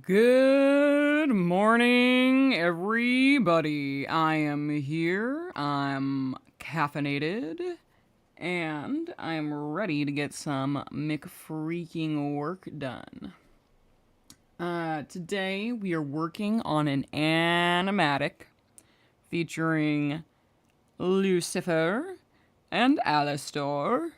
Good morning, everybody. I am here. I'm caffeinated. And I'm ready to get some McFreaking work done. Today we are working on an animatic featuring Lucifer and Alastor.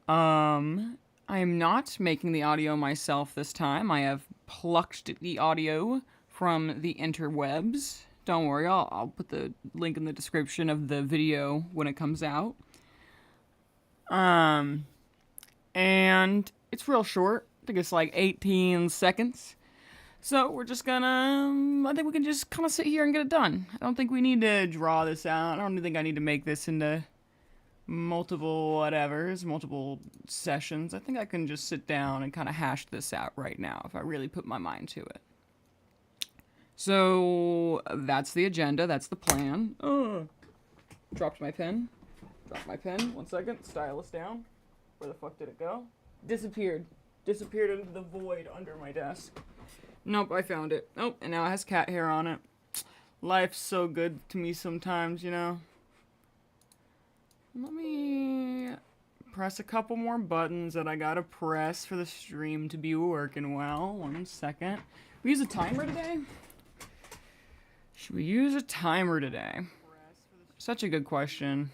I am not making the audio myself this time. I have plucked the audio from the interwebs. Don't worry, I'll put the link in the description of the video when it comes out. And it's real short. I think it's like 18 seconds. So we're just gonna, I think we can just kind of sit here and get it done. I don't think we need to draw this out. I don't think I need to make this into multiple whatevers, multiple sessions. I think I can just sit down and kind of hash this out right now if I really put my mind to it. So that's the agenda. That's the plan. Dropped my pen. Dropped my pen. 1 second. Stylus down. Where the fuck did it go? Disappeared. Disappeared into the void under my desk. Nope, I found it. Oh, and now it has cat hair on it. Life's so good to me sometimes, you know. Let me press a couple more buttons that I gotta press for the stream to be working well. 1 second. We use a timer today? Should we use a timer today? Such a good question.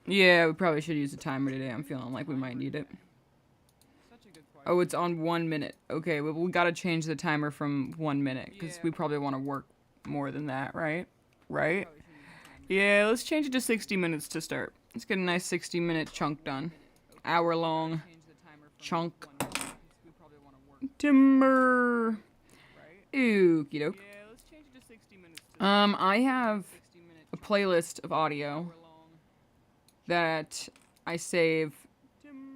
Yeah, we probably should use a timer today. I'm feeling like we might need it. Oh, it's on 1 minute. Okay, well, we gotta change the timer from 1 minute, because we probably want to work more than that, right? Right? Yeah, let's change it to 60 minutes to start. Let's get a nice 60-minute chunk done. Hour-long chunk. Timber. Okie doke. I have a playlist of audio that I save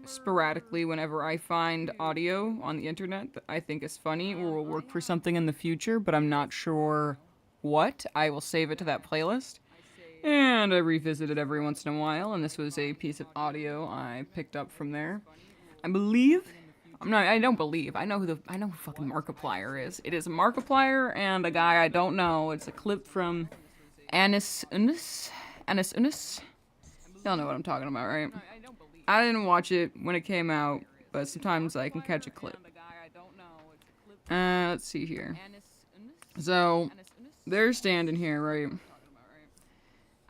sporadically whenever I find audio on the internet that I think is funny or will work for something in the future, but I'm not sure what. I will save it to that playlist. And I revisit it every once in a while, and this was a piece of audio I picked up from there. I don't believe. I know who fucking Markiplier is. It is a Markiplier and a guy I don't know. It's a clip from Anis Unis. Y'all know what I'm talking about, right? I didn't watch it when it came out, but sometimes I can catch a clip. Let's see here. So, they're standing here, right?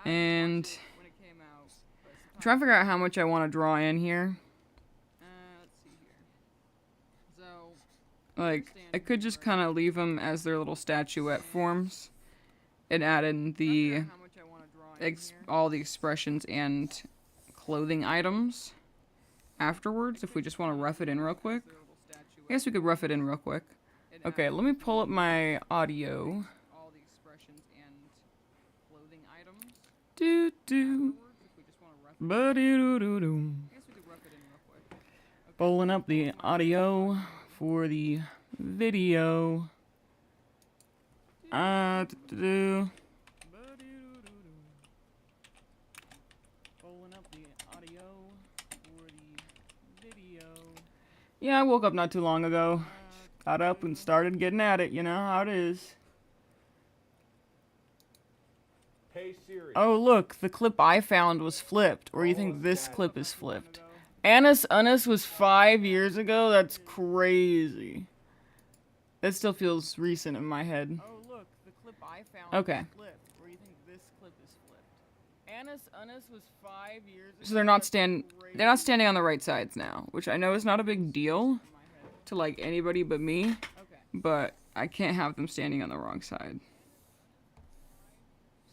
And I'm trying to figure out how much I want to draw in here. Like, I could just kind of leave them as their little statuette forms and add in the all the expressions and clothing items afterwards if we just want to rough it in real quick. I guess we could rough it in real quick. Okay, let me pull up my audio. Ba-doo-doo-doo-doo. Pulling up the audio for the video. Pulling up the audio for the video. Yeah, I woke up not too long ago. Got up and started getting at it, you know how it is. Hey Siri. Oh, look, the clip I found was flipped. Or you think this clip is flipped? Anis Unis was 5 years ago? That's crazy. That still feels recent in my head. Oh, look, the clip I found was flipped. Or you think this clip is flipped? Anis Unis was 5 years ago. So they're not standing on the right sides now, which I know is not a big deal to like anybody but me, but I can't have them standing on the wrong side.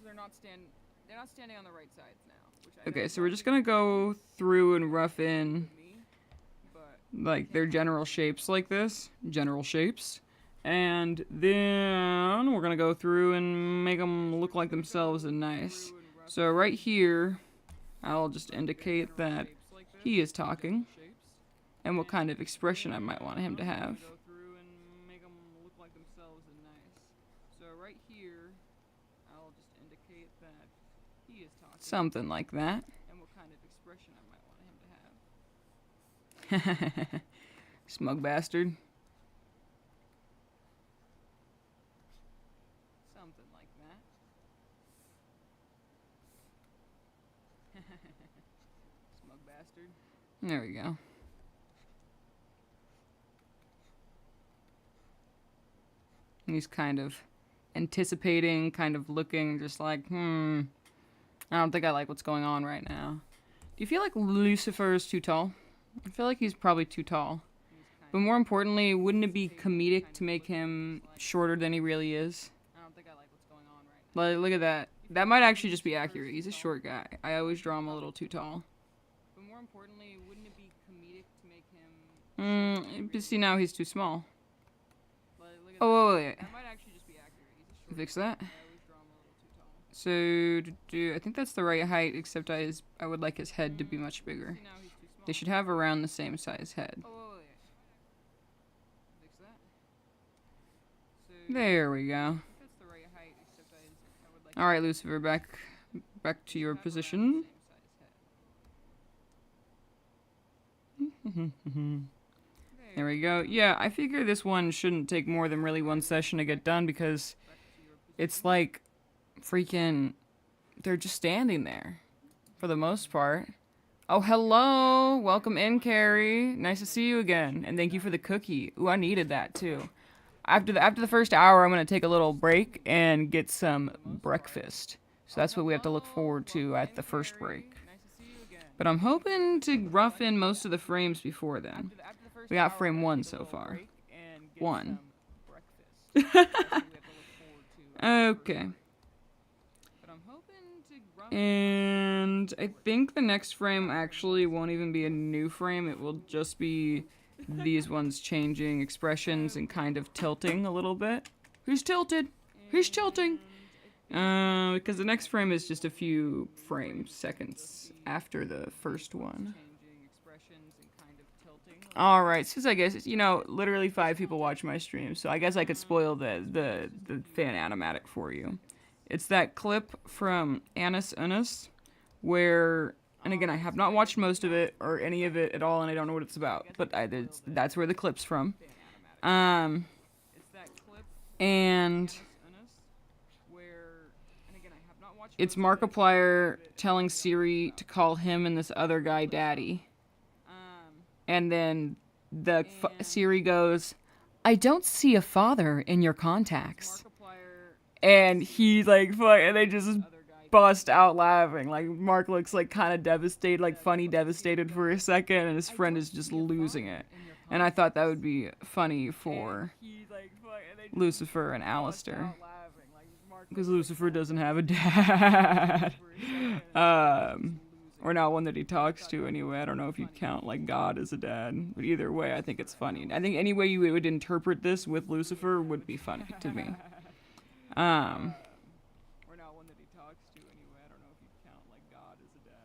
They're not standing on the right sides now. Okay, so we're just gonna go through and rough in like their general shapes like this. General shapes. And then we're gonna go through and make them look like themselves and nice. So right here, I'll just indicate that he is talking and what kind of expression I might want him to have. Something like that. Smug bastard. Something like that. Smug bastard. There we go. And he's kind of anticipating, kind of looking, just like, I don't think I like what's going on right now. Do you feel like Lucifer is too tall? I feel like he's probably too tall. But more importantly, wouldn't it be comedic to make him shorter than he really is? I don't think I like what's going on right now. Like, look at that. That might actually just be accurate. He's a short guy. I always draw him a little too tall. But more importantly, wouldn't it be comedic to make him... but see, now he's too small. Oh, wait. That might actually just be accurate. Fix that. So, I think that's the right height, except I would like his head to be much bigger. They should have around the same size head. There we go. Alright, Lucifer, back to your position. There we go. Yeah, I figure this one shouldn't take more than really one session to get done because it's like freaking... They're just standing there for the most part. Oh, hello! Welcome in, Carrie. Nice to see you again. And thank you for the cookie. Ooh, I needed that too. After the first hour, I'm going to take a little break and get some breakfast. So that's what we have to look forward to at the first break. But I'm hoping to rough in most of the frames before then. We got frame 1 so far. 1. Okay. And I think the next frame actually won't even be a new frame. It will just be these ones changing expressions and kind of tilting a little bit. Who's tilted? Who's tilting? Because the next frame is just a few seconds after the first one. Alright, since I guess, literally 5 people watch my stream, so I guess I could spoil the fan animatic for you. It's that clip from Annus Unus, where, and again, I have not watched most of it, or any of it at all, and I don't know what it's about, but that's where the clip's from. And it's Markiplier telling Siri to call him and this other guy daddy. And then Siri goes, "I don't see a father in your contacts." And he and they just bust out laughing. Like Mark looks like kind of devastated, like funny devastated for a second, and his friend is just losing it. And I thought that would be funny for Lucifer and Alistair. Because Lucifer doesn't have a dad. Or not one that he talks to anyway. I don't know if you'd count like God as a dad. But either way, I think it's funny. I think any way you would interpret this with Lucifer would be funny to me. And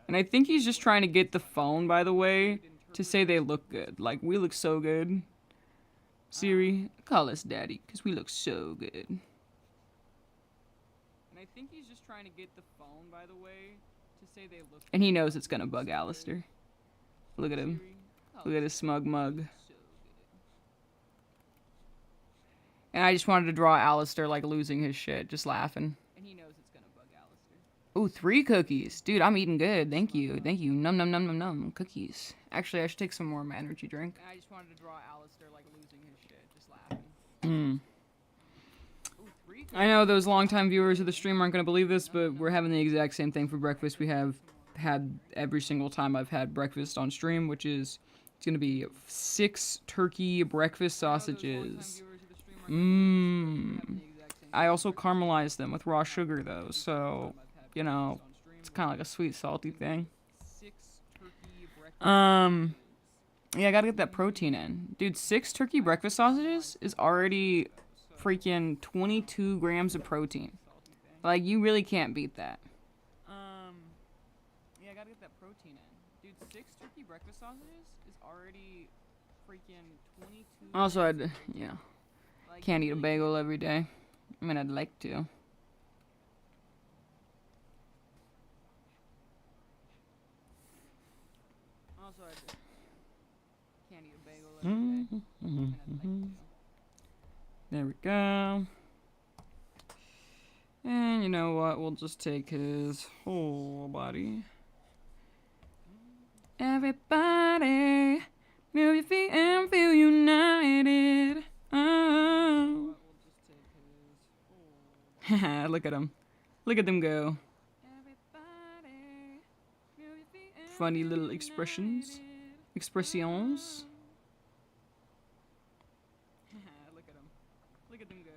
I think he's just trying to get the phone, by the way, to say they look good. Like, we look so good. Siri, call us daddy, because we look so good. And I think he's just trying to get the phone, by the way, to say they look good. And he knows it's going to bug Alistair. Look at him. Look at his smug mug. And I just wanted to draw Alistair, like, losing his shit, just laughing. And he knows it's gonna bug Alistair. Ooh, 3 cookies. Dude, I'm eating good. Thank you. Thank you. Num num num num num. Cookies. Actually, I should take some more of my energy drink. And I just wanted to draw Alistair, like, losing his shit, just laughing. I know those longtime viewers of the stream aren't gonna believe this, but we're having the exact same thing for breakfast we have had every single time I've had breakfast on stream, which is, it's gonna be 6 turkey breakfast sausages. I also caramelized them with raw sugar, though, so, it's kind of like a sweet, salty thing. Yeah, I gotta get that protein in. Dude, 6 turkey breakfast sausages is already freaking 22 grams of protein. Like, you really can't beat that. Yeah, I gotta get that protein in. Dude, 6 turkey breakfast sausages is already freaking 22... Also, yeah. Can't eat a bagel every day. I mean, I'd like to. Also, can't eat a bagel every day. There we go. And you know what? We'll just take his whole body. Everybody, move your feet and feel united. Oh. Look at him. Look at them go. Funny little expressions. Expressions. Look at him. Look at them go.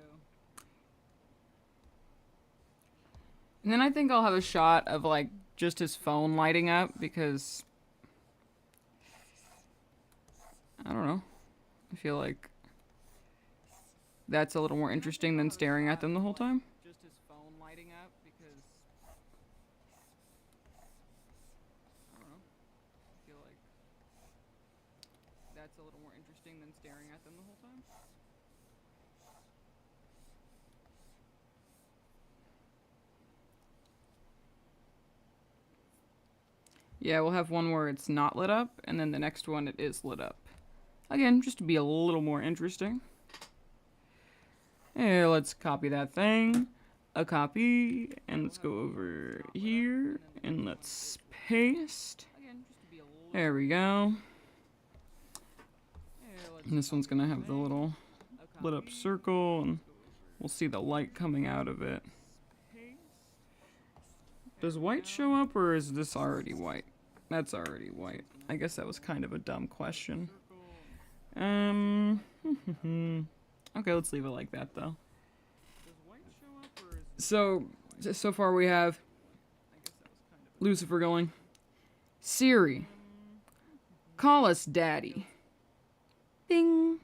And then I think I'll have a shot of like just his phone lighting up because I don't know. I feel like that's a little more interesting than staring at them the whole time. Just his phone lighting up because I don't know. I feel like that's a little more interesting than staring at them the whole time. Yeah, we'll have one where it's not lit up, and then the next one it is lit up. Again, just to be a little more interesting. Here, let's copy that thing. A copy, and let's go over here, and let's paste. There we go. And this one's gonna have the little lit up circle, and we'll see the light coming out of it. Does white show up, or is this already white? That's already white. I guess that was kind of a dumb question. Okay, let's leave it like that, though. So far we have Lucifer going, Siri, call us daddy. Bing.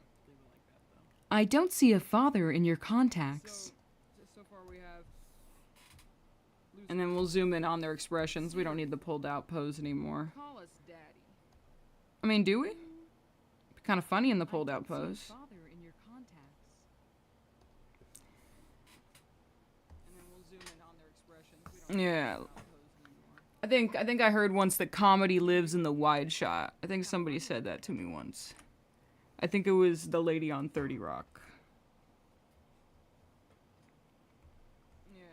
I don't see a father in your contacts. So far we have, and then we'll zoom in on their expressions. We don't need the pulled out pose anymore. Call us daddy. I mean, do we? Kind of funny in the pulled out pose. Yeah. I think I heard once that comedy lives in the wide shot. I think somebody said that to me once. I think it was the lady on 30 Rock. Yeah.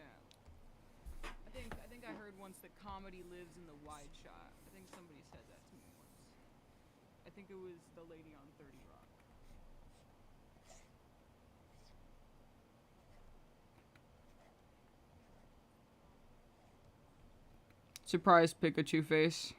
I think I heard once that comedy lives in the wide shot. I think somebody said that to me once. I think it was the lady on 30 Rock. Surprise Pikachu face.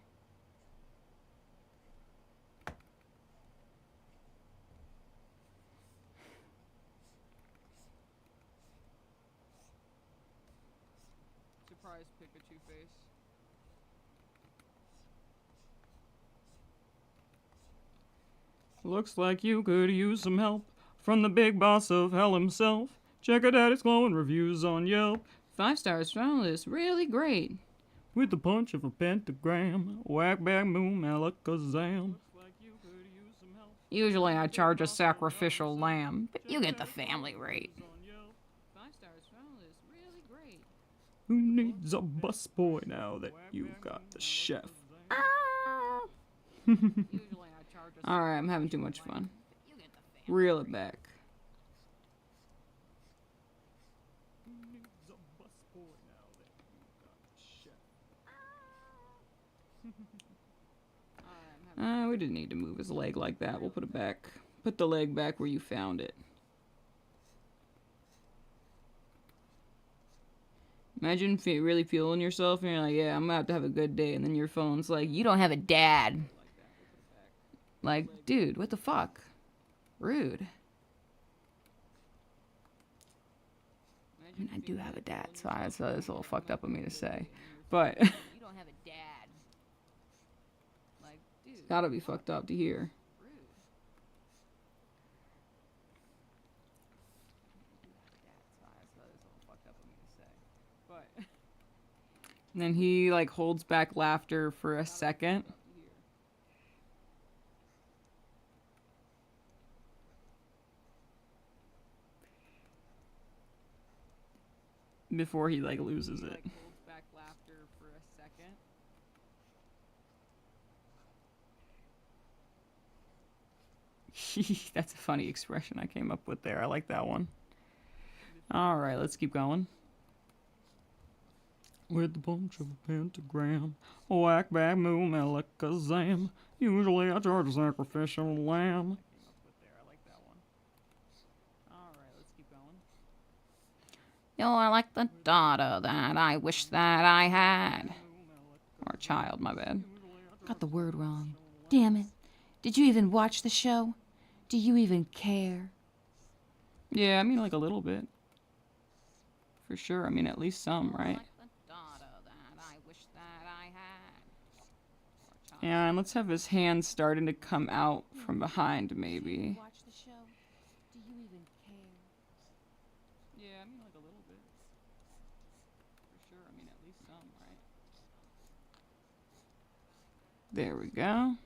Surprise Pikachu face. Looks like you could use some help from the big boss of hell himself. Check it out, it's glowing reviews on Yelp. 5 stars found this really great. With the punch of a pentagram, whack back moon alakazam. Usually I charge a sacrificial lamb, but you get the family rate. 5 stars found this really great. Who needs a busboy now that you've got the chef? Alright, I'm having too much fun. Reel it back. We didn't need to move his leg like that. We'll put it back. Put the leg back where you found it. Imagine really feeling yourself and you're like, yeah, I'm about to have a good day. And then your phone's like, you don't have a dad. Like, dude, what the fuck? Rude. I mean, I do have a dad, so it's a little fucked up of me to say. But you don't have a dad. Like, dude, it's gotta be fucked up to hear. And then he like holds back laughter for a second. Before he like loses it. Holds back laughter for a second. That's a funny expression I came up with there. I like that one. Alright, let's keep going. With the punch of a pentagram, whack back moo melakazam. Usually I charge a sacrificial lamb. You're like the daughter that I wish that I had. Or child, my bad. Got the word wrong. Damn it. Did you even watch the show? Do you even care? Yeah, I mean, like a little bit. For sure, I mean, at least some, right? And let's have his hand starting to come out from behind, maybe. Watch the show? Do you even care? Yeah, I mean, like a little bit. For sure, I mean, at least some, right? There we go. And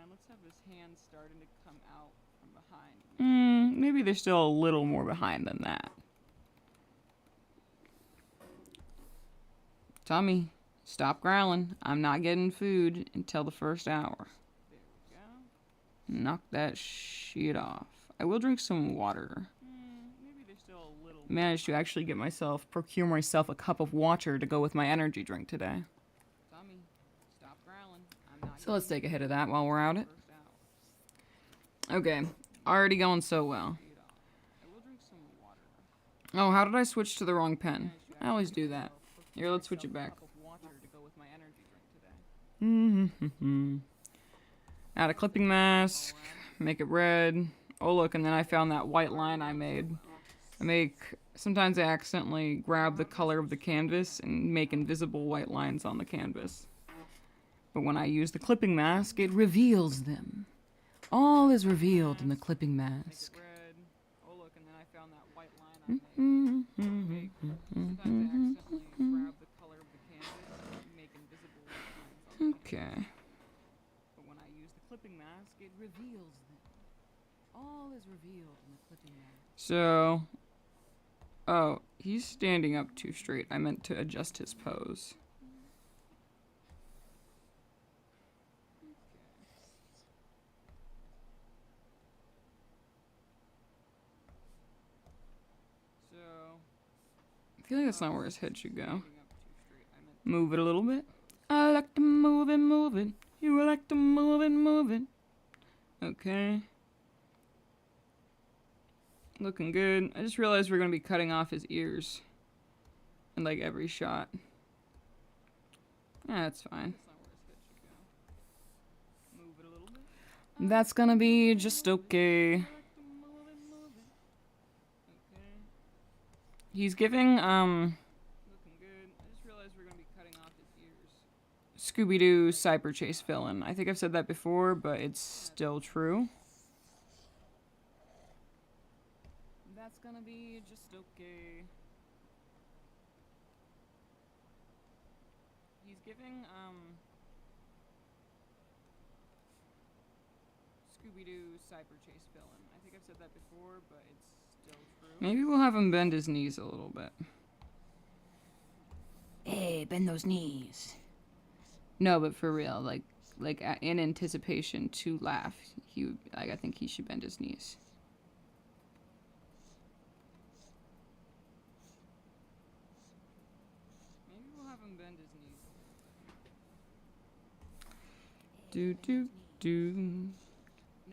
let's have his hand starting to come out from behind. Maybe there's still a little more behind than that. Tummy, stop growling. I'm not getting food until the first hour. There we go. Knock that shit off. I will drink some water. Maybe there's still a little. Managed to actually procure myself a cup of water to go with my energy drink today. Tummy, stop growling. So let's take a hit of that while we're at it. Okay, already going so well. Oh, how did I switch to the wrong pen? I always do that. Here, let's switch it back. Add a clipping mask, make it red. Oh look, and then I found that white line I made. Sometimes I accidentally grab the color of the canvas and make invisible white lines on the canvas. But when I use the clipping mask, it reveals them. All is revealed in the clipping mask. Oh look, and then I found that white line I made. Sometimes I accidentally grab the color of the canvas and make invisible white lines. Okay. But when I use the clipping mask, it reveals them. All is revealed in the clipping mask. So, oh, he's standing up too straight. I meant to adjust his pose. I feel like that's not where his head should go. Move it a little bit. I like to move it. You like to move it. Okay. Looking good. I just realized we're going to be cutting off his ears in like every shot. Yeah, that's fine. That's gonna be just okay. He's giving, looking good. I just realized we're gonna be cutting off his ears. Scooby-Doo Cyber Chase villain. I think I've said that before, but it's still true. That's gonna be just okay. He's giving, Scooby-Doo Cyber Chase villain. I think I've said that before, but it's still true. Maybe we'll have him bend his knees a little bit. Hey, bend those knees. No, but for real, like in anticipation to laugh, I think he should bend his knees. Maybe we'll have him bend his knees. Do do do.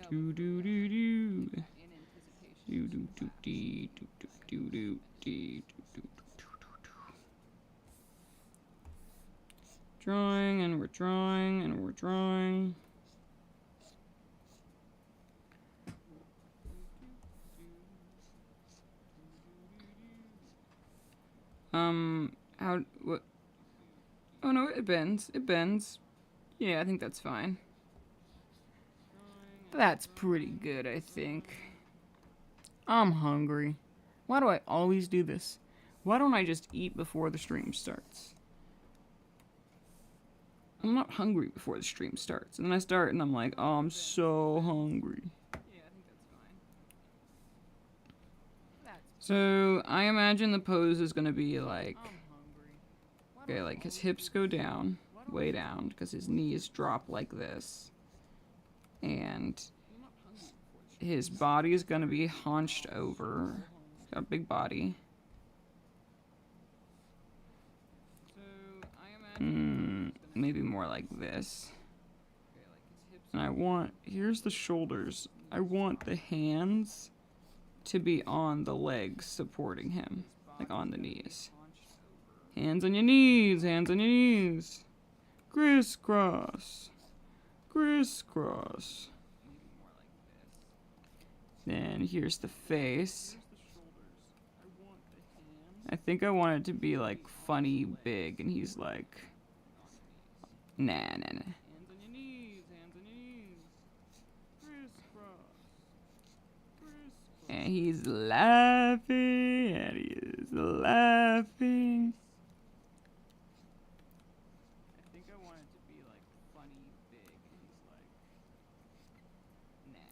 Do do do do. Do do do dee do do do do dee do do do do. Drawing and we're drawing and we're drawing. What? Oh no, it bends. It bends. Yeah, I think that's fine. That's pretty good, I think. I'm hungry. Why do I always do this? Why don't I just eat before the stream starts? I'm not hungry before the stream starts. And then I start and I'm like, oh, I'm so hungry. Yeah, I think that's fine. So, I imagine the pose is gonna be like... Okay, like his hips go down, way down, because his knees drop like this. And his body is gonna be hunched over. He's got a big body. Maybe more like this. And I want, here's the shoulders. I want the hands to be on the legs supporting him, like on the knees. Hands on your knees, hands on your knees. Crisscross, crisscross. Then here's the face. I think I want it to be like funny big, and he's like, nah, nah, nah. Hands on your knees, hands on your knees. Crisscross, crisscross. And he's laughing, and he is laughing. I think I want it to be like funny big, and he's like, nah,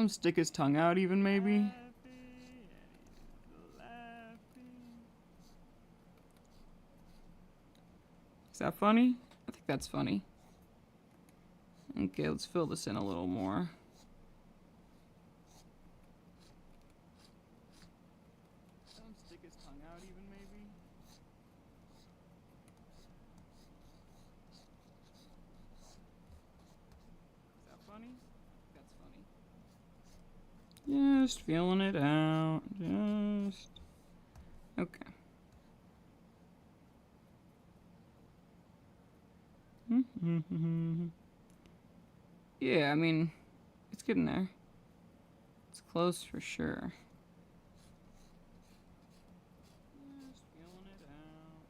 nah. Stick his tongue out even maybe. Is that funny? I think that's funny. Okay, let's fill this in a little more. Stick his tongue out even maybe. Is that funny? That's funny. Just feeling it out. Just. Okay. Yeah, I mean, it's getting there. It's close for sure. Just feeling it out.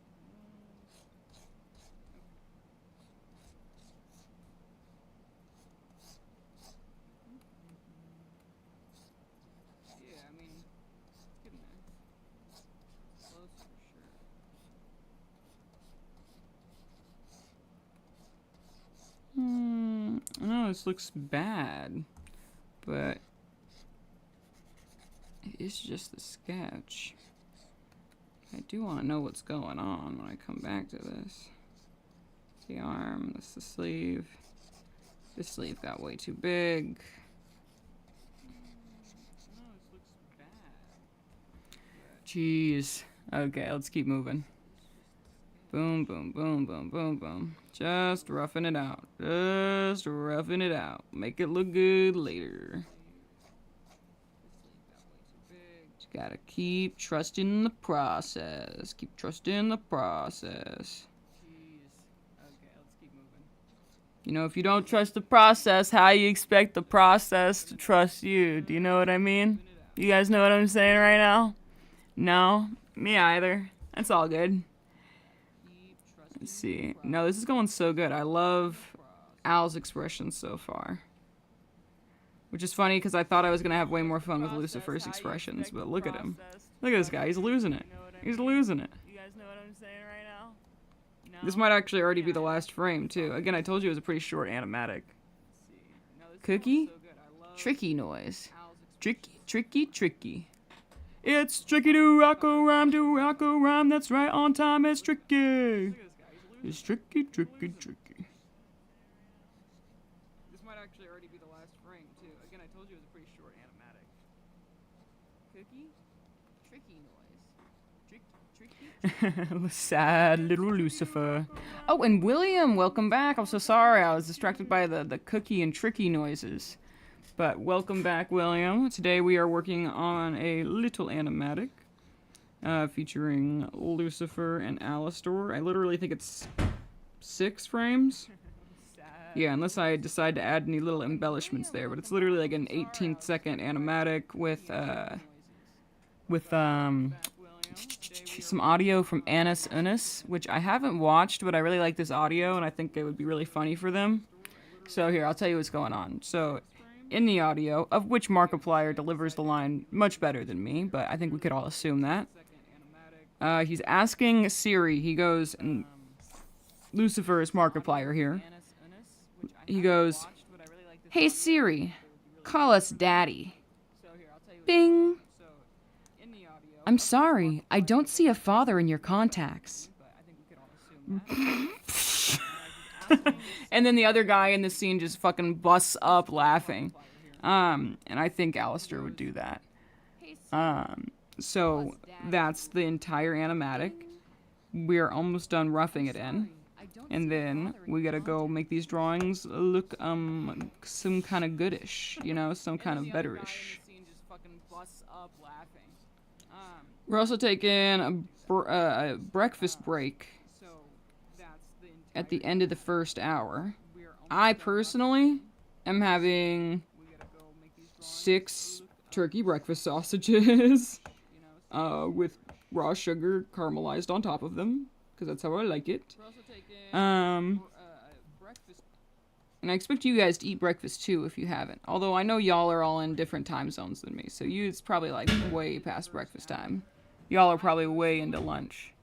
Yeah, I mean, it's getting there. It's close for sure. I know this looks bad, but it's just the sketch. I do want to know what's going on when I come back to this. The arm, this the sleeve. This sleeve got way too big. No, this looks bad. Jeez. Okay, let's keep moving. Boom, boom, boom, boom, boom, boom. Just roughing it out. Just roughing it out. Make it look good later. Just gotta keep trusting the process. Keep trusting the process. Okay, let's keep moving. You know, if you don't trust the process, how you expect the process to trust you? Do you know what I mean? You guys know what I'm saying right now? No? Me either. That's all good. Let's see. No, this is going so good. I love Al's expressions so far. Which is funny because I thought I was going to have way more fun with Lucifer's expressions, but look at him. Look at this guy. He's losing it. He's losing it. You guys know what I'm saying right now? This might actually already be the last frame, too. Again, I told you it was a pretty short animatic. Cookie? Tricky noise. Tricky, tricky, tricky. It's tricky to rock a rhyme, that's right on time, it's tricky. It's tricky, tricky, tricky. This might actually already be the last frame, too. Again, I told you it was a pretty short animatic. Cookie? Tricky noise. Tricky. Sad little Lucifer. Oh, and William, welcome back. I'm so sorry. I was distracted by the cookie and tricky noises. But welcome back, William. Today we are working on a little animatic featuring Lucifer and Alastor. I literally think it's 6 frames. Yeah, unless I decide to add any little embellishments there. But it's literally like an 18th second animatic with some audio from Annis Unis, which I haven't watched, but I really like this audio, and I think it would be really funny for them. So here, I'll tell you what's going on. So, in the audio, of which Markiplier delivers the line much better than me, but I think we could all assume that. He's asking Siri, he goes, and Lucifer is Markiplier here. He goes, "Hey Siri, call us Daddy." Bing! I'm sorry, I don't see a father in your contacts. And then the other guy in the scene just fucking busts up laughing. And I think Alistair would do that. So that's the entire animatic. We're almost done roughing it in. And then we gotta go make these drawings look some kind of goodish, you know, some kind of betterish. We're also taking a breakfast break at the end of the first hour. I personally am having 6 turkey breakfast sausages with raw sugar caramelized on top of them, because that's how I like it. And I expect you guys to eat breakfast too if you haven't. Although I know y'all are all in different time zones than me, so it's probably like way past breakfast time. Y'all are probably way into lunch.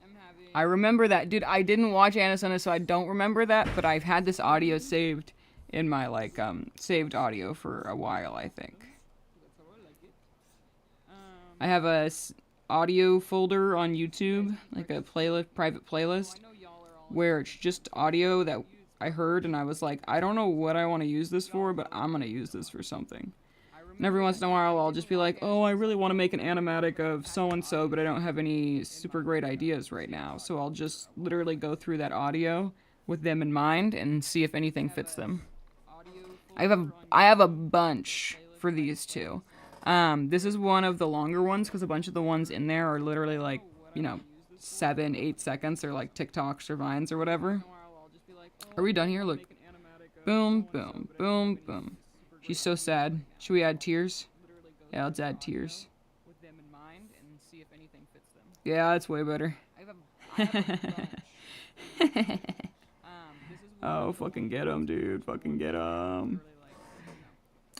I remember that. Dude, I didn't watch Anna, so I don't remember that, but I've had this audio saved in my, like, saved audio for a while, I think. I have a audio folder on YouTube, like a private playlist, where it's just audio that I heard, and I was like, I don't know what I want to use this for, but I'm going to use this for something. And every once in a while, I'll just be like, oh, I really want to make an animatic of so-and-so, but I don't have any super great ideas right now. So I'll just literally go through that audio with them in mind and see if anything fits them. I have a bunch for these two. This is one of the longer ones, because a bunch of the ones in there are literally like, 7-8 seconds. They're like TikToks or Vines or whatever. Are we done here? Look. Boom, boom, boom, boom. She's so sad. Should we add tears? Yeah, let's add tears. Yeah, that's way better. Oh, fucking get him, dude. Fucking get him.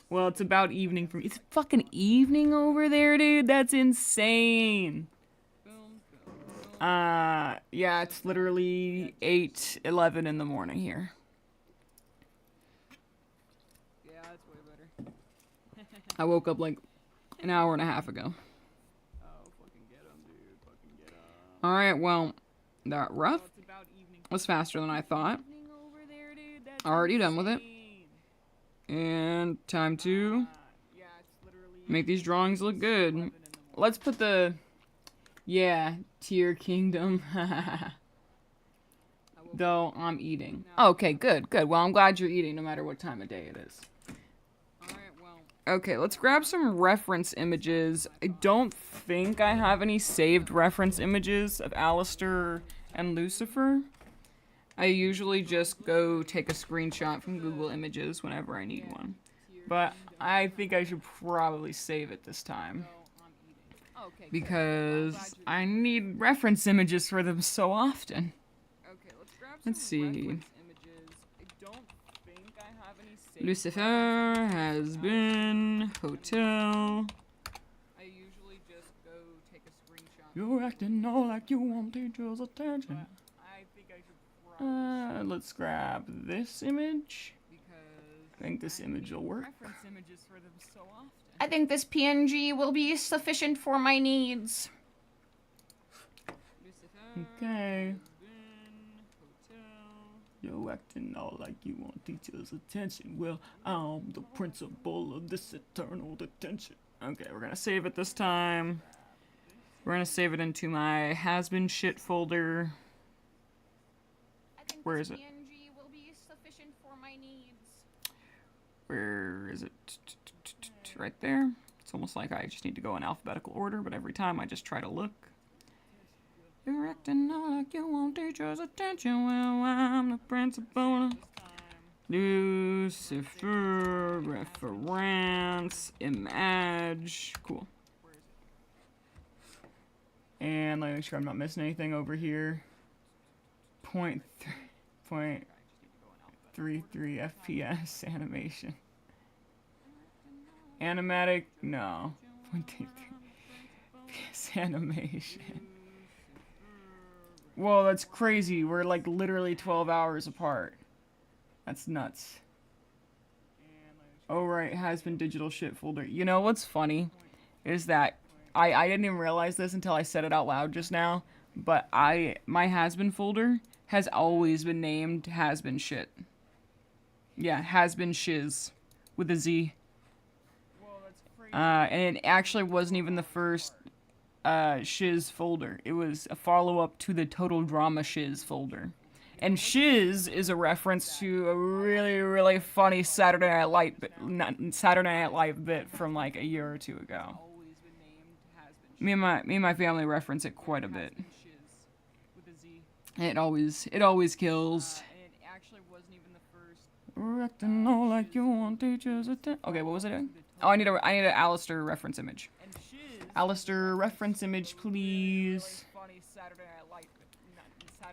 Well, it's about evening for me. It's fucking evening over there, dude. That's insane. Yeah, it's literally 8:11 in the morning here. I woke up like an hour and a half ago. Alright, well, that rough was faster than I thought. Already done with it. And time to make these drawings look good. Let's put the... Yeah, Tier Kingdom. Though I'm eating. Okay, good, good. Well, I'm glad you're eating no matter what time of day it is. Okay, let's grab some reference images. I don't think I have any saved reference images of Alistair and Lucifer. I usually just go take a screenshot from Google Images whenever I need one. But I think I should probably save it this time. Because I need reference images for them so often. Let's see. Lucifer has been hotel. I usually just go take a screenshot. You're acting all like you want teachers' attention. I think I should let's grab this image. I think this image will work. I think this PNG will be sufficient for my needs. Okay. You're acting all like you want teachers' attention. Well, I'm the principal of this eternal detention. Okay, we're gonna save it this time. We're gonna save it into my has-been shit folder. Where is it? Where is it? Right there. It's almost like I just need to go in alphabetical order, but every time I just try to look. You're acting all like you want teachers' attention. Well, I'm the principal. Lucifer, reference, image. Cool. And let me make sure I'm not missing anything over here. 0.33 FPS animation. Animatic? No. 0.33 FPS animation. Whoa, that's crazy. We're like literally 12 hours apart. That's nuts. Oh, right. Has been digital shit folder. You know what's funny? Is that I didn't even realize this until I said it out loud just now. But my has been folder has always been named Has Been Shit. Yeah, Has Been Shiz with a Z. And it actually wasn't even the first Shiz folder. It was a follow-up to the Total Drama Shiz folder. And Shiz is a reference to a really, really funny Saturday Night Live bit from like a year or two ago. Me and my family reference it quite a bit. It always kills. Acting all like you want teachers' attention. Okay, what was I doing? Oh, I need an Alistair reference image. Alistair reference image, please.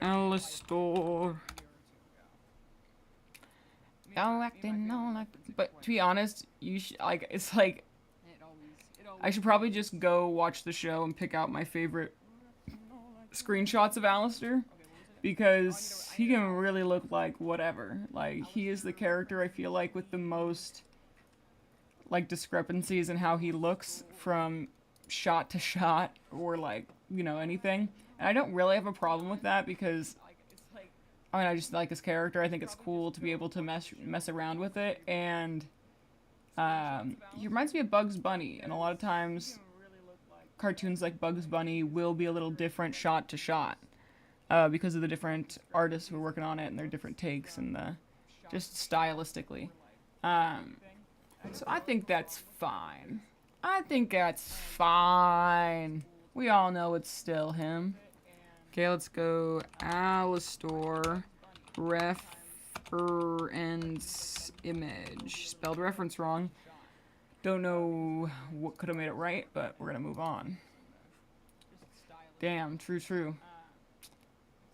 Alistair. Oh, acting all like. But to be honest, it's like. I should probably just go watch the show and pick out my favorite screenshots of Alistair. Because he can really look like whatever. Like, he is the character I feel like with the most, like, discrepancies in how he looks from shot to shot or, like, you know, anything. And I don't really have a problem with that because, I mean, I just like his character. I think it's cool to be able to mess around with it. And he reminds me of Bugs Bunny. And a lot of times, cartoons like Bugs Bunny will be a little different shot to shot. Because of the different artists who are working on it and their different takes and just stylistically. So I think that's fine. We all know it's still him. Okay, let's go Alistair reference image. Spelled reference wrong. Don't know what could have made it right, but we're gonna move on. Damn, true.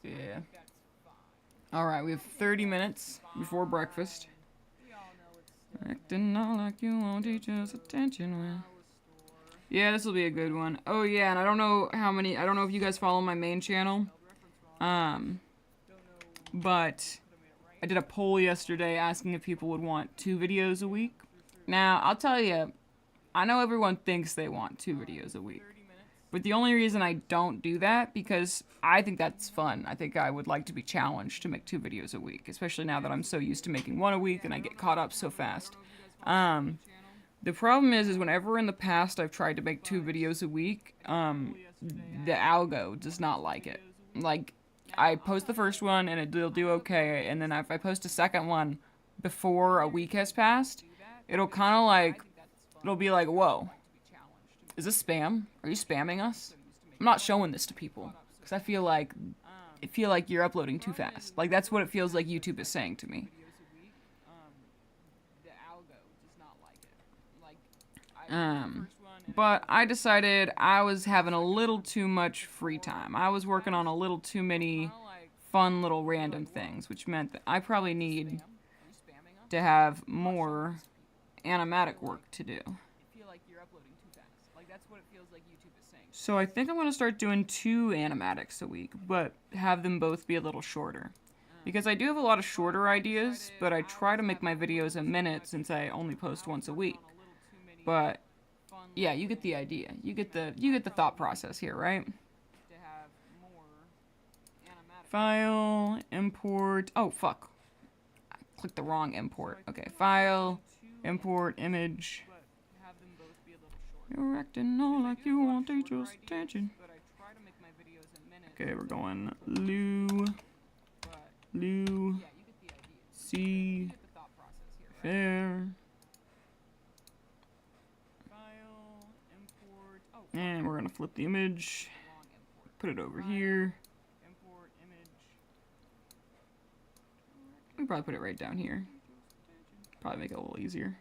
Yeah. Alright, we have 30 minutes before breakfast. Acting all like you won't teach us attention, well. Yeah, this will be a good one. Oh yeah, and I don't know if you guys follow my main channel. But I did a poll yesterday asking if people would want 2 videos a week. Now, I'll tell you, I know everyone thinks they want 2 videos a week. But the only reason I don't do that, because I think that's fun. I think I would like to be challenged to make 2 videos a week, especially now that I'm so used to making 1 a week and I get caught up so fast. The problem is whenever in the past I've tried to make 2 videos a week, the algo does not like it. Like, I post the first one and it'll do okay, and then if I post a second one before a week has passed, it'll kind of like, it'll be like, whoa. Is this spam? Are you spamming us? I'm not showing this to people because I feel like you're uploading too fast. Like, that's what it feels like YouTube is saying to me. But I decided I was having a little too much free time. I was working on a little too many fun little random things, which meant that I probably need to have more animatic work to do. So I think I'm going to start doing 2 animatics a week, but have them both be a little shorter. Because I do have a lot of shorter ideas, but I try to make my videos a minute since I only post once a week. But yeah, you get the idea. You get the thought process here, right? File, import. Oh, fuck. I clicked the wrong import. Okay, file, import, image. You're acting all like you want teachers' attention. Okay, we're going Lou, C, fair. And we're gonna flip the image, put it over here. We probably put it right down here. Probably make it a little easier.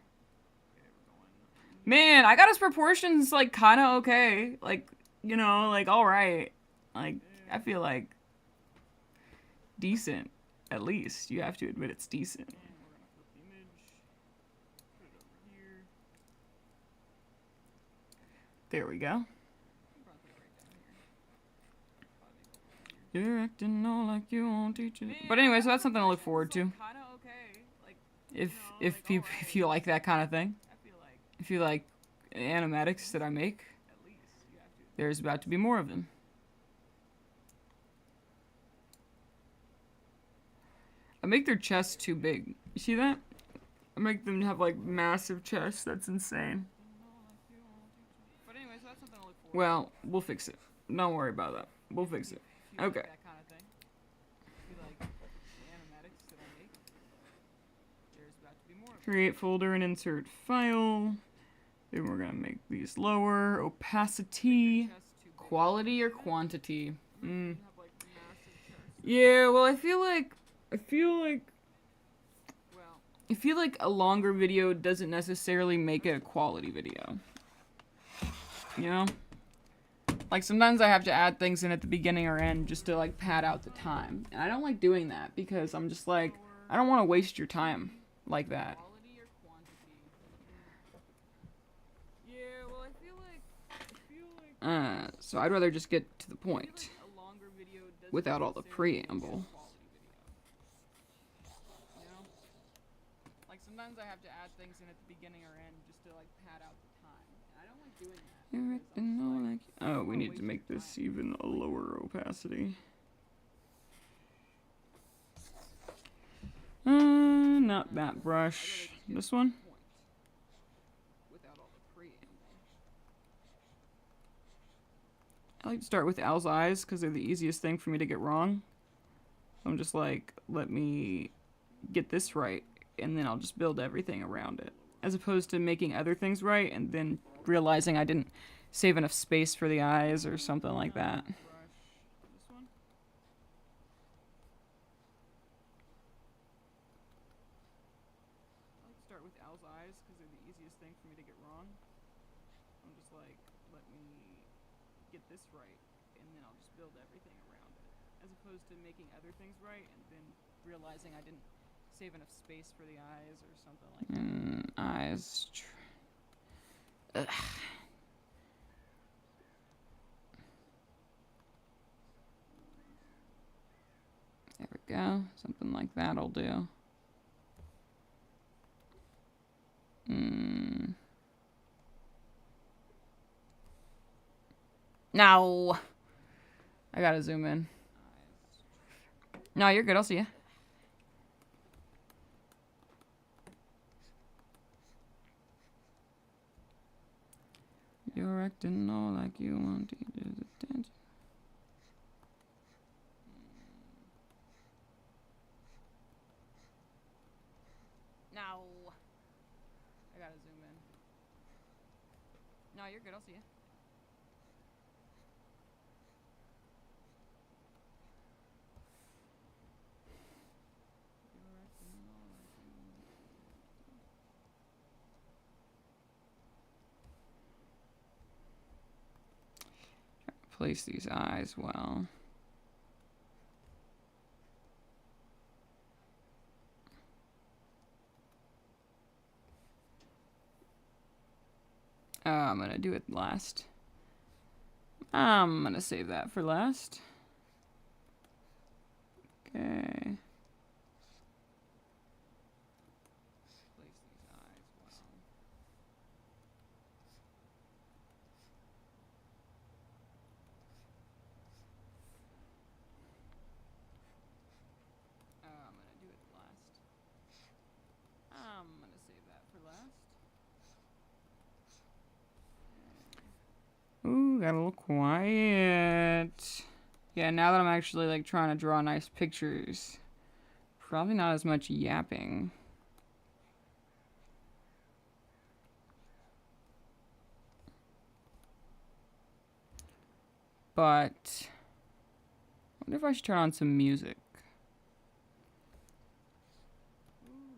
Man, I got his proportions, like, kind of okay. Like, you know, like, alright. Like, I feel like decent, at least. You have to admit it's decent. There we go. You're acting all like you won't teach it. But anyway, so that's something to look forward to. If you like that kind of thing. If you like animatics that I make, there's about to be more of them. I make their chests too big. You see that? I make them have like massive chests. That's insane. But anyway, so that's something to look for. Well, we'll fix it. Don't worry about that. We'll fix it. If you like Okay. that kind of thing. If you like the animatics that I make, there's about to be more of it. Create folder and insert file. Then we're gonna make these lower. Opacity. Chest too big. Quality or quantity? Mm. You have like massive chests. Yeah, well, I feel like Well, a longer video doesn't necessarily make it a quality video. You know? Like, sometimes I have to add things in at the beginning or end just to, like, pad out the time. And I don't like doing that because I'm just like, I don't want to waste your time like that. quality or quantity? Yeah, well, I feel like So I'd rather just get to the point a longer video doesn't without all the necessarily make it a preamble. quality video. You know? Like sometimes I have to add things in at the beginning or end just to like pad out the time. And I don't like doing that. Oh, we need to make this even a lower opacity. Not that brush. This one? Without all the preamble. I like to start with Al's eyes because they're the easiest thing for me to get wrong. I'm just like, let me get this right, and then I'll just build everything around it. As opposed to making other things right and then realizing I didn't save enough space for the eyes or something like that. Brush. This one? I like to start with Al's eyes because they're the easiest thing for me to get wrong. I'm just like, let me get this right, and then I'll just build everything around it. As opposed to making other things right and then realizing I didn't save enough space for the eyes or something like that. Eyes. Ugh. There we go. Something like that'll do. No. I gotta zoom in. No, you're good. I'll see ya. You're acting all like you want to do the dance. No. I gotta zoom in. No, you're good. I'll see ya. You're acting all like you want to do the dance. Place these eyes well. I'm gonna do it last. I'm gonna save that for last. Okay. Place these eyes well. I'm gonna do it last. I'm gonna save that for last. Ooh, got a little quiet. Yeah, now that I'm actually like trying to draw nice pictures, probably not as much yapping. But I wonder if I should turn on some music. Ooh,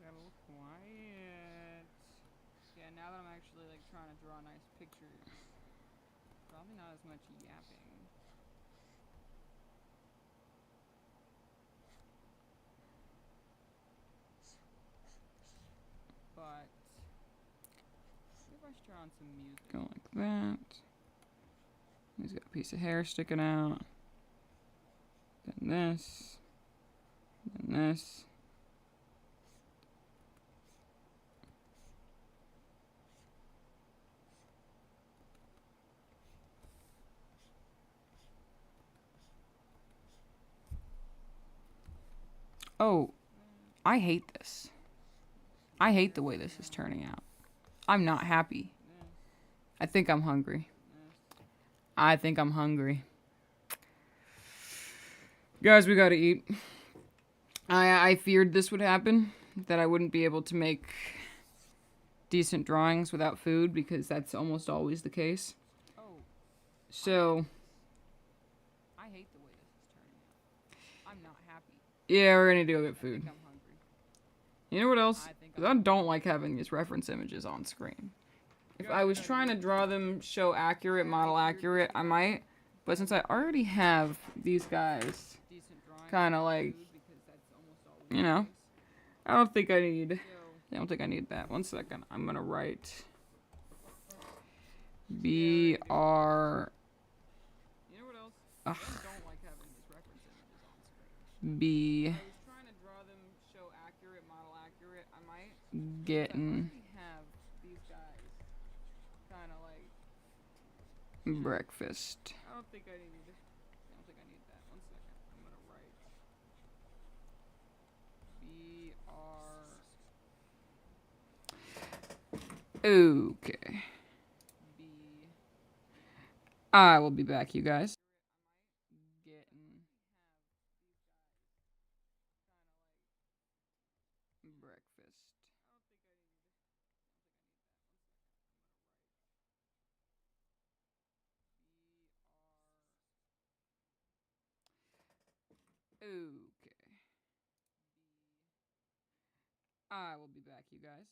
got a little quiet. Yeah, now that I'm actually like trying to draw nice pictures, probably not as much yapping. But maybe I should turn on some music. Go like that. He's got a piece of hair sticking out. Then this. Then this. Oh, I hate this. I hate the way this is turning out. I'm not happy. I think I'm hungry. I think I'm hungry. Guys, we gotta eat. I feared this would happen, that I wouldn't be able to make decent drawings without food, because that's almost always the case. So, I hate the way this is turning out. I'm not happy. Yeah, we're gonna do get food. You know what else? 'Cause I don't like having these reference images on screen. If I was trying to draw them, show accurate, model accurate, I might. But since I already have these guys, kind of like, you know, I don't think I need that. 1 second. I'm gonna write BR. You know what else? I don't like having these reference images on screen. B. I was trying to draw them, show accurate, model accurate. I might. Getting. Have these guys kind of like breakfast. I don't think I need that. 1 second. I'm gonna write BR. Okay. I will be back, you guys. Getting breakfast. Okay. I will be back, you guys.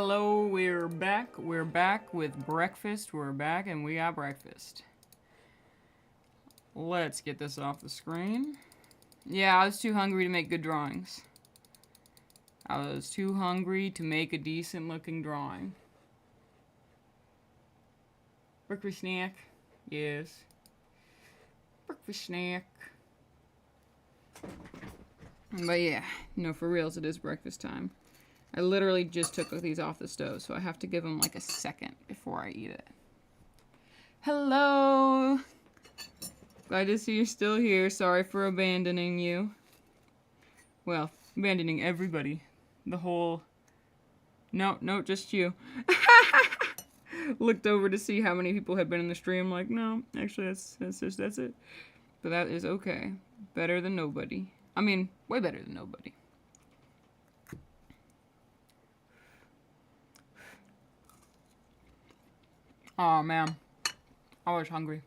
Hello, we're back. We're back with breakfast. We're back and we got breakfast. Let's get this off the screen. Yeah, I was too hungry to make good drawings. I was too hungry to make a decent looking drawing. Breakfast snack. Yes. Breakfast snack. But yeah, no, for reals, it is breakfast time. I literally just took these off the stove, so I have to give them like a second before I eat it. Hello! Glad to see you're still here. Sorry for abandoning you. Well, abandoning everybody. The whole... No, just you. Looked over to see how many people had been in the stream. Like, no, actually, that's it. But that is okay. Better than nobody. I mean, way better than nobody. Oh man, I was hungry.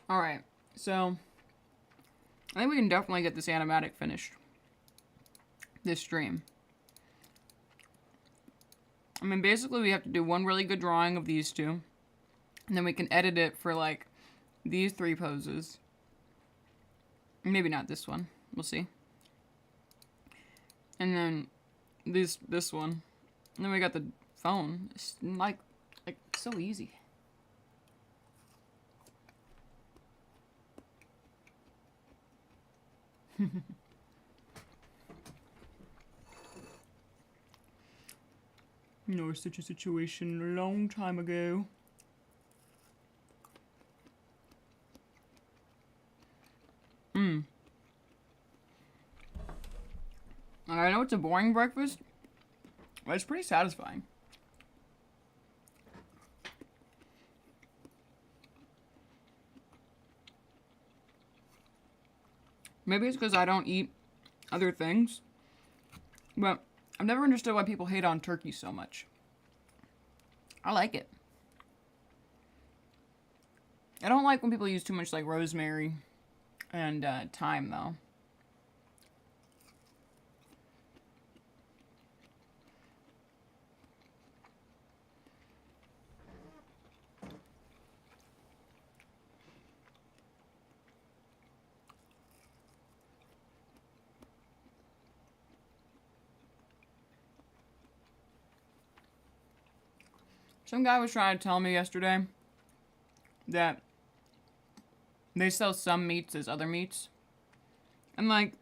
Alright, so I think we can definitely get this animatic finished. This stream. I mean, basically we have to do one really good drawing of these two. And then we can edit it for like these three poses. Maybe not this one. We'll see. And then this one. And then we got the phone. It's like so easy. No, such a situation a long time ago. I know it's a boring breakfast, but it's pretty satisfying. Maybe it's because I don't eat other things, but I've never understood why people hate on turkey so much. I like it. I don't like when people use too much like rosemary and thyme though. Some guy was trying to tell me yesterday that they sell some meats as other meats. And like,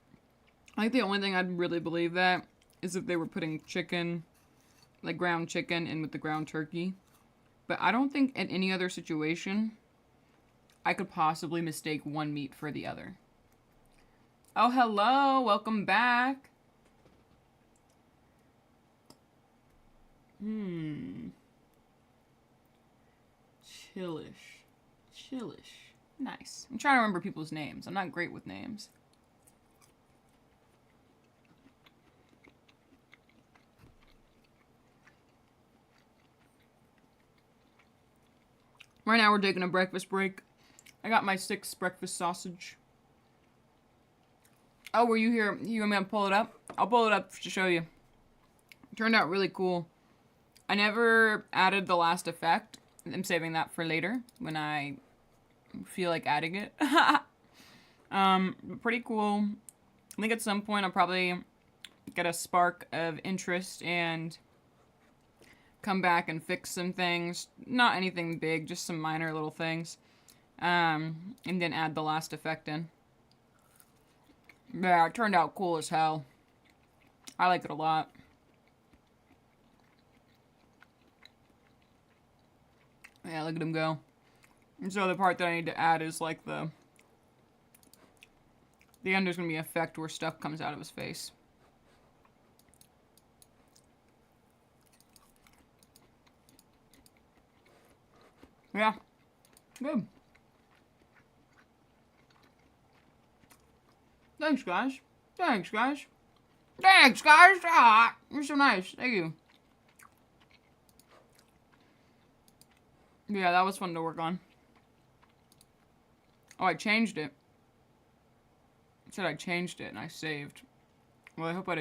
I think the only thing I'd really believe that is if they were putting chicken, like ground chicken in with the ground turkey. But I don't think in any other situation I could possibly mistake one meat for the other. Oh, hello, welcome back. Chillish. Nice. I'm trying to remember people's names. I'm not great with names. Right now we're taking a breakfast break. I got my 6th breakfast sausage. Oh, were you here? You want me to pull it up? I'll pull it up to show you. It turned out really cool. I never added the last effect. I'm saving that for later when I feel like adding it. Pretty cool. I think at some point I'll probably get a spark of interest and come back and fix some things. Not anything big, just some minor little things. And then add the last effect in. Yeah, it turned out cool as hell. I like it a lot. Yeah, look at him go. And so the part that I need to add is like the end is going to be an effect where stuff comes out of his face. Yeah. Good. Thanks, guys. Thanks, guys. Thanks, guys. Ah, you're so nice. Thank you. Yeah, that was fun to work on. Oh, I changed it. It said I changed it and I saved. Well, I hope I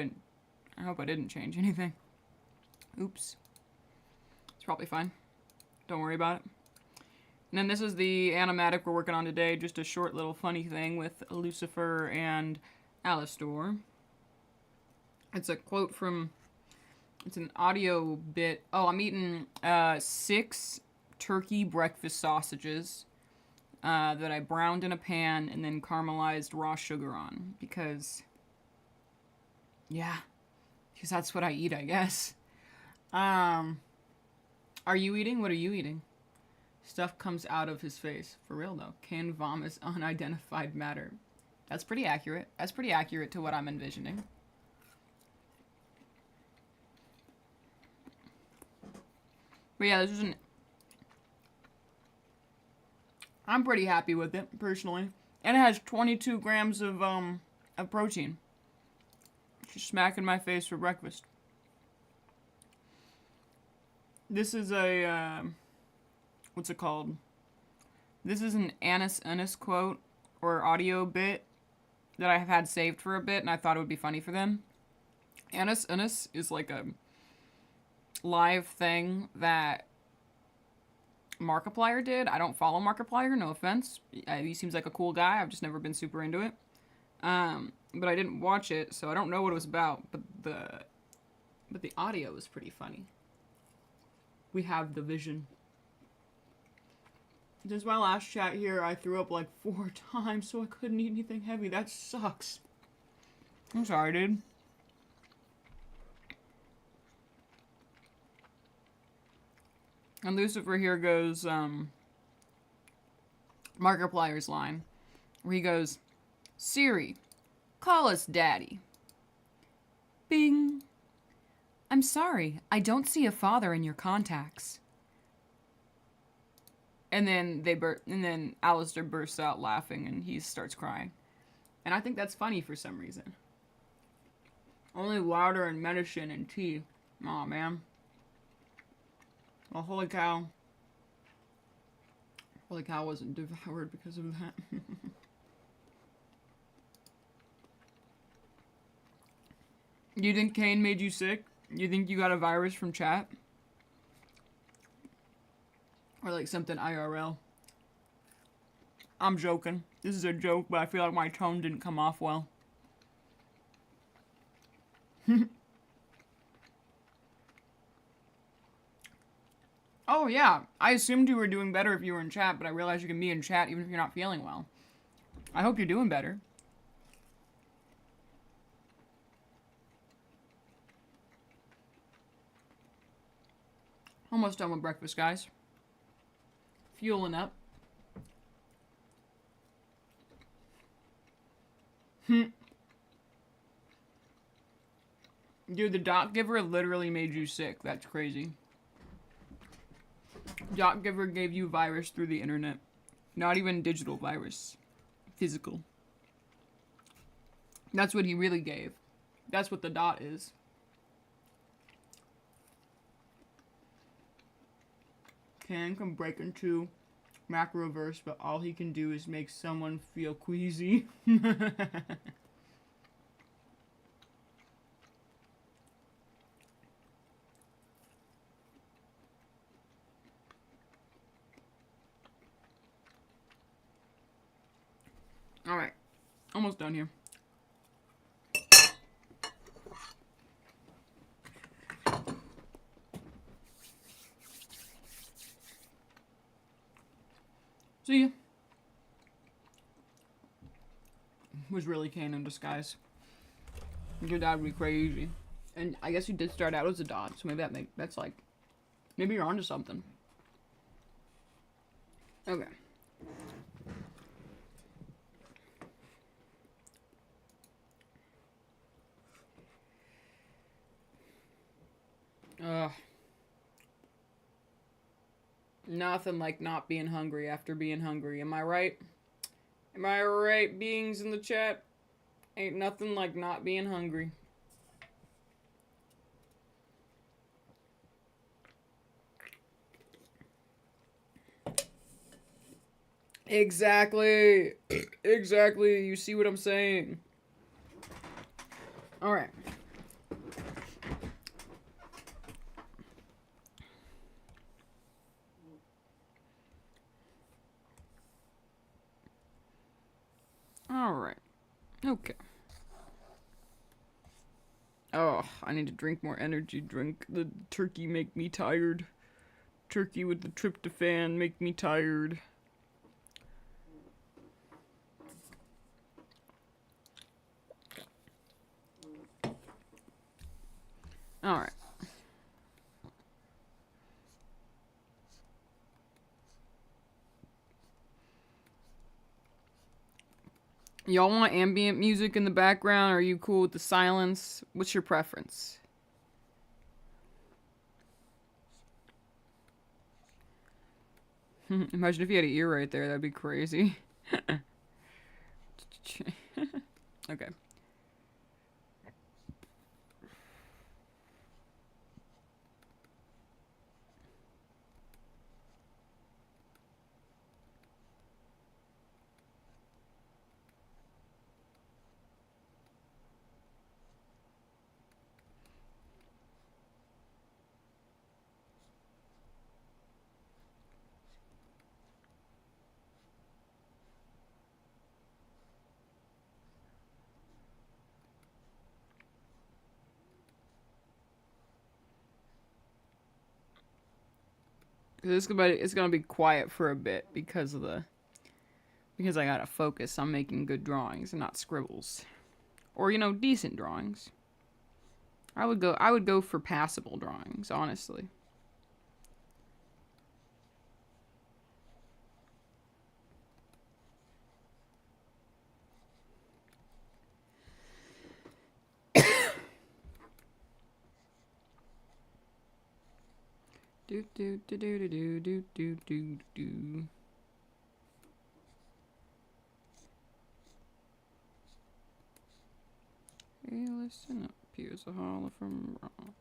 didn't change anything. Oops. It's probably fine. Don't worry about it. And then this is the animatic we're working on today. Just a short little funny thing with Lucifer and Alastor. It's a quote from... It's an audio bit. Oh, I'm eating 6 turkey breakfast sausages that I browned in a pan and then caramelized raw sugar on. Because... yeah. Because that's what I eat, I guess. Are you eating? What are you eating? Stuff comes out of his face. For real, though. Can vomit unidentified matter. That's pretty accurate. That's pretty accurate to what I'm envisioning. But yeah, this is an... I'm pretty happy with it, personally. And it has 22 grams of protein. Just smacking my face for breakfast. This is a, what's it called? This is an Annis quote, or audio bit, that I have had saved for a bit, and I thought it would be funny for them. Annis is like a live thing that Markiplier did. I don't follow Markiplier, no offense. He seems like a cool guy. I've just never been super into it. But I didn't watch it, so I don't know what it was about. But the audio was pretty funny. We have the vision. Since my last chat here, I threw up like 4 times, so I couldn't eat anything heavy. That sucks. I'm sorry, dude. And Lucifer here goes, Markiplier's line, where he goes, Siri, call us daddy. Bing. I'm sorry, I don't see a father in your contacts. And then Alistair bursts out laughing and he starts crying. And I think that's funny for some reason. Only water and medicine and tea. Aw, man. Well, holy cow. Holy cow wasn't devoured because of that. You think Kane made you sick? You think you got a virus from chat? Or like something IRL? I'm joking. This is a joke, but I feel like my tone didn't come off well. Oh yeah, I assumed you were doing better if you were in chat, but I realized you can be in chat even if you're not feeling well. I hope you're doing better. Almost done with breakfast, guys. Fueling up. Dude, the dot giver literally made you sick. That's crazy. Dot giver gave you virus through the internet. Not even digital virus. Physical. That's what he really gave. That's what the dot is. Can break into macroverse, but all he can do is make someone feel queasy. Alright. Almost done here. See ya. Was really Kane in disguise. Your dad would be crazy. And I guess you did start out as a dot, so maybe that's like, maybe you're onto something. Okay. Nothing like not being hungry after being hungry. Am I right? Am I right, beings in the chat? Ain't nothing like not being hungry. Exactly. Exactly. You see what I'm saying? Alright. Alright. Okay. Oh, I need to drink more energy drink. The turkey make me tired. Turkey with the tryptophan make me tired. Alright. Y'all want ambient music in the background? Or are you cool with the silence? What's your preference? Imagine if you had an ear right there. That'd be crazy. Okay. It's gonna be quiet for a bit because I gotta focus on making good drawings and not scribbles, or decent drawings. I would go for passable drawings, honestly. Do do do do do do do do do. Hey, listen up. Here's a holler from wrong.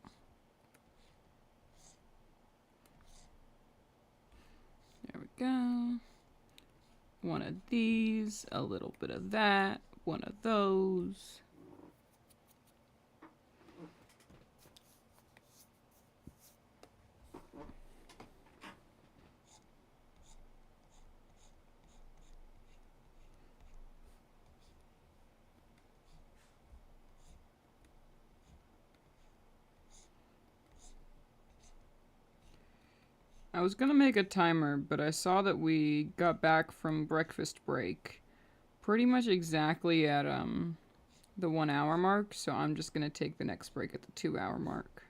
There we go. One of these, a little bit of that, one of those. I was gonna make a timer, but I saw that we got back from breakfast break pretty much exactly at the 1 hour mark, so I'm just gonna take the next break at the 2 hour mark.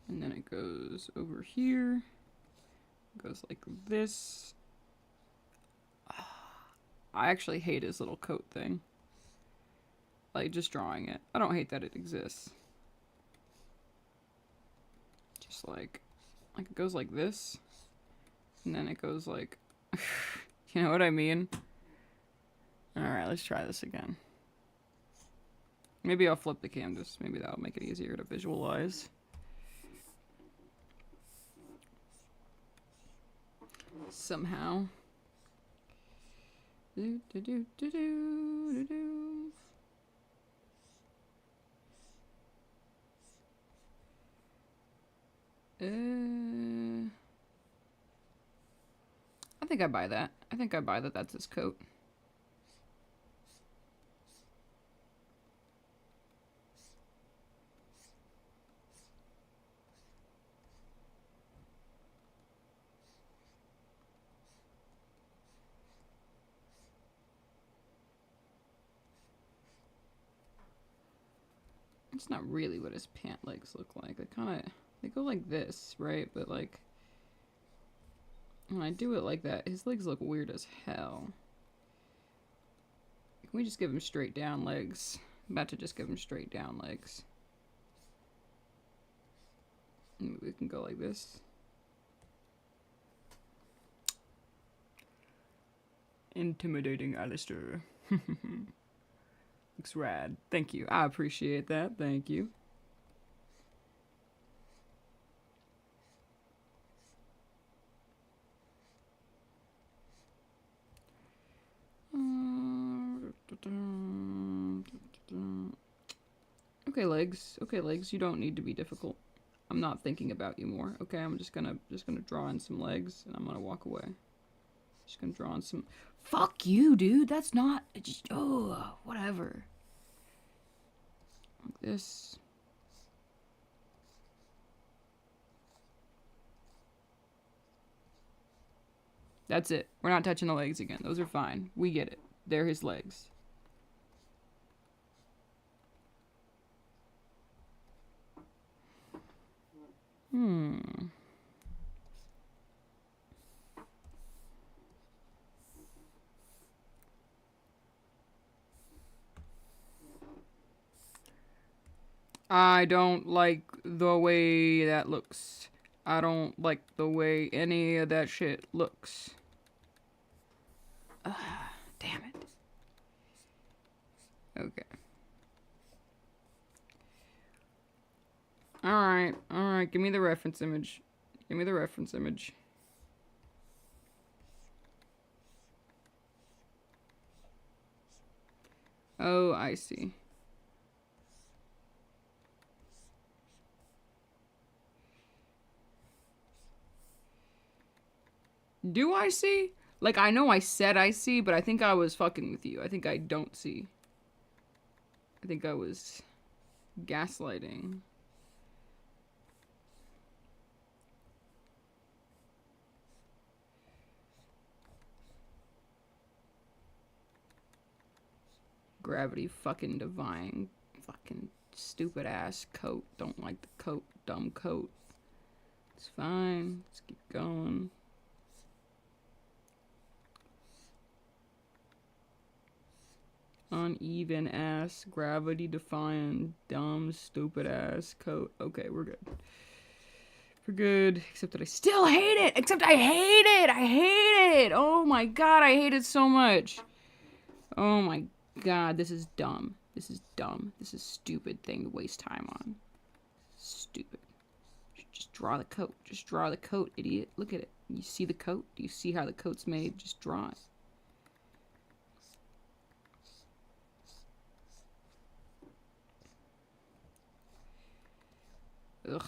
And then it goes over here. It goes like this. I actually hate his little coat thing. Like, just drawing it. I don't hate that it exists. Just like it goes like this. And then it goes like... you know what I mean? Alright, let's try this again. Maybe I'll flip the canvas. Maybe that'll make it easier to visualize. Somehow. Do do do do do do do. I think I buy that. I think I buy that that's his coat. It's not really what his pant legs look like. They go like this, right? But like, when I do it like that, his legs look weird as hell. Can we just give him straight down legs? I'm about to just give him straight down legs. Maybe we can go like this. Intimidating Alistair. Looks rad. Thank you. I appreciate that. Thank you. Okay, legs. Okay, legs. You don't need to be difficult. I'm not thinking about you more. Okay, I'm just gonna draw in some legs and I'm gonna walk away. Just gonna draw in some. Fuck you, dude. That's not. Just, oh, whatever. Like this. That's it. We're not touching the legs again. Those are fine. We get it. They're his legs. I don't like the way that looks. I don't like the way any of that shit looks. Damn it. Okay. Alright, give me the reference image. Give me the reference image. Oh, I see. Do I see? Like, I know I said I see, but I think I was fucking with you. I think I don't see. I think I was gaslighting. Gravity fucking divine. Fucking stupid ass coat. Don't like the coat. Dumb coat. It's fine. Let's keep going. Uneven ass, gravity defying, dumb, stupid ass coat. Okay, we're good. We're good. Except that I still hate it! Except I hate it! I hate it! Oh my god, I hate it so much. Oh my god, this is dumb. This is dumb. This is a stupid thing to waste time on. Stupid. Just draw the coat. Just draw the coat, idiot. Look at it. You see the coat? Do you see how the coat's made? Just draw it. Ugh.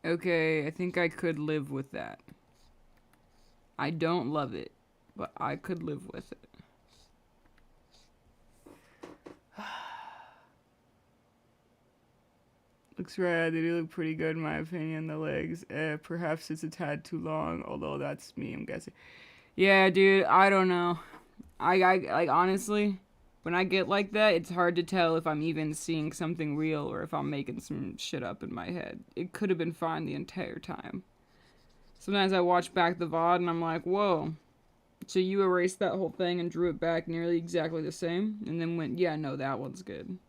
Okay, I think I could live with that. I don't love it, but I could live with it. Looks rad. They do look pretty good in my opinion. The legs, perhaps it's a tad too long, although that's me, I'm guessing. Yeah, dude, I don't know. I like, honestly, when I get like that, it's hard to tell if I'm even seeing something real or if I'm making some shit up in my head. It could have been fine the entire time. Sometimes I watch back the VOD and I'm like, whoa. So you erased that whole thing and drew it back nearly exactly the same? And then went, yeah, no, that one's good.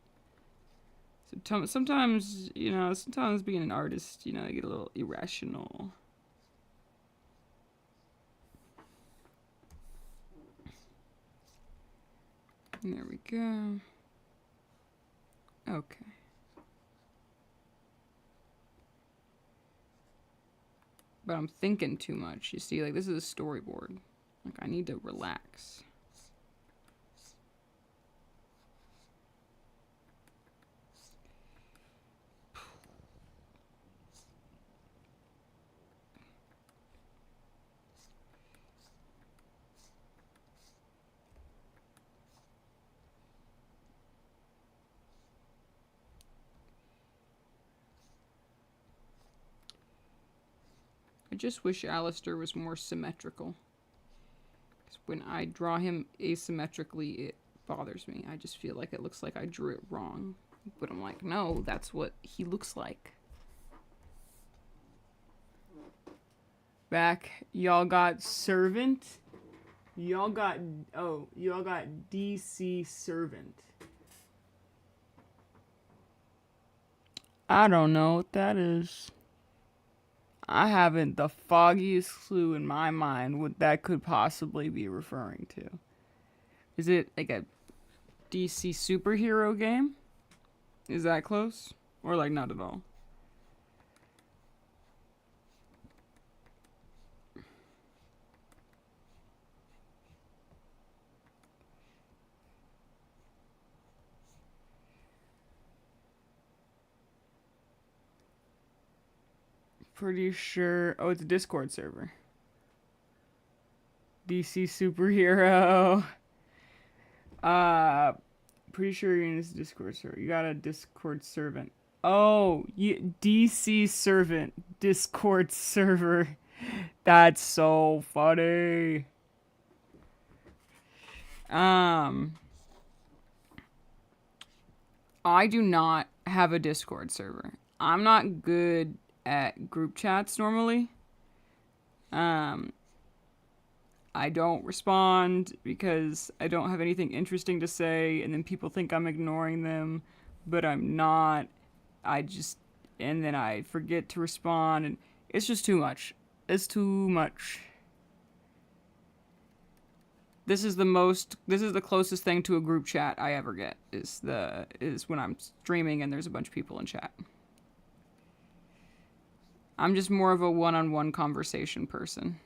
Sometimes, you know, sometimes being an artist, you know, you get a little irrational. There we go. Okay. But I'm thinking too much. You see, like, this is a storyboard. Like, I need to relax. I just wish Alistair was more symmetrical. Because when I draw him asymmetrically, it bothers me. I just feel like it looks like I drew it wrong. But I'm like, no, that's what he looks like. Back, y'all got Servant. Y'all got DC Servant. I don't know what that is. I haven't the foggiest clue in my mind what that could possibly be referring to. Is it like a DC superhero game? Is that close? Or like not at all? Pretty sure. Oh, it's a Discord server. DC superhero. Pretty sure you're in this Discord server. You got a Discord servant. Oh, DC servant Discord server. That's so funny. I do not have a Discord server. I'm not good at group chats normally. I don't respond because I don't have anything interesting to say, and then people think I'm ignoring them, but I'm not. And then I forget to respond, and it's just too much. It's too much. This is the closest thing to a group chat I ever get, is when I'm streaming and there's a bunch of people in chat. I'm just more of a one-on-one conversation person.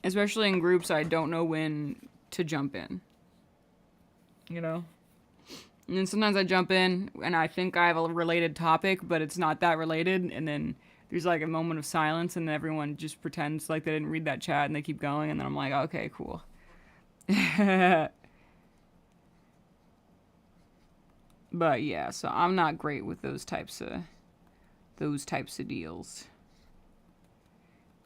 Especially in groups, I don't know when to jump in. You know? And then sometimes I jump in and I think I have a related topic, but it's not that related. And then there's like a moment of silence and everyone just pretends like they didn't read that chat and they keep going. And then I'm like, okay, cool. But yeah, so I'm not great with those types of deals.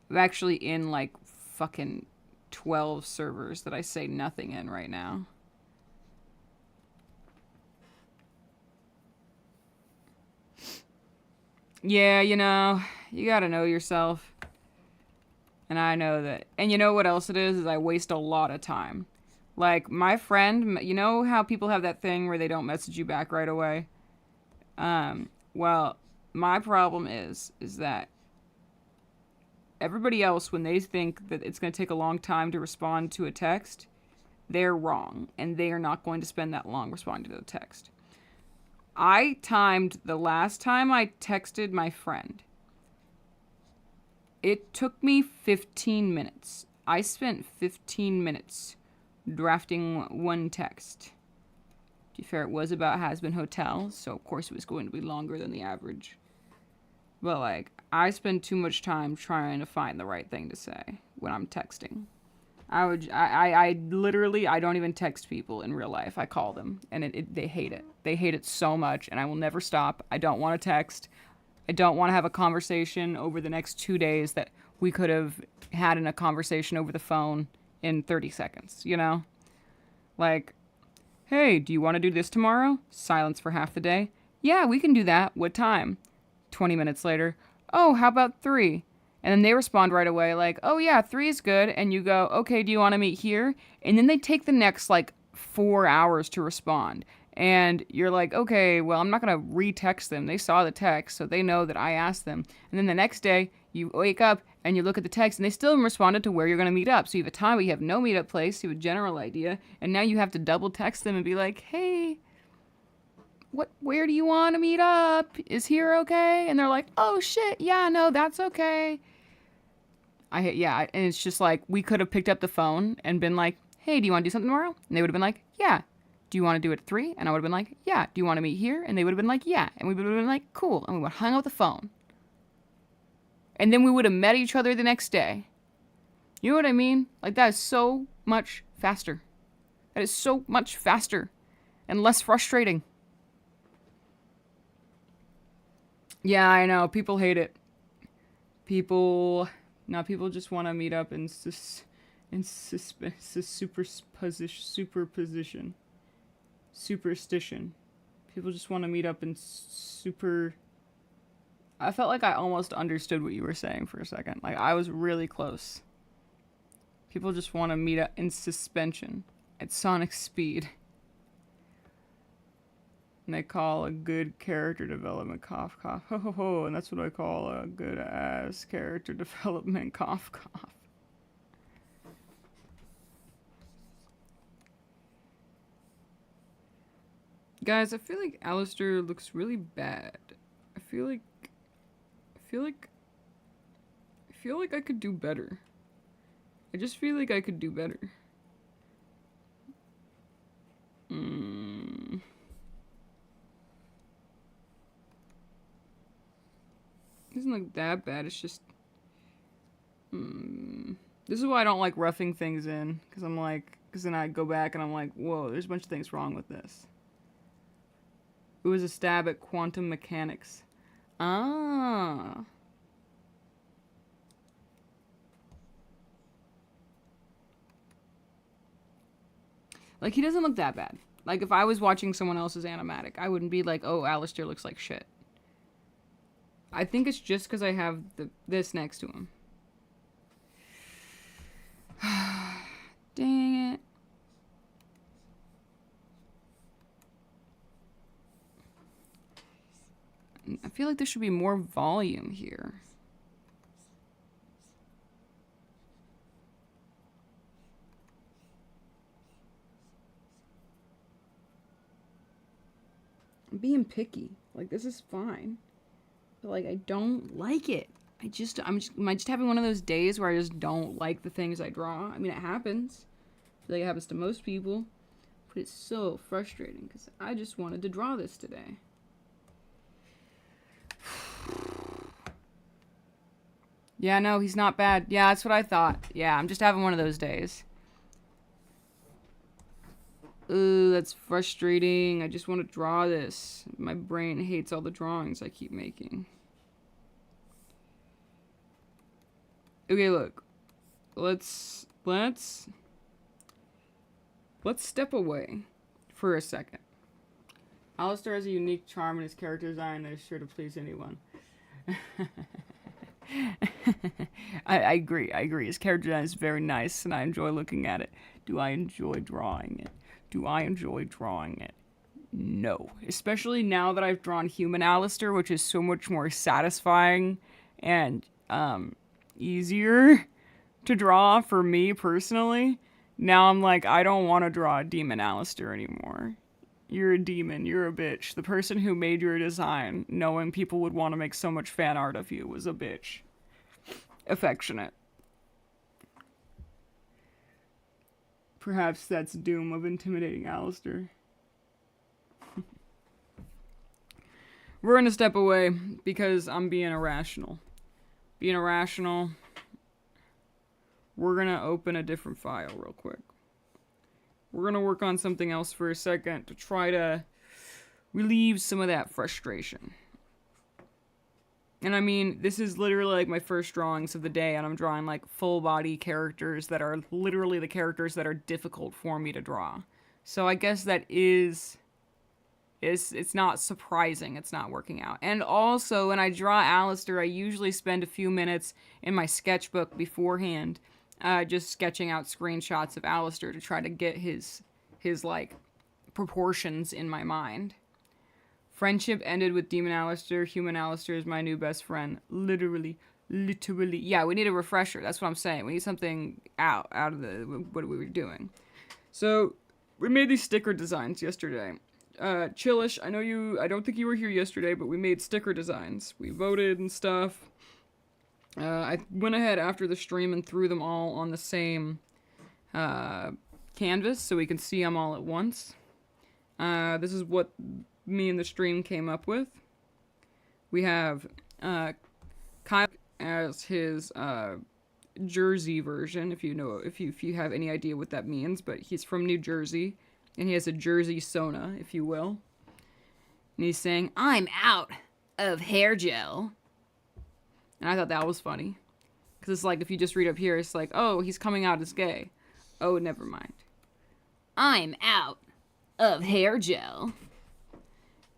I'm actually in like fucking 12 servers that I say nothing in right now. Yeah, you know, you gotta know yourself. And I know that. And you know what else it is I waste a lot of time. Like, my friend, you know how people have that thing where they don't message you back right away? Well, my problem is that everybody else, when they think that it's going to take a long time to respond to a text, they're wrong. And they are not going to spend that long responding to the text. I timed the last time I texted my friend. It took me 15 minutes. I spent 15 minutes drafting one text. To be fair, it was about Has-Been Hotel, so of course it was going to be longer than the average. But like, I spend too much time trying to find the right thing to say when I'm texting. I literally, I don't even text people in real life. I call them, and they hate it. They hate it so much, and I will never stop. I don't want to text. I don't want to have a conversation over the next 2 days that we could have had in a conversation over the phone in 30 seconds, you know? Like, hey, do you want to do this tomorrow? Silence for half the day. Yeah, we can do that. What time? 20 minutes later. Oh, how about 3? And then they respond right away like, oh yeah, 3 is good. And you go, okay, do you want to meet here? And then they take the next like 4 hours to respond. And you're like, okay, well, I'm not going to re-text them. They saw the text, so they know that I asked them. And then the next day, you wake up and you look at the text, and they still haven't responded to where you're going to meet up. So you have a time, but you have no meetup place, you have a general idea, and now you have to double text them and be like, hey, where do you want to meet up? Is here okay? And they're like, oh shit, yeah, no, that's okay. And it's just like, we could have picked up the phone and been like, hey, do you want to do something tomorrow? And they would have been like, yeah. Do you want to do it at 3? And I would have been like, yeah. Do you want to meet here? And they would have been like, yeah. And we would have been like, cool. And we would have hung up the phone. And then we would have met each other the next day. You know what I mean? Like, that is so much faster. That is so much faster and less frustrating. Yeah, I know. People hate it. People just want to meet up in superstition. People just want to meet up in I felt like I almost understood what you were saying for a second. Like, I was really close. People just want to meet up in suspension at sonic speed. And they call a good character development cough cough. Ho ho ho, and that's what I call a good ass character development cough cough. Guys, I feel like Alistair looks really bad. I feel like I could do better. I just feel like I could do better. Doesn't look that bad. It's just this is why I don't like roughing things in, because then I go back and I'm like, whoa, there's a bunch of things wrong with this. It was a stab at quantum mechanics. Ah. Like, he doesn't look that bad. Like, if I was watching someone else's animatic, I wouldn't be like, oh, Alistair looks like shit. I think it's just because I have this next to him. Dang it. I feel like there should be more volume here. I'm being picky. Like, this is fine. But, like, I don't like it. Am I just having one of those days where I just don't like the things I draw? I mean, it happens. I feel like it happens to most people. But it's so frustrating because I just wanted to draw this today. Yeah, no, he's not bad. Yeah, that's what I thought. Yeah, I'm just having one of those days. Ooh, that's frustrating. I just want to draw this. My brain hates all the drawings I keep making. Okay, look. Let's step away for a second. Alistair has a unique charm in his character design that is sure to please anyone. I agree. His character design is very nice, and I enjoy looking at it. Do I enjoy drawing it? No. Especially now that I've drawn human Alistair, which is so much more satisfying and easier to draw for me personally. Now I'm like, I don't want to draw a demon Alistair anymore. You're a demon. You're a bitch. The person who made your design, knowing people would want to make so much fan art of you, was a bitch. Affectionate. Perhaps that's doom of intimidating Alistair. We're gonna step away because I'm being irrational. We're gonna open a different file real quick. We're gonna work on something else for a second to try to relieve some of that frustration. And I mean, this is literally like my first drawings of the day, and I'm drawing like full body characters that are literally the characters that are difficult for me to draw. So I guess that it's not surprising it's not working out. And also, when I draw Alistair, I usually spend a few minutes in my sketchbook beforehand, just sketching out screenshots of Alistair to try to get his like proportions in my mind. Friendship ended with Demon Alistair. Human Alistair is my new best friend. Literally. Yeah, we need a refresher. That's what I'm saying. We need something out of what we were doing. So, we made these sticker designs yesterday. Chillish, I don't think you were here yesterday, but we made sticker designs. We voted and stuff. I went ahead after the stream and threw them all on the same canvas so we can see them all at once. This is what me and the stream came up with. We have Kyle as his Jersey version, if you have any idea what that means, but he's from New Jersey, and he has a Jersey Sona, if you will. And he's saying, "I'm out of hair gel." And I thought that was funny. Because it's like, if you just read up here, it's like, oh, he's coming out as gay. Oh, never mind. I'm out of hair gel.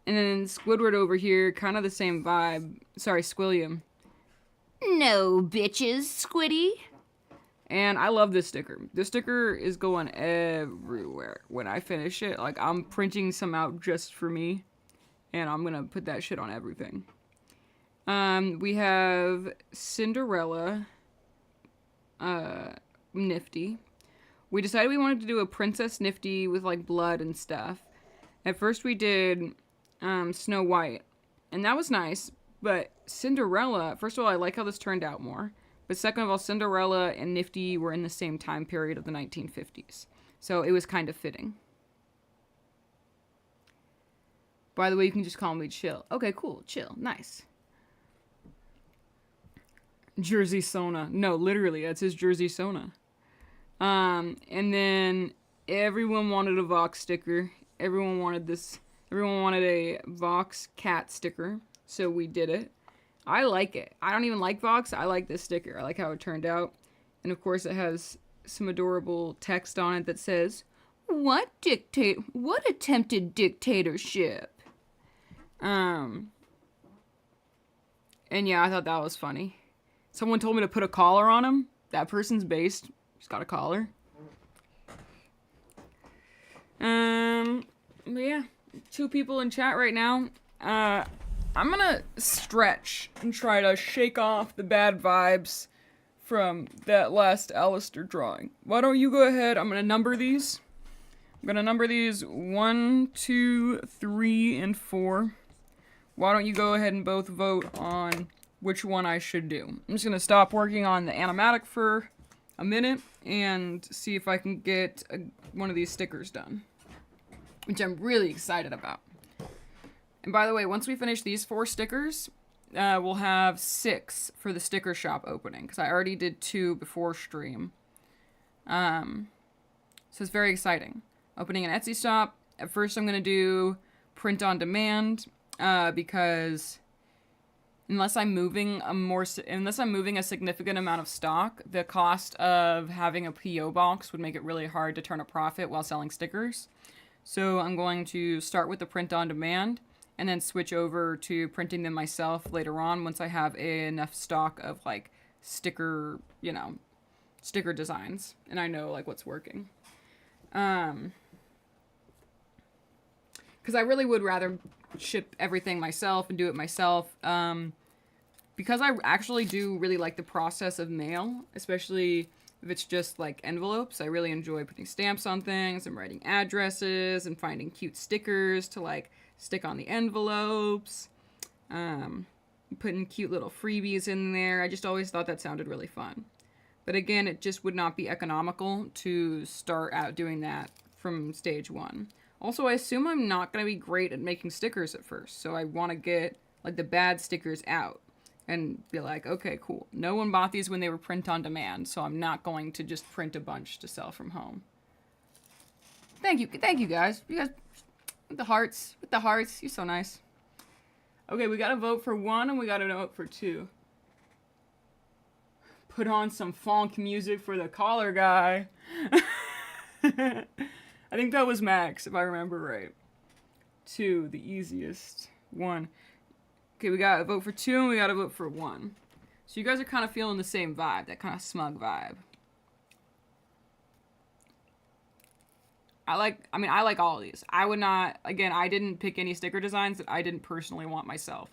And then Squidward over here, kind of the same vibe. Sorry, Squilliam. No, bitches, Squiddy. And I love this sticker. This sticker is going everywhere when I finish it. Like, I'm printing some out just for me. And I'm gonna put that shit on everything. We have Cinderella. Nifty. We decided we wanted to do a Princess Nifty with, like, blood and stuff. At first we did Snow White. And that was nice. But Cinderella, first of all, I like how this turned out more. But second of all, Cinderella and Nifty were in the same time period of the 1950s. So it was kind of fitting. By the way, you can just call me Chill. Okay, cool. Chill. Nice. Jersey Sona. No, literally, that's his Jersey Sona. And then everyone wanted a Vox sticker. Everyone wanted this. Everyone wanted a Vox cat sticker. So we did it. I like it. I don't even like Vox. I like this sticker. I like how it turned out. And of course it has some adorable text on it that says, What attempted dictatorship? And yeah, I thought that was funny. Someone told me to put a collar on him. That person's based. He's got a collar. But yeah, 2 people in chat right now. I'm gonna stretch and try to shake off the bad vibes from that last Alistair drawing. Why don't you go ahead? I'm gonna number these. I'm gonna number these 1, 2, 3, and 4. Why don't you go ahead and both vote on which one I should do? I'm just gonna stop working on the animatic for a minute and see if I can get one of these stickers done, which I'm really excited about. And by the way, once we finish these 4 stickers, we'll have 6 for the sticker shop opening, because I already did 2 before stream. So it's very exciting. Opening an Etsy shop. At first I'm going to do print on demand, because unless I'm moving a significant amount of stock, the cost of having a PO box would make it really hard to turn a profit while selling stickers. So I'm going to start with the print on demand, and then switch over to printing them myself later on once I have enough stock of, like, sticker designs, and I know, like, what's working. Because I really would rather ship everything myself and do it myself, because I actually do really like the process of mail, especially if it's just, like, envelopes. I really enjoy putting stamps on things and writing addresses and finding cute stickers to, like, stick on the envelopes, putting cute little freebies in there. I just always thought that sounded really fun. But again, it just would not be economical to start out doing that from stage 1. Also, I assume I'm not going to be great at making stickers at first, so I want to get, like, the bad stickers out and be like, okay, cool. No one bought these when they were print on demand, so I'm not going to just print a bunch to sell from home. Thank you guys. You guys... With the hearts. You're so nice. Okay, we gotta vote for 1 and we gotta vote for 2. Put on some funk music for the collar guy. I think that was Max, if I remember right. 2, the easiest. 1. Okay, we gotta vote for 2 and we gotta vote for 1. So you guys are kind of feeling the same vibe, that kind of smug vibe. I like all of these. I would not, again, I didn't pick any sticker designs that I didn't personally want myself.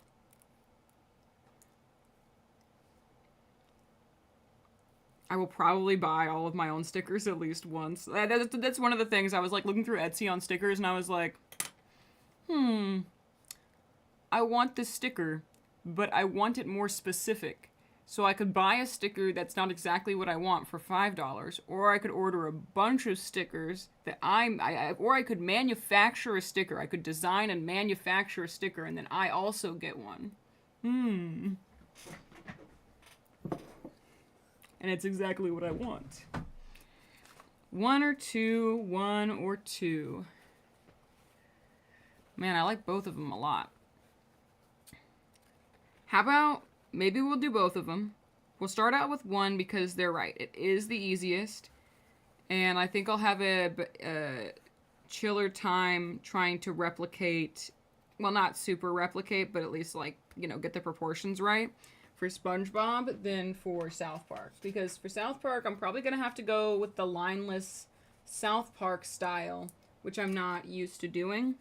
I will probably buy all of my own stickers at least once. That's one of the things. I was, like, looking through Etsy on stickers, and I was like, I want this sticker, but I want it more specific. So I could buy a sticker that's not exactly what I want for $5, or I could order a bunch of stickers that or I could manufacture a sticker. I could design and manufacture a sticker, and then I also get one. And it's exactly what I want. 1 or 2, 1 or 2. Man, I like both of them a lot. How about... maybe we'll do both of them. We'll start out with 1 because they're right. It is the easiest. And I think I'll have a chiller time trying to replicate well, not super replicate, but at least, like, you know, get the proportions right for SpongeBob than for South Park. Because for South Park, I'm probably going to have to go with the lineless South Park style, which I'm not used to doing.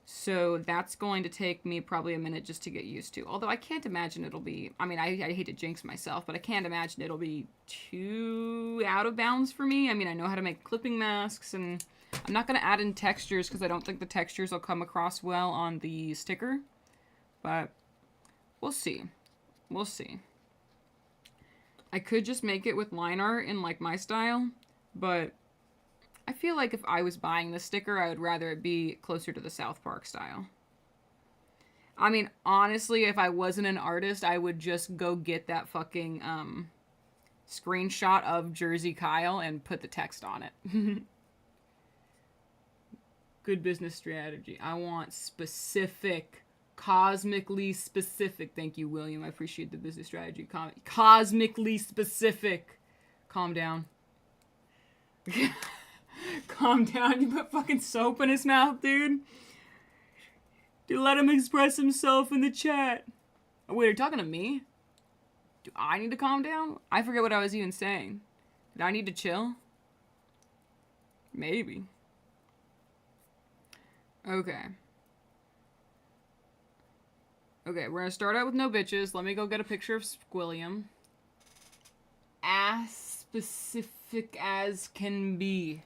So that's going to take me probably a minute just to get used to. Although I can't imagine it'll be, I mean, I hate to jinx myself, but I can't imagine it'll be too out of bounds for me. I mean, I know how to make clipping masks, and I'm not going to add in textures because I don't think the textures will come across well on the sticker. But we'll see. We'll see. I could just make it with line art in, like, my style, but I feel like if I was buying the sticker, I would rather it be closer to the South Park style. I mean, honestly, if I wasn't an artist, I would just go get that fucking screenshot of Jersey Kyle and put the text on it. Good business strategy. I want specific, cosmically specific. Thank you, William. I appreciate the business strategy. Cosmically specific. Calm down. Calm down. You put fucking soap in his mouth, dude. Dude, let him express himself in the chat. Oh, wait, are you talking to me? Do I need to calm down? I forget what I was even saying. Did I need to chill? Maybe. Okay. Okay, we're gonna start out with no bitches. Let me go get a picture of Squilliam. As specific as can be.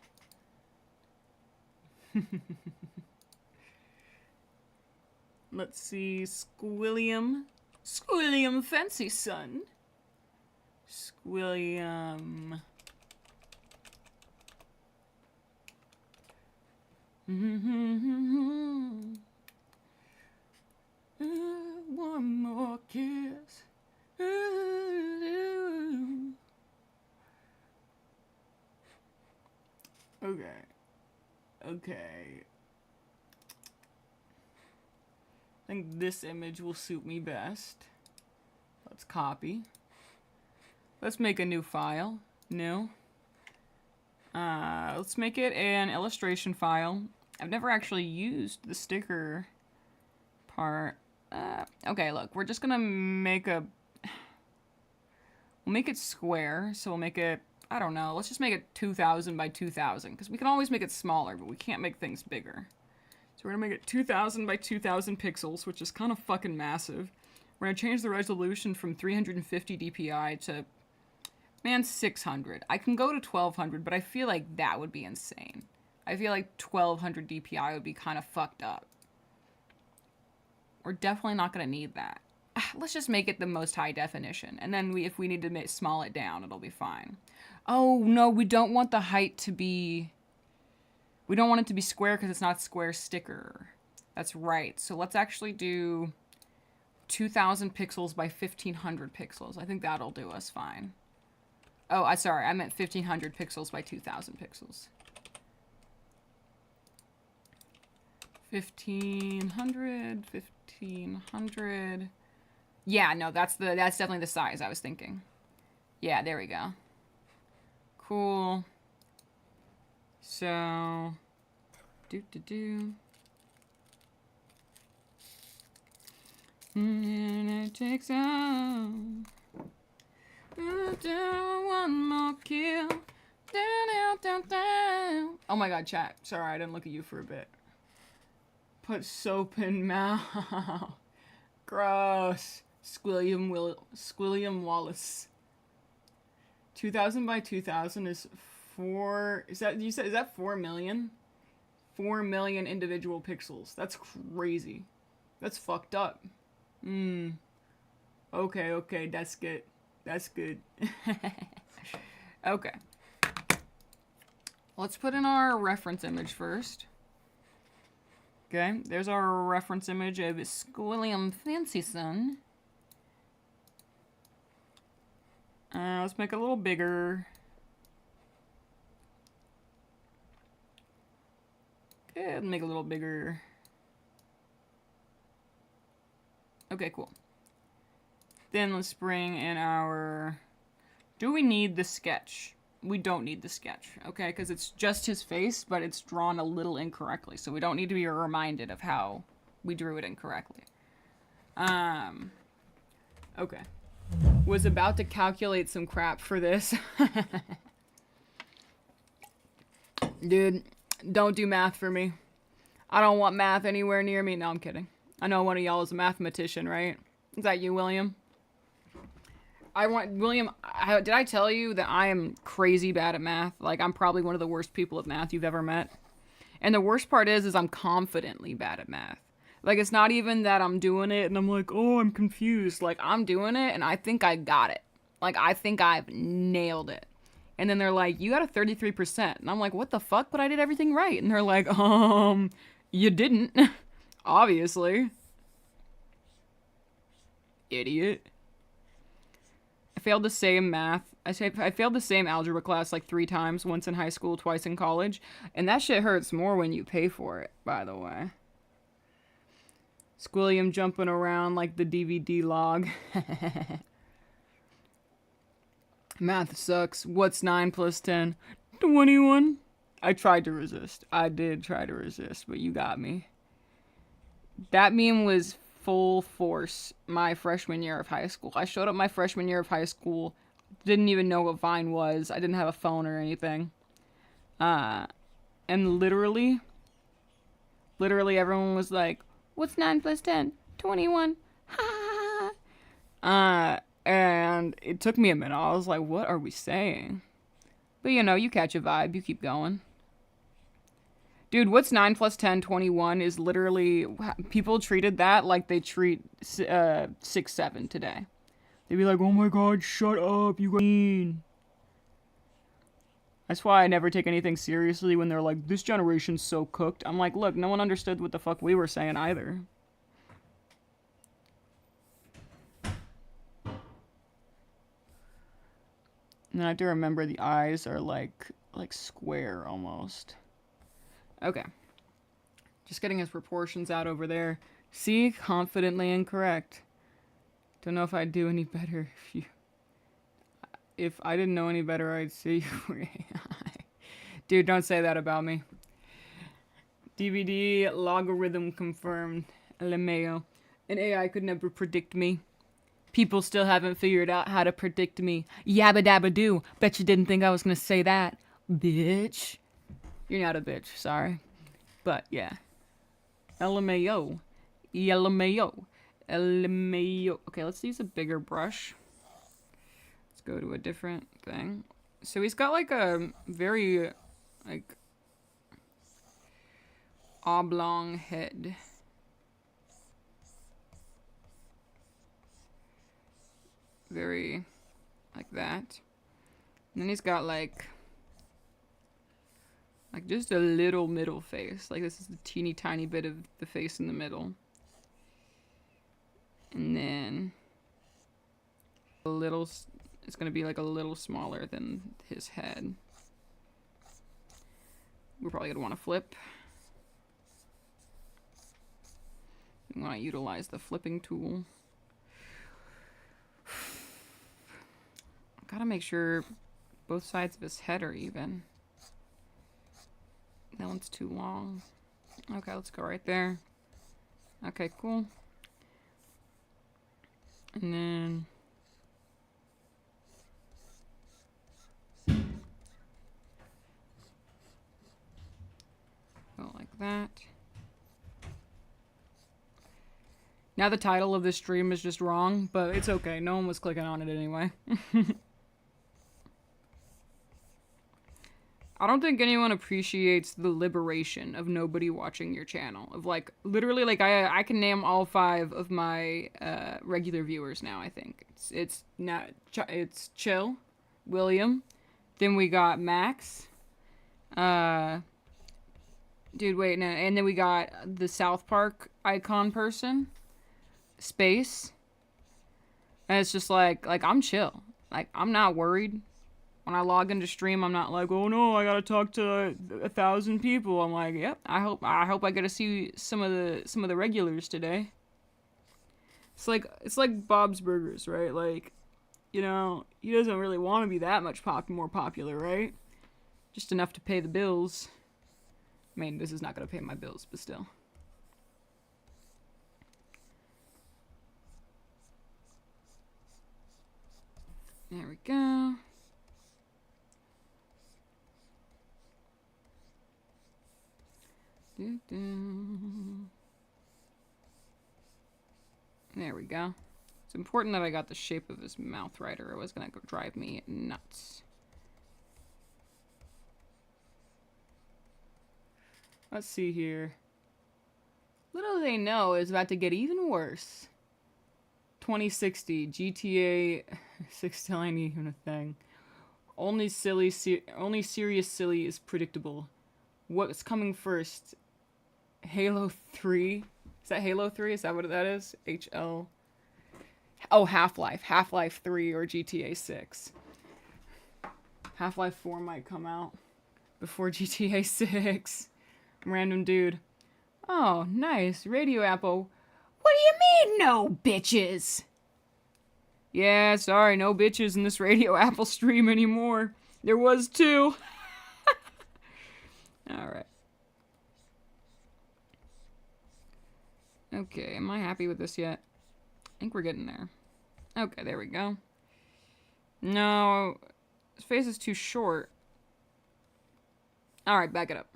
Let's see, Squilliam. Squilliam Fancy Son. Squilliam. One more kiss. Okay. Okay. I think this image will suit me best. Let's copy. Let's make a new file. New. Let's make it an illustration file. I've never actually used the sticker part. Okay, look, we're just gonna make a... We'll make it square, so we'll make it... I don't know, let's just make it 2000 by 2000, because we can always make it smaller, but we can't make things bigger. So we're gonna make it 2000 by 2000 pixels, which is kind of fucking massive. We're gonna change the resolution from 350 DPI to, man, 600. I can go to 1200, but I feel like that would be insane. I feel like 1200 DPI would be kind of fucked up. We're definitely not gonna need that. Let's just make it the most high definition, and then if we need to small it down, it'll be fine. Oh, no, we don't want the height to be... We don't want it to be square because it's not a square sticker. That's right. So let's actually do 2000 pixels by 1500 pixels. I think that'll do us fine. Oh, sorry. I meant 1500 pixels by 2000 pixels. 1500. Yeah, no, that's definitely the size I was thinking. Yeah, there we go. Cool. So, and it takes on one more kill. Down. Oh my god, chat. Sorry, I didn't look at you for a bit. Put soap in mouth. Gross. Squilliam Wallace. 2000 by 2000 is 4... Is that 4 million? 4 million individual pixels. That's crazy. That's fucked up. Okay, that's good. That's good. Okay. Let's put in our reference image first. Okay, there's our reference image of Squilliam Fancy Son. Let's make it a little bigger. Okay, make it a little bigger. Okay, cool. Then let's bring in our... Do we need the sketch? We don't need the sketch, okay? Because it's just his face, but it's drawn a little incorrectly. So we don't need to be reminded of how we drew it incorrectly. Okay. Was about to calculate some crap for this. Dude, don't do math for me. I don't want math anywhere near me. No, I'm kidding. I know one of y'all is a mathematician, right? Is that you, William? Did I tell you that I am crazy bad at math? Like, I'm probably one of the worst people at math you've ever met. And the worst part is I'm confidently bad at math. Like, it's not even that I'm doing it and I'm like, oh, I'm confused. Like, I'm doing it and I think I got it. Like, I think I've nailed it. And then they're like, you got a 33%. And I'm like, what the fuck? But I did everything right. And they're like, you didn't. Obviously. Idiot. I failed the same math. I failed the same algebra class like 3 times. Once in high school, twice in college. And that shit hurts more when you pay for it, by the way. Squilliam jumping around like the DVD log. Math sucks. What's 9 plus 10? 21. I tried to resist. I did try to resist, but you got me. That meme was full force my freshman year of high school. I showed up my freshman year of high school. Didn't even know what Vine was. I didn't have a phone or anything. And literally everyone was like, what's 9 plus 10? 21. Ha! And it took me a minute. I was like, what are we saying? But you know, you catch a vibe. You keep going. Dude, what's 9 plus 10? 21 is literally... People treated that like they treat 6-7 today. They'd be like, oh my god, shut up, you mean. That's why I never take anything seriously when they're like, this generation's so cooked. I'm like, look, no one understood what the fuck we were saying either. And I do remember the eyes are like square almost. Okay. Just getting his proportions out over there. See? Confidently incorrect. Don't know if I'd do any better if I didn't know any better, I'd say you were AI. Dude, don't say that about me. DVD logarithm confirmed. LMAO. An AI could never predict me. People still haven't figured out how to predict me. Yabba dabba doo. Bet you didn't think I was gonna say that. Bitch. You're not a bitch, sorry. But yeah. LMAO. LMAO. LMAO. Okay, let's use a bigger brush. Let's go to a different thing. So he's got like a very like oblong head. Very like that. And then he's got like just a little middle face. Like this is the teeny tiny bit of the face in the middle. And then a little, it's gonna be like a little smaller than his head. We're probably gonna want to flip. We want to utilize the flipping tool. Gotta make sure both sides of his head are even. That one's too long. Okay, let's go right there. Okay, cool. And then go like that. Now the title of this stream is just wrong, but it's okay. No one was clicking on it anyway. I don't think anyone appreciates the liberation of nobody watching your channel. Of like, literally, like I can name all 5 of my regular viewers now. I think it's Chill, William, then we got Max, dude, wait, no, and then we got the South Park icon person, Space, and it's just like I'm chill. Like I'm not worried. When I log into stream, I'm not like, oh no, I gotta talk to 1,000 people. I'm like, yep, I hope I get to see some of the regulars today. It's like Bob's Burgers, right? Like, you know, he doesn't really want to be that much more popular, right? Just enough to pay the bills. I mean, this is not gonna pay my bills, but still. There we go. There we go. It's important that I got the shape of his mouth right, or it was gonna drive me nuts. Let's see here. Little do they know, it's about to get even worse. 2060 GTA 6 still ain't even a thing. Only serious silly is predictable. What's coming first? Halo 3? Is that Halo 3? Is that what that is? HL. Oh, Half-Life. Half-Life 3 or GTA 6. Half-Life 4 might come out before GTA 6. Random dude. Oh, nice. Radio Apple. What do you mean, no bitches? Yeah, sorry, no bitches in this Radio Apple stream anymore. There was 2. Alright. Okay, am I happy with this yet? I think we're getting there. Okay, there we go. No, his face is too short. Alright, back it up.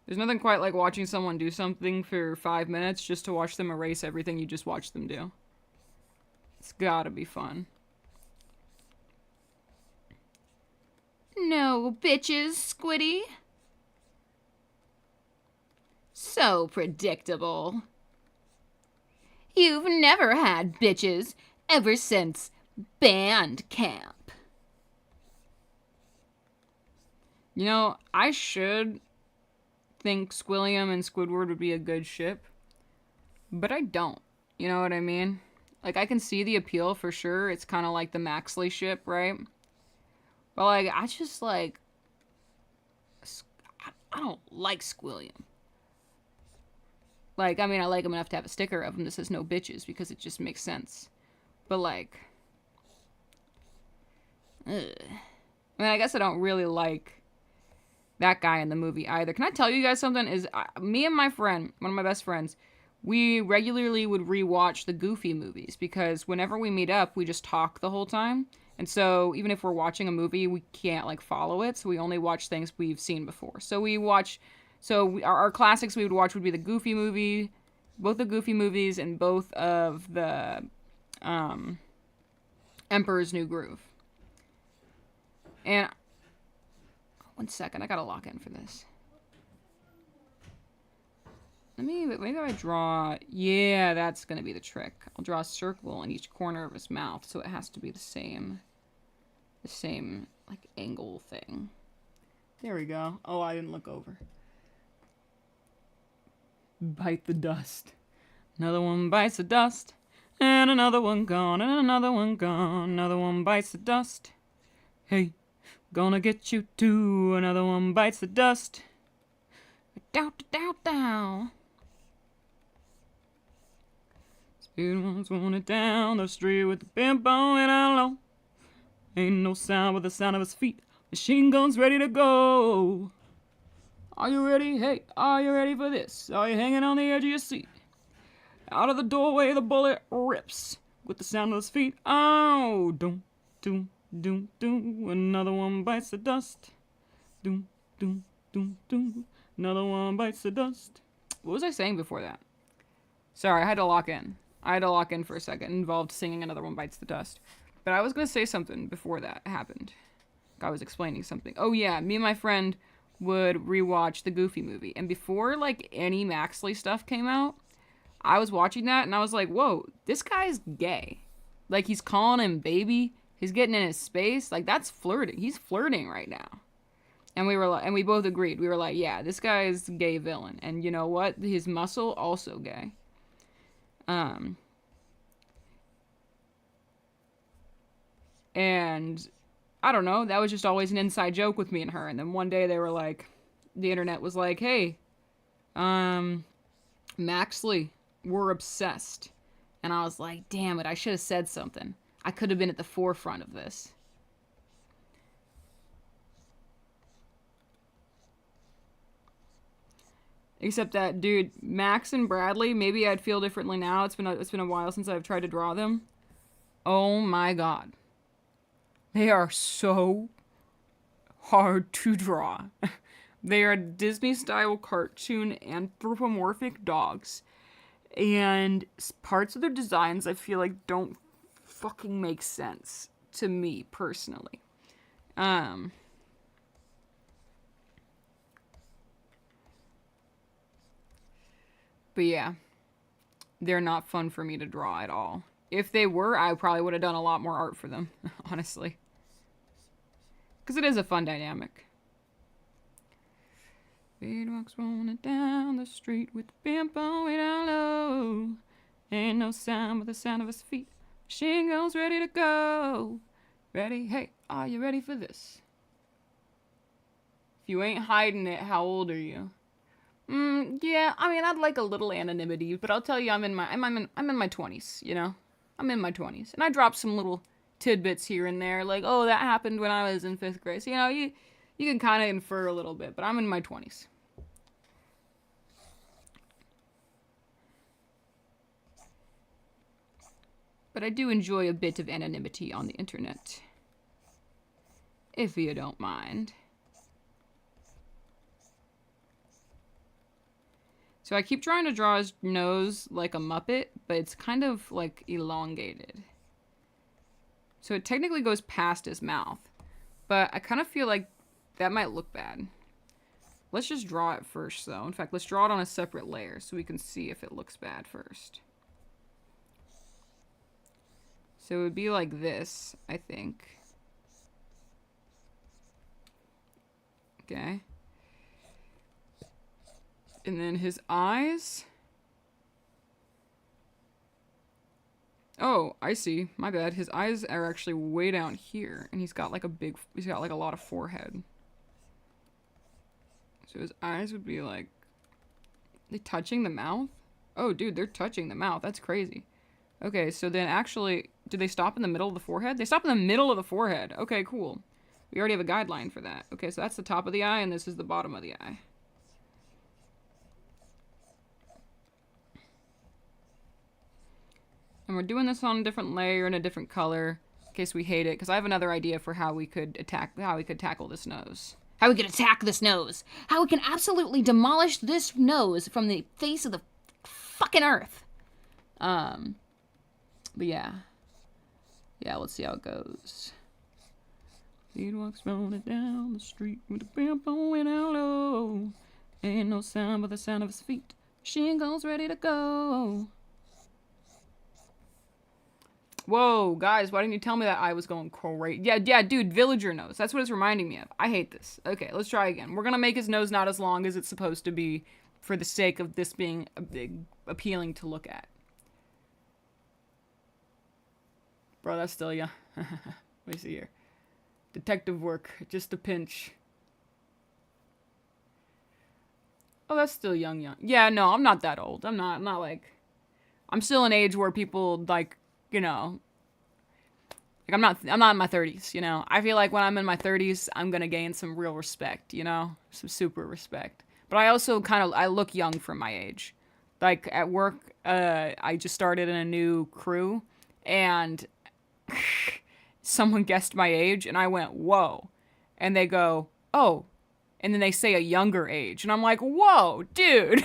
There's nothing quite like watching someone do something for 5 minutes just to watch them erase everything you just watched them do. It's gotta be fun. No bitches, Squiddy. So predictable. You've never had bitches ever since band camp. You know, I should think Squilliam and Squidward would be a good ship, but I don't. You know what I mean? Like, I can see the appeal for sure. It's kind of like the Maxley ship, right? But, like, I just, like... I don't like Squilliam. Like, I mean, I like him enough to have a sticker of him that says no bitches, because it just makes sense. But, like... ugh. I mean, I guess I don't really like that guy in the movie either. Can I tell you guys something? Is me and my friend, one of my best friends, we regularly would rewatch the Goofy movies, because whenever we meet up, we just talk the whole time. And so even if we're watching a movie, we can't, like, follow it. So we only watch things we've seen before. So we watch... So our classics we would watch would be the Goofy movie, both the Goofy movies, and both of the Emperor's New Groove. And... one second, I gotta lock in for this. Maybe I draw... Yeah, that's gonna be the trick. I'll draw a circle in each corner of his mouth, so it has to be the same, like, angle thing. There we go. Oh, I didn't look over. Bite the dust. Another one bites the dust. And another one gone, and another one gone. Another one bites the dust. Hey, gonna get you too. Another one bites the dust. Dow, dow, dow. Speed ones want it down the street with the bimbo and out low. Ain't no sound but the sound of his feet. Machine guns ready to go. Are you ready? Hey, are you ready for this? Are you hanging on the edge of your seat? Out of the doorway the bullet rips with the sound of his feet. Oh, doom, doom, doom, doom. Another one bites the dust. Doom, doom, doom, doom. Another one bites the dust. What was I saying before that? Sorry, I had to lock in. I had to lock in for a second. It involved singing Another One Bites the Dust. But I was going to say something before that happened. I was explaining something. Oh yeah, me and my friend would rewatch the Goofy movie. And before, like, any Maxley stuff came out, I was watching that and I was like, whoa, this guy's gay. Like, he's calling him baby. He's getting in his space. Like, that's flirting. He's flirting right now. And we were like, and we both agreed. We were like, yeah, this guy is a gay villain. And you know what? His muscle, also gay. And I don't know, that was just always an inside joke with me and her. And then one day they were like, the internet was like, hey, Maxley, we're obsessed. And I was like, damn it, I should have said something. I could have been at the forefront of this. Except that, dude, Max and Bradley, maybe I'd feel differently now. It's been a while since I've tried to draw them. Oh my god. They are so hard to draw. They are Disney-style cartoon anthropomorphic dogs. And parts of their designs I feel like don't fucking make sense to me personally. But yeah, they're not fun for me to draw at all. If they were, I probably would have done a lot more art for them, honestly. Because it is a fun dynamic. Speed walks rolling down the street with the bimbo way down low. Ain't no sound but the sound of his feet. Machine gun's ready to go. Ready? Hey, are you ready for this? If you ain't hiding it, how old are you? Yeah, I mean, I'd like a little anonymity, but I'll tell you, I'm in my 20s, you know? I'm in my 20s. And I drop some little tidbits here and there, like, oh, that happened when I was in 5th grade. So, you know, you can kind of infer a little bit, but I'm in my 20s. But I do enjoy a bit of anonymity on the internet. If you don't mind. So I keep trying to draw his nose like a Muppet, but it's kind of like elongated. So it technically goes past his mouth. But I kind of feel like that might look bad. Let's just draw it first, though. In fact, let's draw it on a separate layer so we can see if it looks bad first. So it would be like this, I think. Okay. And then his eyes. Oh, I see. My bad. His eyes are actually way down here. And he's got like a lot of forehead. So his eyes would be like, they touching the mouth? Oh, dude, they're touching the mouth. That's crazy. Okay, so then actually, do they stop in the middle of the forehead? They stop in the middle of the forehead. Okay, cool. We already have a guideline for that. Okay, so that's the top of the eye, and this is the bottom of the eye. And we're doing this on a different layer and a different color, in case we hate it, because I have another idea for how we could tackle this nose. How we could attack this nose. How we can absolutely demolish this nose from the face of the fucking earth. But yeah. Yeah, let's see how it goes. He walks rolling down the street with a bimbo and down low. Ain't no sound but the sound of his feet. Machine gun's ready to go. Whoa, guys, why didn't you tell me that I was going crazy? Yeah, dude, villager nose. That's what it's reminding me of. I hate this. Okay, let's try again. We're gonna make his nose not as long as it's supposed to be for the sake of this being a big appealing to look at. Bro, that's still, yeah. Let me see here. Detective work, just a pinch. Oh, that's still young. Yeah, no, I'm not that old. I'm not like, I'm still an age where people, like, you know, like I'm not in my 30s, you know. I feel like when I'm in my 30s, I'm gonna gain some real respect, you know, some super respect. But I also I look young for my age. Like at work, I just started in a new crew, and someone guessed my age, and I went, whoa. And they go, oh. And then they say a younger age. And I'm like, whoa, dude.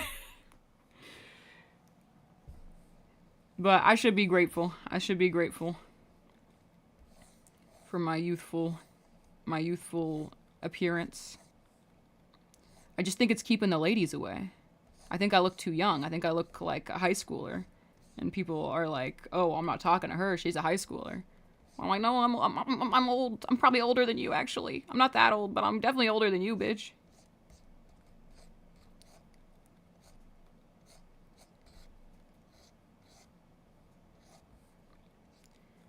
But I should be grateful. I should be grateful for my youthful appearance. I just think it's keeping the ladies away. I think I look too young. I think I look like a high schooler. And people are like, oh, I'm not talking to her. She's a high schooler. I'm like, no, I'm old. I'm probably older than you, actually. I'm not that old, but I'm definitely older than you, bitch.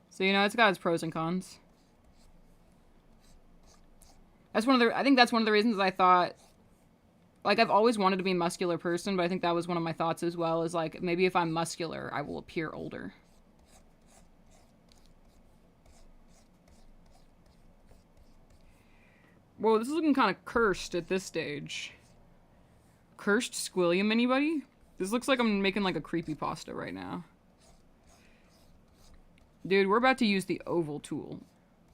So, you know, it's got its pros and cons. I think that's one of the reasons I thought, like, I've always wanted to be a muscular person, but I think that was one of my thoughts as well, is like, maybe if I'm muscular, I will appear older. Whoa, this is looking kind of cursed at this stage. Cursed Squilliam, anybody? This looks like I'm making like a creepypasta right now. Dude, we're about to use the oval tool.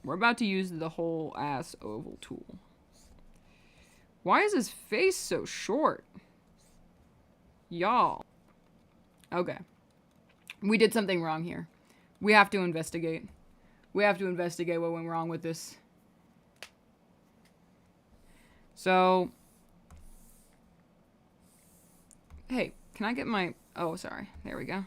We're about to use the whole ass oval tool. Why is his face so short? Y'all. Okay. We did something wrong here. We have to investigate. We have to investigate what went wrong with this. So... Hey, can I get my... Oh, sorry. There we go.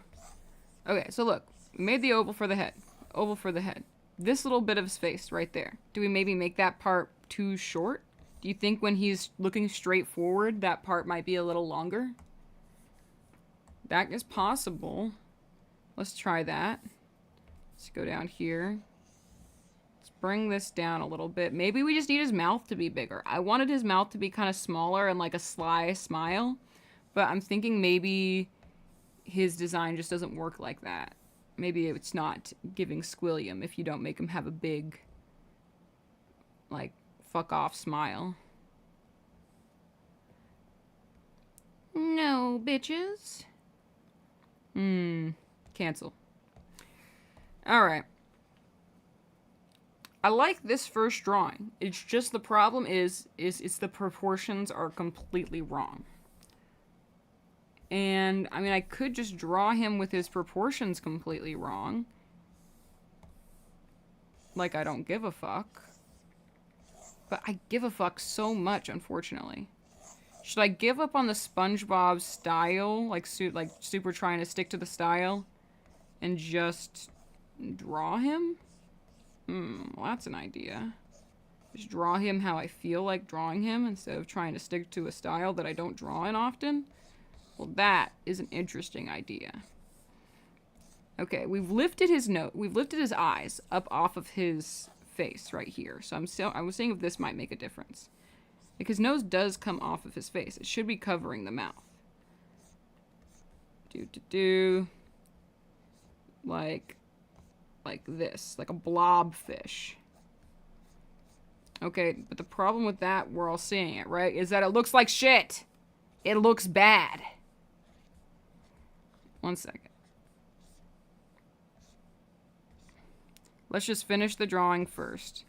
Okay, so look. We made the oval for the head. Oval for the head. This little bit of his face right there. Do we maybe make that part too short? Do you think when he's looking straight forward, that part might be a little longer? That is possible. Let's try that. Let's go down here. Let's bring this down a little bit. Maybe we just need his mouth to be bigger. I wanted his mouth to be kind of smaller and like a sly smile. But I'm thinking maybe his design just doesn't work like that. Maybe it's not giving Squilliam if you don't make him have a big, like, fuck off smile. No, bitches. Cancel. Alright. I like this first drawing. It's just the problem is it's the proportions are completely wrong. And, I mean, I could just draw him with his proportions completely wrong. Like, I don't give a fuck. But I give a fuck so much, unfortunately. Should I give up on the SpongeBob style? Like, super trying to stick to the style? And just draw him? Well, that's an idea. Just draw him how I feel like drawing him instead of trying to stick to a style that I don't draw in often. Well, that is an interesting idea. Okay, we've lifted his nose. We've lifted his eyes up off of his face right here. So I was saying if this might make a difference. Like his nose does come off of his face. It should be covering the mouth. Like this, like a blobfish. Okay, but the problem with that, we're all seeing it, right? Is that it looks like shit. It looks bad. One second. Let's just finish the drawing first.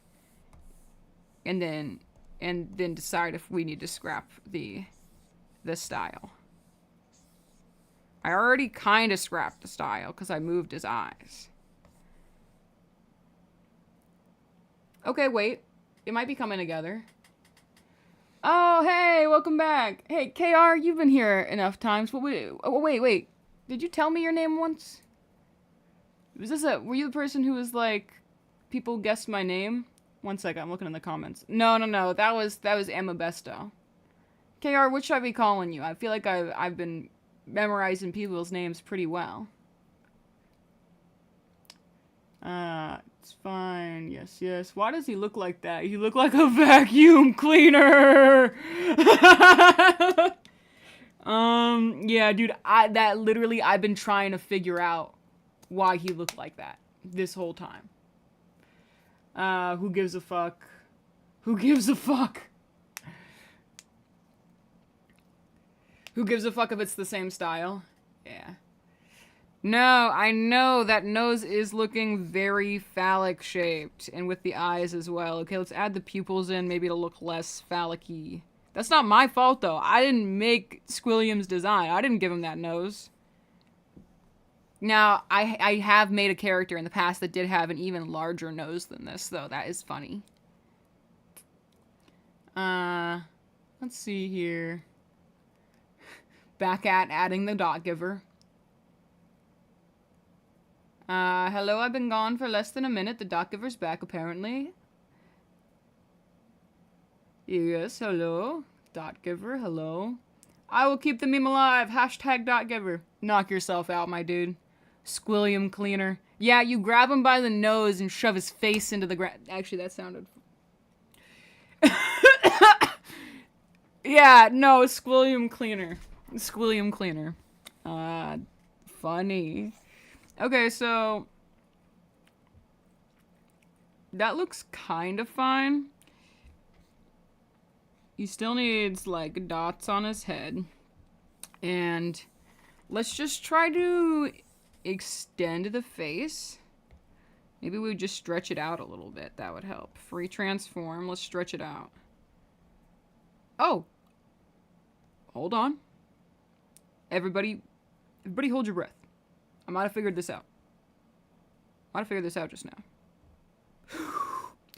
And then decide if we need to scrap the style. I already kind of scrapped the style because I moved his eyes. Okay, wait. It might be coming together. Oh, hey, welcome back. Hey, KR, you've been here enough times. But wait. Did you tell me your name once? Were you the person who was like, people guessed my name? One second, I'm looking in the comments. No, that was Emma Besto. KR, what should I be calling you? I feel like I've been memorizing people's names pretty well. It's fine. Yes. Why does he look like that? You look like a vacuum cleaner! Yeah, dude, I've been trying to figure out why he looked like that this whole time. Who gives a fuck? Who gives a fuck? Who gives a fuck if it's the same style? Yeah. No, I know that nose is looking very phallic shaped, and with the eyes as well. Okay, let's add the pupils in, maybe it'll look less phallic-y. That's not my fault, though. I didn't make Squilliam's design. I didn't give him that nose. Now, I have made a character in the past that did have an even larger nose than this, though. That is funny. Let's see here. Back at adding the dot giver. Hello, I've been gone for less than a minute. The dot giver's back, apparently. Yes, hello. Dot giver, hello. I will keep the meme alive. Hashtag dot giver. Knock yourself out, my dude. Squilliam cleaner. Yeah, you grab him by the nose and shove his face into the ground. Actually, that sounded... Yeah, no, Squilliam cleaner. Squilliam cleaner. Funny. Okay, so... that looks kind of fine. He still needs, like, dots on his head. And let's just try to extend the face. Maybe we would just stretch it out a little bit. That would help. Free transform. Let's stretch it out. Oh! Hold on. Everybody hold your breath. I might have figured this out. Might have figured this out just now.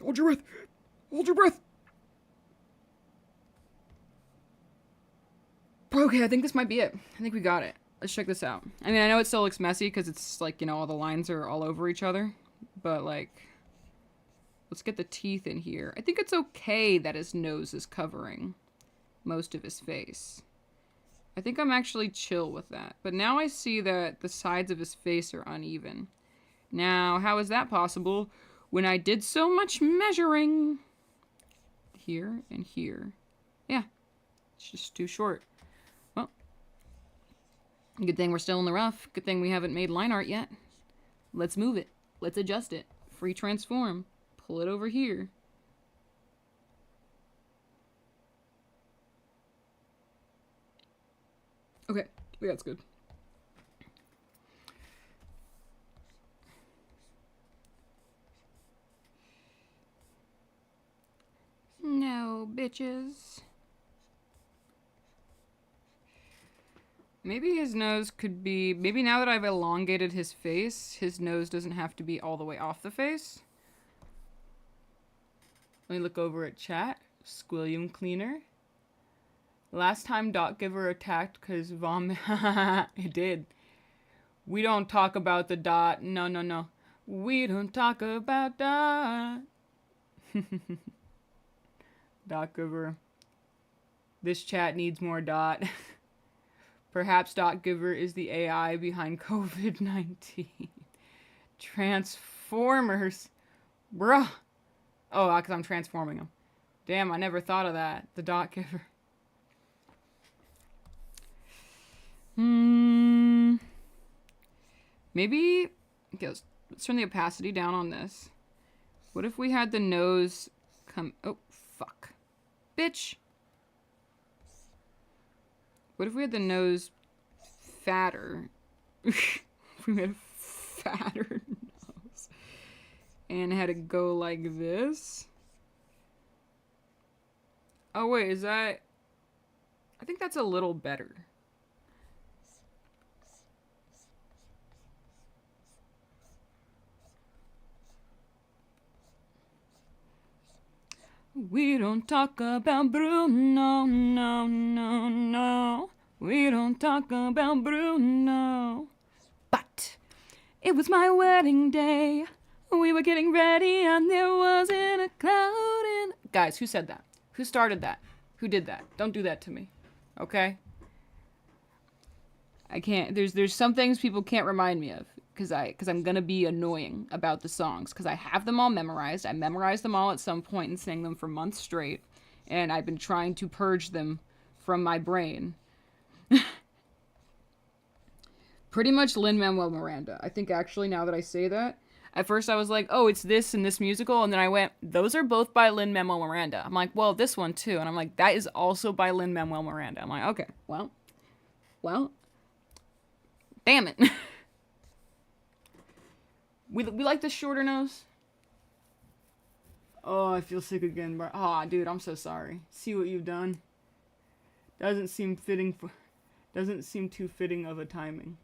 Hold your breath. Hold your breath. Okay, I think this might be it. I think we got it. Let's check this out. I mean, I know it still looks messy because it's like, you know, all the lines are all over each other. But, like, let's get the teeth in here. I think it's okay that his nose is covering most of his face. I think I'm actually chill with that. But now I see that the sides of his face are uneven. Now, how is that possible when I did so much measuring? Here and here. Yeah, it's just too short. Well, good thing we're still in the rough. Good thing we haven't made line art yet. Let's move it. Let's adjust it. Free transform. Pull it over here. Okay, that's good. No, bitches. Maybe his nose could be... Maybe now that I've elongated his face, his nose doesn't have to be all the way off the face. Let me look over at chat. Squilliam Cleaner. Last time Dot Giver attacked because vomit... It did. We don't talk about the Dot. No, no, no. We don't talk about Dot. Dot Giver. This chat needs more Dot. Perhaps Dot Giver is the AI behind COVID-19. Transformers. Bruh. Oh, because I'm transforming them. Damn, I never thought of that. The Dot Giver. Maybe... Okay, let's turn the opacity down on this. What if we had the nose come... Oh, fuck. Bitch! What if we had the nose fatter? If we made a fatter nose. And had it go like this. Oh, wait, is that... I think that's a little better. We don't talk about Bruno, no, no, no. We don't talk about Bruno. But it was my wedding day. We were getting ready and there wasn't a cloud in... Guys, who said that? Who started that? Who did that? Don't do that to me. Okay? I can't... There's some things people can't remind me of. Because I'm going to be annoying about the songs. Because I have them all memorized. I memorized them all at some point and sang them for months straight. And I've been trying to purge them from my brain. Pretty much Lin-Manuel Miranda. I think actually now that I say that. At first I was like, oh, it's this and this musical. And then I went, those are both by Lin-Manuel Miranda. I'm like, well, this one too. And I'm like, that is also by Lin-Manuel Miranda. I'm like, okay, well, damn it. We like the shorter nose. Oh, I feel sick again, bro. Aw, dude, I'm so sorry. See what you've done? Doesn't seem too fitting of a timing.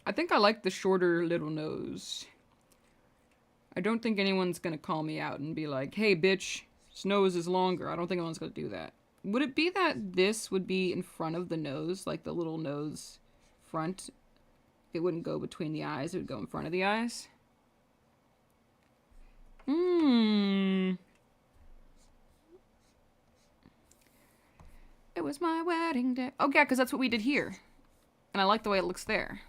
I think I like the shorter little nose. I don't think anyone's gonna call me out and be like, hey, bitch, his nose is longer. I don't think anyone's gonna do that. Would it be that this would be in front of the nose, like the little nose front? It wouldn't go between the eyes, it would go in front of the eyes? It was my wedding day. Oh, yeah, because that's what we did here. And I like the way it looks there.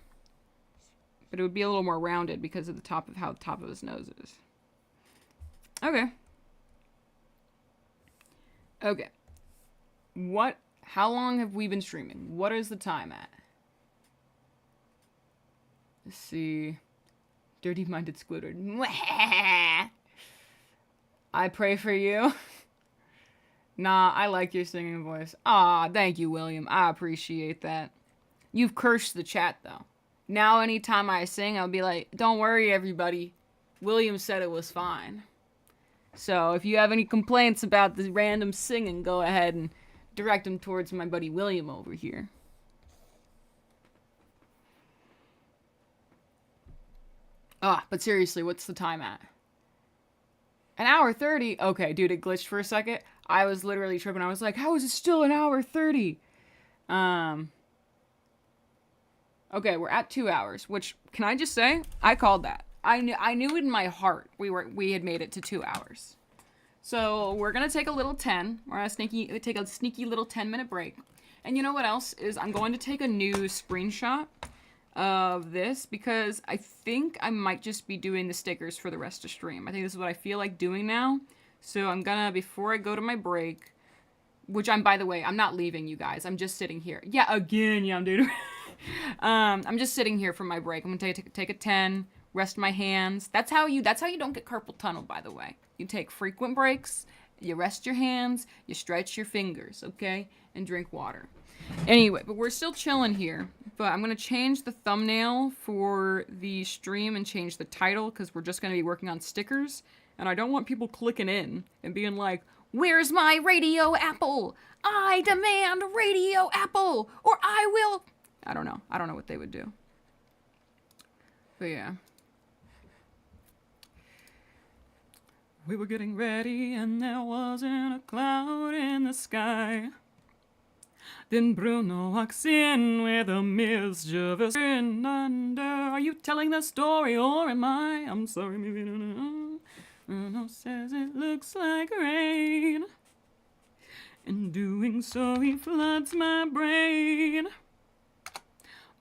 But it would be a little more rounded because of the top of how the top of his nose is. Okay. Okay. How long have we been streaming? What is the time at? Let's see. Dirty-minded Squidward. I pray for you. Nah, I like your singing voice. Ah, thank you, William. I appreciate that. You've cursed the chat, though. Now anytime I sing, I'll be like, don't worry, everybody. William said it was fine. So if you have any complaints about the random singing, go ahead and direct them towards my buddy William over here. Ah, but seriously, what's the time at? An hour 30? Okay, dude, it glitched for a second. I was literally tripping. I was like, how is it still an hour 30? Okay, we're at 2 hours, which, can I just say, I called that. I knew in my heart we had made it to 2 hours. So we're gonna take a little 10. We're gonna take a sneaky little 10-minute break. And you know what else is? I'm going to take a new screenshot of this because I think I might just be doing the stickers for the rest of stream. I think this is what I feel like doing now. So I'm gonna, before I go to my break, which by the way, I'm not leaving you guys. I'm just sitting here. Yeah, again, yeah, dude. I'm just sitting here for my break. I'm gonna take a 10, rest my hands. That's how you don't get carpal tunnel, by the way. You take frequent breaks, you rest your hands, you stretch your fingers, okay? And drink water. Anyway, but we're still chilling here. But I'm gonna change the thumbnail for the stream and change the title because we're just gonna be working on stickers. And I don't want people clicking in and being like, where's my radio apple? I demand radio apple, or I will... I don't know. I don't know what they would do. But yeah. We were getting ready and there wasn't a cloud in the sky. Then Bruno walks in with a mischievous grin under. Are you telling the story or am I? I'm sorry, maybe no. Bruno says it looks like rain. In doing so, he floods my brain.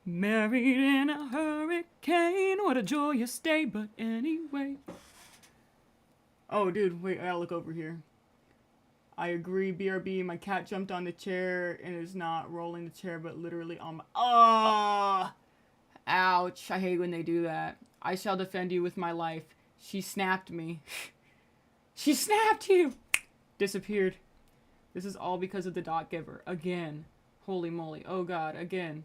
Married in a hurricane. What a joyous day, but anyway. Oh, dude, wait, I gotta look over here. I agree, BRB. My cat jumped on the chair and is not rolling the chair, but literally on my... Oh! Ouch. I hate when they do that. I shall defend you with my life. She snapped me. She snapped you! Disappeared. This is all because of the dot giver. Again. Holy moly. Oh god, again.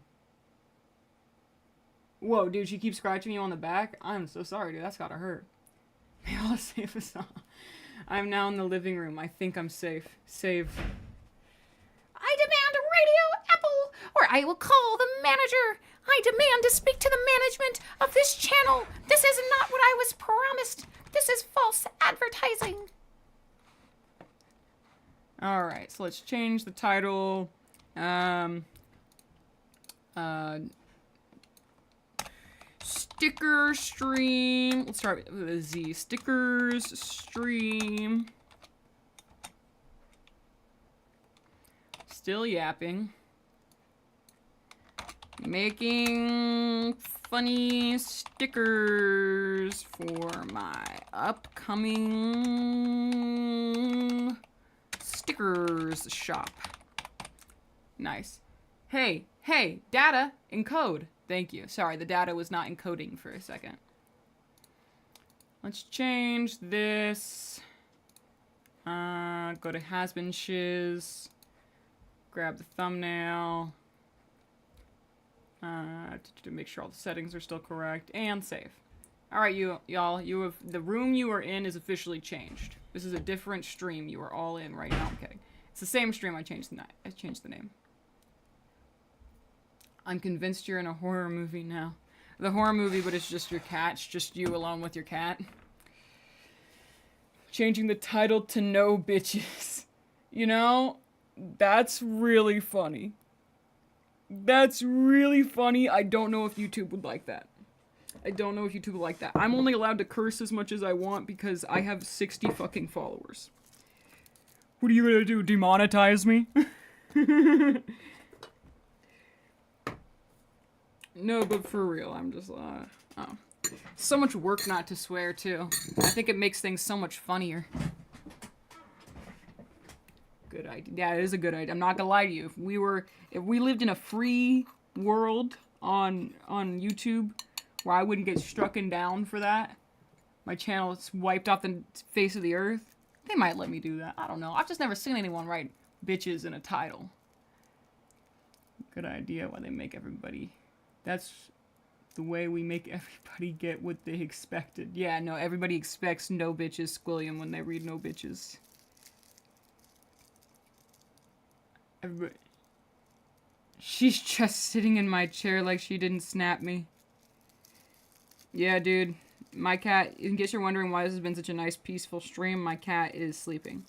Whoa, dude, she keeps scratching you on the back? I'm so sorry, dude. That's gotta hurt. May Allah save us all. I'm now in the living room. I think I'm safe. Save. I demand a radio apple, or I will call the manager. I demand to speak to the management of this channel. This is not what I was promised. This is false advertising. Alright, so let's change the title. Sticker stream. Let's start with a Z. Stickerz stream. Still yapping. Making funny stickers for my upcoming Stickerz shop. Nice. Hey, data, encode. Thank you. Sorry, the data was not encoding for a second. Let's change this. Go to Has Been Shiz. Grab the thumbnail. To make sure all the settings are still correct. And save. Alright, y'all. You have the room you are in is officially changed. This is a different stream you are all in right now. I'm kidding. It's the same stream. I changed the name. I'm convinced you're in a horror movie now. The horror movie, but it's just your cat. It's just you alone with your cat. Changing the title to No Bitches. You know, that's really funny. That's really funny. I don't know if YouTube would like that. I'm only allowed to curse as much as I want because I have 60 fucking followers. What are you gonna do? Demonetize me? No, but for real, I'm just, oh. So much work not to swear, too. I think it makes things so much funnier. Good idea. Yeah, it is a good idea. I'm not gonna lie to you. If we lived in a free world on YouTube, where I wouldn't get struck down for that, my channel is wiped off the face of the earth, They might let me do that. I don't know. I've just never seen anyone write bitches in a title. Good idea why they make everybody. That's the way we make everybody get what they expected. Yeah, no, everybody expects no bitches squilliam when they read no bitches. Everybody. She's just sitting in my chair like she didn't snap me. Yeah, dude. My cat, in case you're wondering why this has been such a nice, peaceful stream, my cat is sleeping.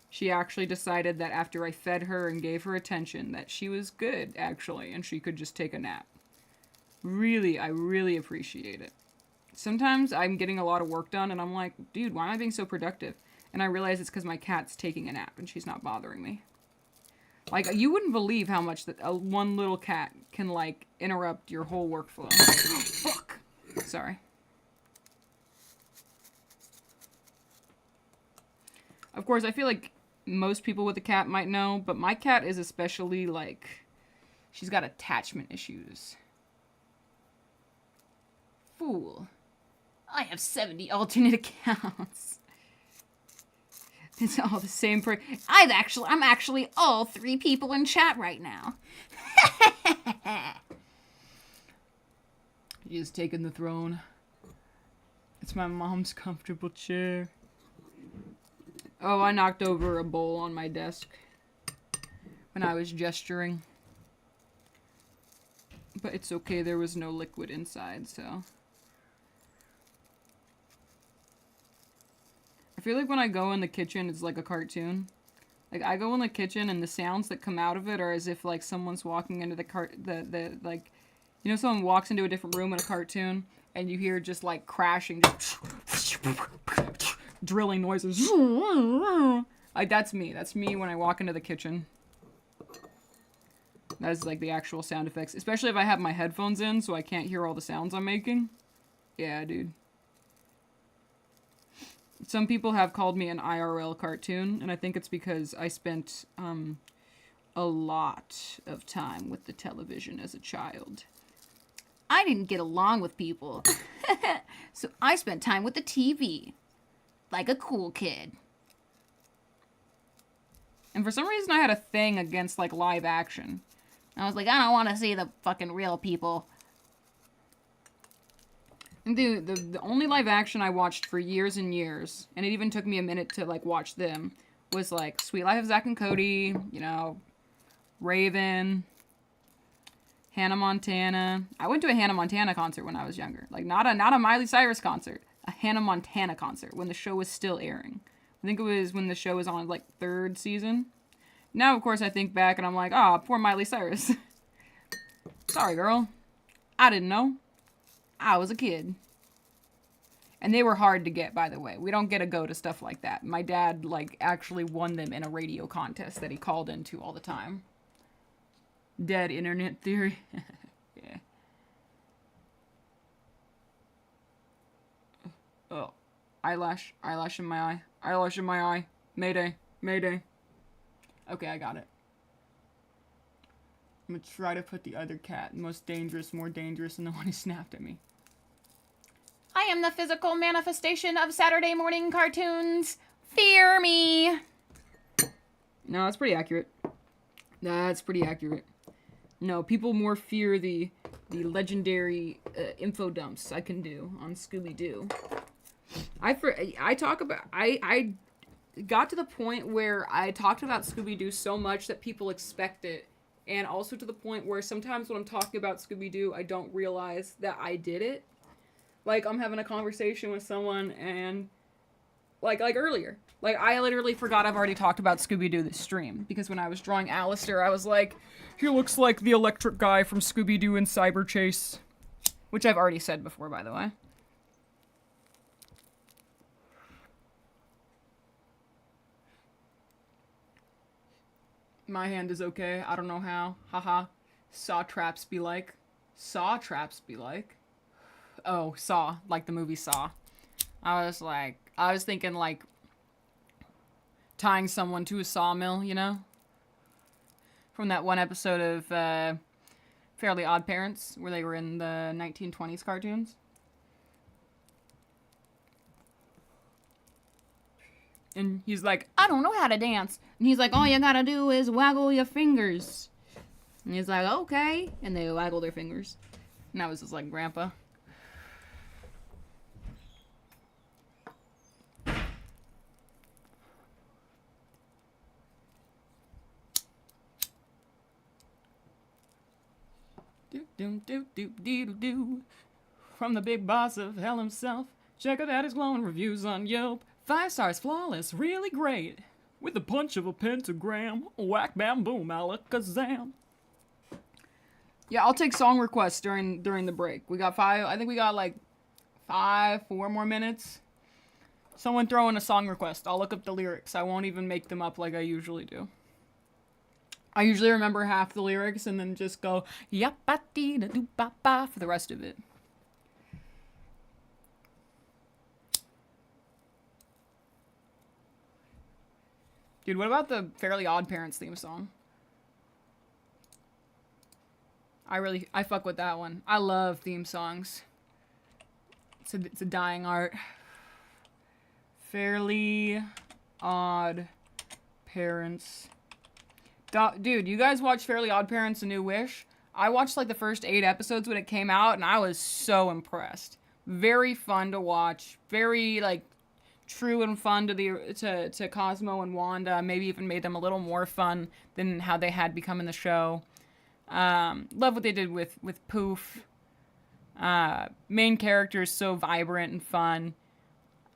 She actually decided that after I fed her and gave her attention that she was good, actually, and she could just take a nap. Really, I really appreciate it. Sometimes I'm getting a lot of work done, and I'm like, dude, why am I being so productive? And I realize it's because my cat's taking a nap, and she's not bothering me. Like, you wouldn't believe how much that one little cat can, like, interrupt your whole workflow. Fuck! Sorry. Of course, I feel like most people with a cat might know, but my cat is especially, like, she's got attachment issues. Fool. I have 70 alternate accounts. It's all the same I'm actually all 3 people in chat right now. He's taken the throne. It's my mom's comfortable chair. Oh, I knocked over a bowl on my desk when I was gesturing. But it's okay, there was no liquid inside, so. I feel like when I go in the kitchen, it's like a cartoon. Like, I go in the kitchen and the sounds that come out of it are as if, like, someone's walking into like, you know, someone walks into a different room in a cartoon and you hear just, like, crashing, just drilling noises. Like, that's me. That's me when I walk into the kitchen. That's, like, the actual sound effects. Especially if I have my headphones in so I can't hear all the sounds I'm making. Yeah, dude. Some people have called me an IRL cartoon, and I think it's because I spent a lot of time with the television as a child. I didn't get along with people, so I spent time with the TV, like a cool kid. And for some reason I had a thing against, like, live action. I was like, I don't want to see the fucking real people. Dude, the only live action I watched for years and years, and it even took me a minute to, like, watch them, was, like, Sweet Life of Zack and Cody, you know, Raven, Hannah Montana. I went to a Hannah Montana concert when I was younger. Like, not a Miley Cyrus concert, a Hannah Montana concert when the show was still airing. I think it was when the show was on, like, 3rd season. Now, of course, I think back and I'm like, ah, poor Miley Cyrus. Sorry, girl. I didn't know. I was a kid. And they were hard to get, by the way. We don't get to go to stuff like that. My dad, like, actually won them in a radio contest that he called into all the time. Dead internet theory. Yeah. Oh. Eyelash in my eye. Eyelash in my eye. Mayday. Mayday. Okay, I got it. I'm gonna try to put the other cat, most dangerous, more dangerous than the one who snapped at me. I am the physical manifestation of Saturday morning cartoons. Fear me. No, that's pretty accurate. That's pretty accurate. No, people more fear the legendary info dumps I can do on Scooby-Doo. I got to the point where I talked about Scooby-Doo so much that people expect it. And also to the point where sometimes when I'm talking about Scooby-Doo, I don't realize that I did it. Like, I'm having a conversation with someone and, like earlier. Like, I literally forgot I've already talked about Scooby-Doo this stream. Because when I was drawing Alistair, I was like, he looks like the electric guy from Scooby-Doo and Cyber Chase. Which I've already said before, by the way. My hand is okay. I don't know how. Haha. Saw traps be like. Saw traps be like. Oh, Saw. Like the movie Saw. I was thinking, like, tying someone to a sawmill, you know? From that one episode of Fairly Odd Parents, where they were in the 1920s cartoons. And he's like, I don't know how to dance. And he's like, all you gotta do is waggle your fingers. And he's like, okay. And they waggle their fingers. And that was just like grandpa. Do. From the big boss of hell himself. Check out his glowing reviews on Yelp. 5 stars, flawless, really great. With the punch of a pentagram. Whack, bam, boom, alakazam. Yeah, I'll take song requests during the break. We got 5. I think we got like 4 more minutes. Someone throw in a song request. I'll look up the lyrics. I won't even make them up like I usually do. I usually remember half the lyrics and then just go yappa-dee-da-doo-ba-ba for the rest of it. Dude, what about the Fairly Odd Parents theme song? I fuck with that one. I love theme songs. It's a dying art. Fairly Odd Parents. Dude, you guys watch Fairly Odd Parents: A New Wish? I watched like the first 8 episodes when it came out, and I was so impressed. Very fun to watch. Very like true and fun to Cosmo and Wanda. Maybe even made them a little more fun than how they had become in the show. Love what they did with Poof. Main character is so vibrant and fun.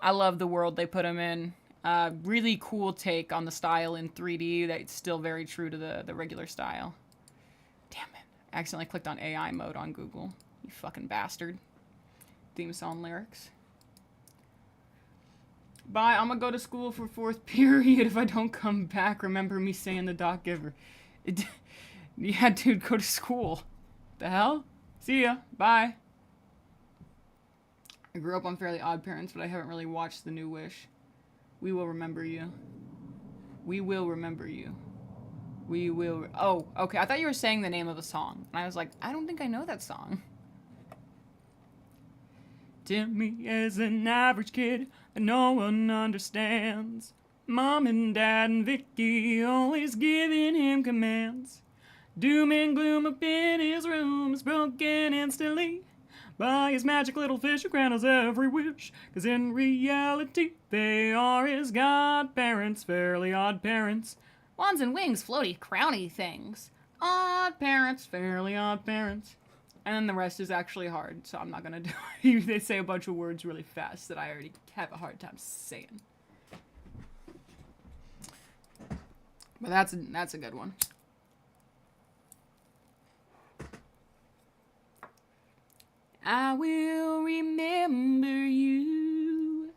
I love the world they put him in. Really cool take on the style in 3D that's still very true to the regular style. Damn it. I accidentally clicked on AI mode on Google. You fucking bastard. Theme song lyrics. Bye, I'm gonna go to school for 4th period. If I don't come back, remember me saying the Doc Giver. Yeah, dude, go to school. The hell? See ya. Bye. I grew up on Fairly Odd Parents, but I haven't really watched The New Wish. We will remember you. We will remember you. We will... Oh, okay. I thought you were saying the name of the song. And I was like, I don't think I know that song. Timmy is an average kid that no one understands. Mom and Dad and Vicky always giving him commands. Doom and gloom up in his room is broken instantly by his magic little fish who grants every wish. 'Cause in reality, they are his godparents, Fairly Odd Parents. Wands and wings, floaty, crowny things. Odd parents, Fairly Odd Parents. And then the rest is actually hard, so I'm not gonna do it. They say a bunch of words really fast that I already have a hard time saying. But that's a good one. I will remember you.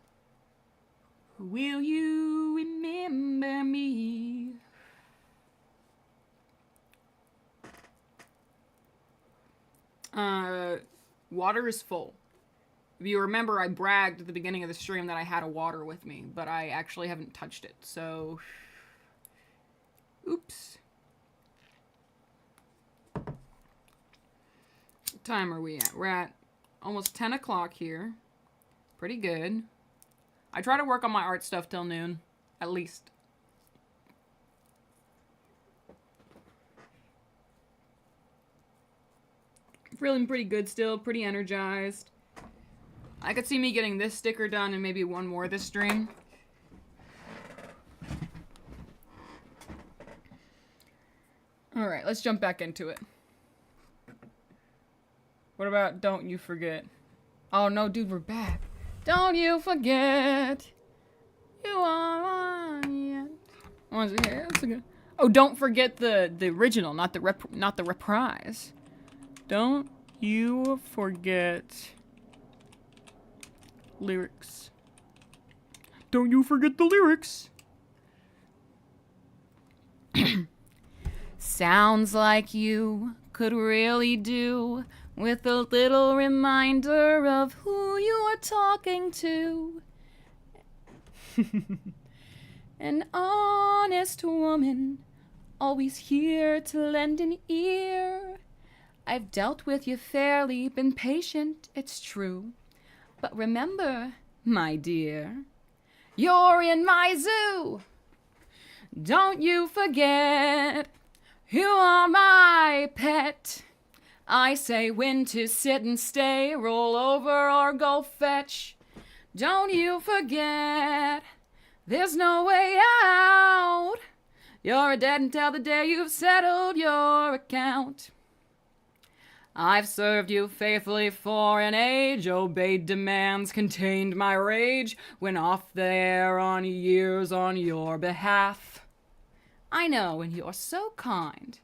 Will you remember me? Water is full. If you remember, I bragged at the beginning of the stream that I had a water with me, but I actually haven't touched it, so... Oops. What time are we at? We're at almost 10 o'clock here. Pretty good. I try to work on my art stuff till noon, at least. Feeling pretty good still, pretty energized. I could see me getting this sticker done and maybe one more this stream. Alright, let's jump back into it. What about Don't You Forget? Oh no, dude, we're back. Don't you forget. You are mine yet. Once again, that's a good. Oh, don't forget the original, not the reprise. Don't you forget lyrics. Don't you forget the lyrics. Sounds like you could really do with a little reminder of who you are talking to. An honest woman, always here to lend an ear. I've dealt with you fairly, been patient, it's true. But remember, my dear, You're in my zoo. Don't you forget, you are my pet. I say when to sit and stay, roll over or go fetch. Don't you forget, there's no way out. You're a dead until the day you've settled your account. I've served you faithfully for an age, obeyed demands, contained my rage, went off the air on years on your behalf. I know, and you're so kind.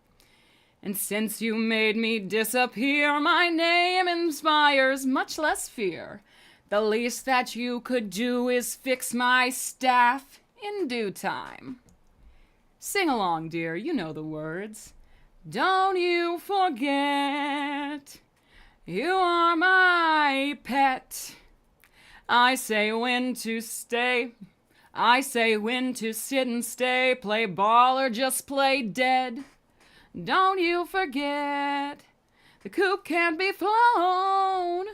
And since you made me disappear, my name inspires much less fear. The least that you could do is fix my staff in due time. Sing along, dear, you know the words. Don't you forget, you are my pet. I say when to stay, I say when to sit and stay, play ball or just play dead. Don't you forget, the coop can't be flown.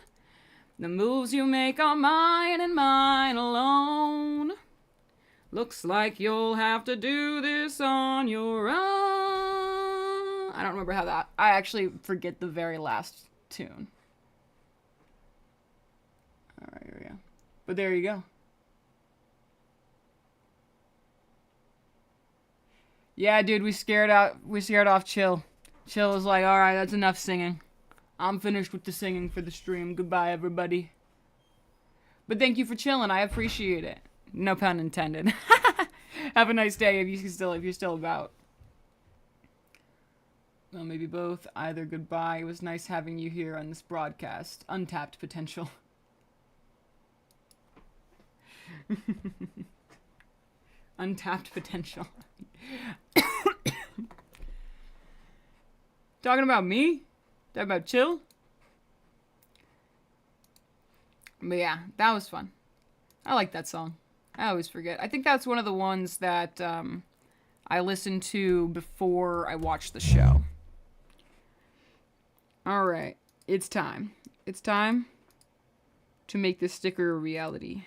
The moves you make are mine and mine alone. Looks like you'll have to do this on your own. I don't remember how that... I actually forget the very last tune. Alright, here we go. But there you go. Yeah, dude, we scared off Chill. Chill was like, alright, that's enough singing. I'm finished with the singing for the stream. Goodbye, everybody. But thank you for chilling. I appreciate it. No pun intended. Have a nice day if you're still about. Well, maybe both. Either goodbye. It was nice having you here on this broadcast. Untapped potential. Untapped potential. Talking about me? Talking about Chill? But yeah, that was fun. I like that song. I always forget. I think that's one of the ones that I listened to before I watched the show. Alright, it's time. It's time to make this sticker a reality.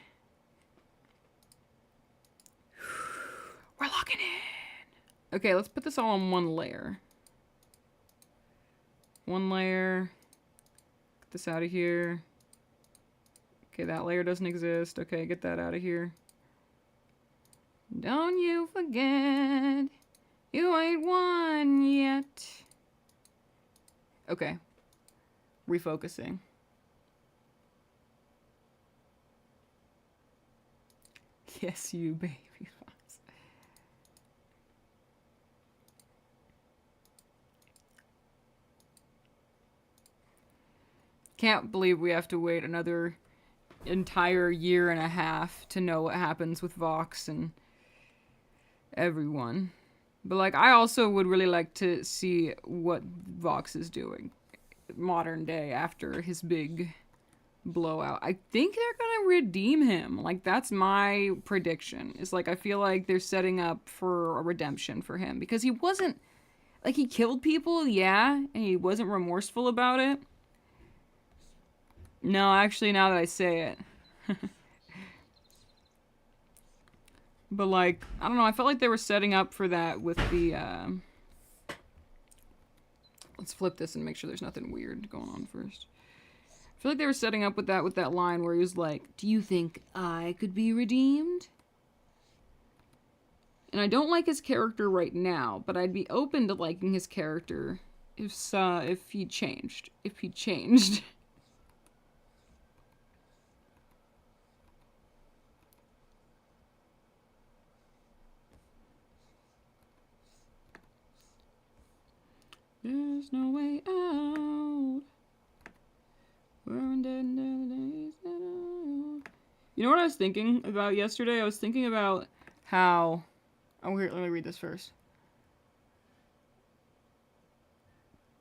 We're locking in. Okay, let's put this all on one layer. One layer. Get this out of here. Okay, that layer doesn't exist. Okay, get that out of here. Don't you forget, you ain't won yet. Okay. Refocusing. Yes, you baby fox. Can't believe we have to wait another entire year and a half to know what happens with Vox and everyone. But like, I also would really like to see what Vox is doing modern day after his big blowout. I think they're gonna redeem him. Like, that's my prediction. It's like, I feel like they're setting up for a redemption for him because he wasn't, like, he killed people, yeah, and he wasn't remorseful about it. No, actually, now that I say it. But, like, I don't know, I felt like they were setting up for that with the, Let's flip this and make sure there's nothing weird going on first. I feel like they were setting up with that line where he was like, do you think I could be redeemed? And I don't like his character right now, but I'd be open to liking his character if he changed. If he changed. There's no way out. We're in dead days. You know what I was thinking about yesterday? I was thinking about how... Oh, here, let me read this first.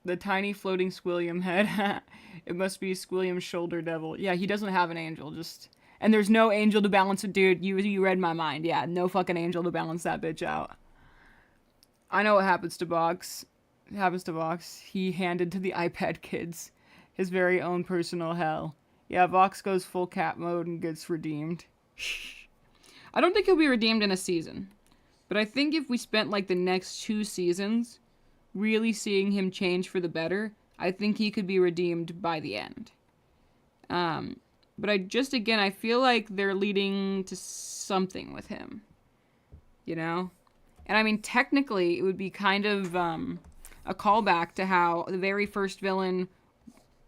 The tiny floating Squilliam head. It must be Squilliam's shoulder devil. Yeah, he doesn't have an angel, just... And there's no angel to balance it, dude. You read my mind. Yeah, no fucking angel to balance that bitch out. I know what happens to Vox. It happens to Vox. He handed to the iPad kids his very own personal hell. Yeah, Vox goes full cat mode and gets redeemed. I don't think he'll be redeemed in a season. But I think if we spent like the next 2 seasons really seeing him change for the better, I think he could be redeemed by the end. But I feel like they're leading to something with him. You know? And I mean, technically, it would be kind of a callback to how the very first villain,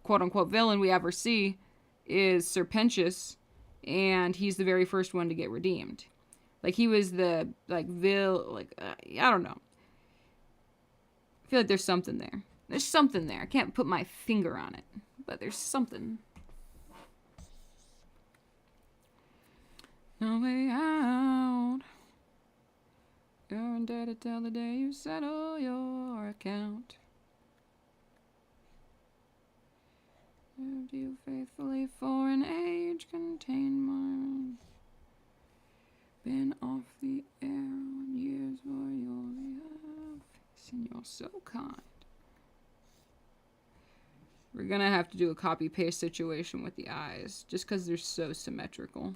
quote-unquote villain we ever see, is Serpentius, and he's the very first one to get redeemed. Like, he was the, I don't know. I feel like there's something there. There's something there. I can't put my finger on it, but there's something. No way out. You're indebted till the day you settle your account. Served you faithfully for an age, contain mine. Been off the air on years for your behalf. And you're so kind. We're gonna have to do a copy-paste situation with the eyes, just because they're so symmetrical.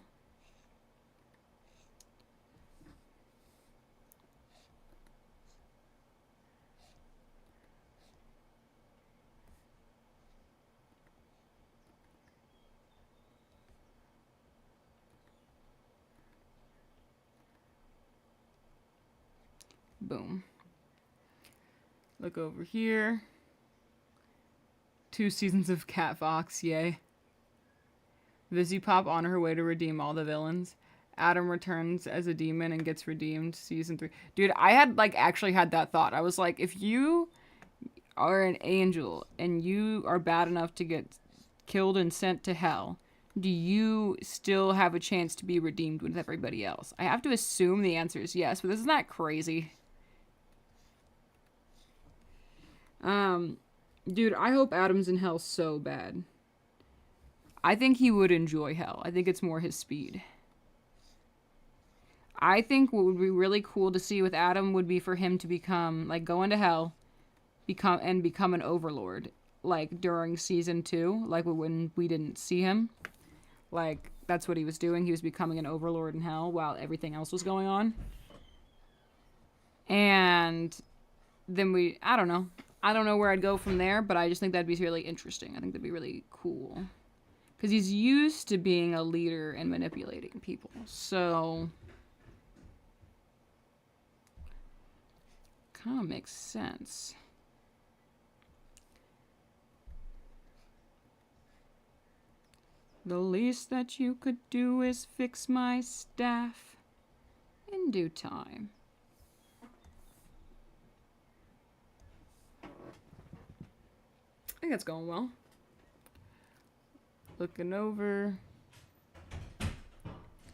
Boom. Look over here. 2 seasons of Cat Fox, yay. Pop on her way to redeem all the villains. Adam returns as a demon and gets redeemed, season 3. Dude, I had, actually had that thought. I was like, if you are an angel and you are bad enough to get killed and sent to hell, do you still have a chance to be redeemed with everybody else? I have to assume the answer is yes, but isn't that crazy? Dude, I hope Adam's in hell so bad. I think he would enjoy hell. I think it's more his speed. I think what would be really cool to see with Adam would be for him to become, go into hell, become an overlord, during season 2, when we didn't see him. That's what he was doing. He was becoming an overlord in hell while everything else was going on. And then I don't know. I don't know where I'd go from there, but I just think that'd be really interesting. I think that'd be really cool. Because he's used to being a leader and manipulating people. So, kind of makes sense. The least that you could do is fix my staff in due time. I think that's going well. Looking over.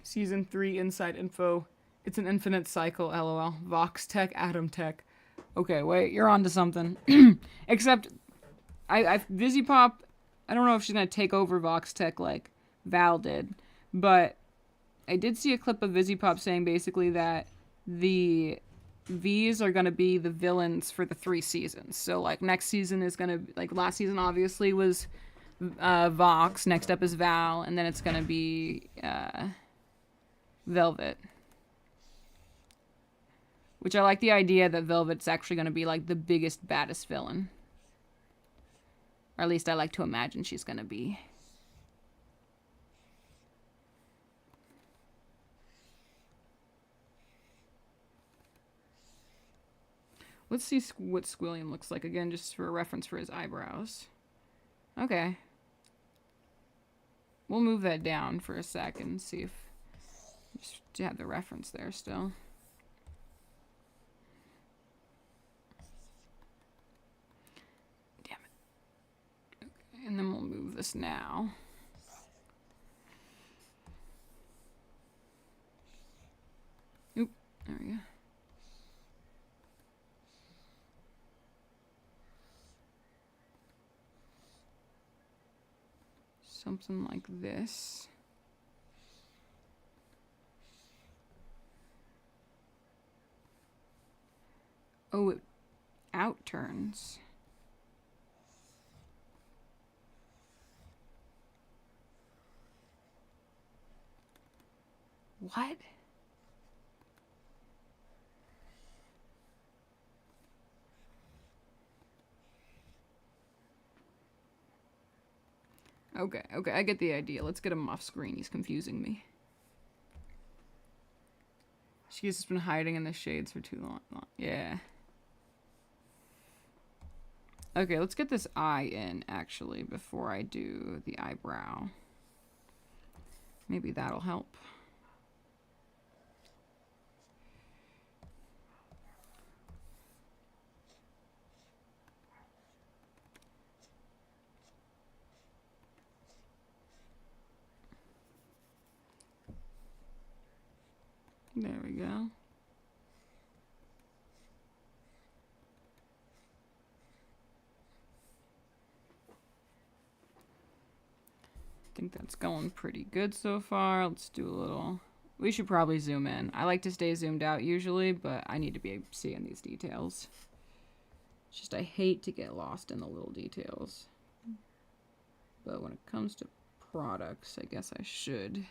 Season 3 inside info. It's an infinite cycle, lol. Vox Tech, Atom Tech. Okay, wait, you're on to something. Except, Pop, I don't know if she's going to take over Vox Tech like Val did. But I did see a clip of Pop saying basically that the V's are going to be the villains for the 3 seasons. So, next season is going to... last season, obviously, was Vox. Next up is Val. And then it's going to be Velvet. Which I like the idea that Velvet's actually going to be, the biggest, baddest villain. Or at least I like to imagine she's going to be. Let's see what Squilliam looks like again, just for a reference for his eyebrows. Okay. We'll move that down for a sec and see if... just to have the reference there still. Damn it. Okay, and then we'll move this now. Oop, there we go. Something like this. Oh, it outturns. What? Okay, okay, I get the idea. Let's get him off screen. He's confusing me. She's been hiding in the shades for too long. Yeah. Okay, let's get this eye in, actually, before I do the eyebrow. Maybe that'll help. There we go. I think that's going pretty good so far. Let's do a little... We should probably zoom in. I like to stay zoomed out usually, but I need to be seeing these details. It's just I hate to get lost in the little details. But when it comes to products, I guess I should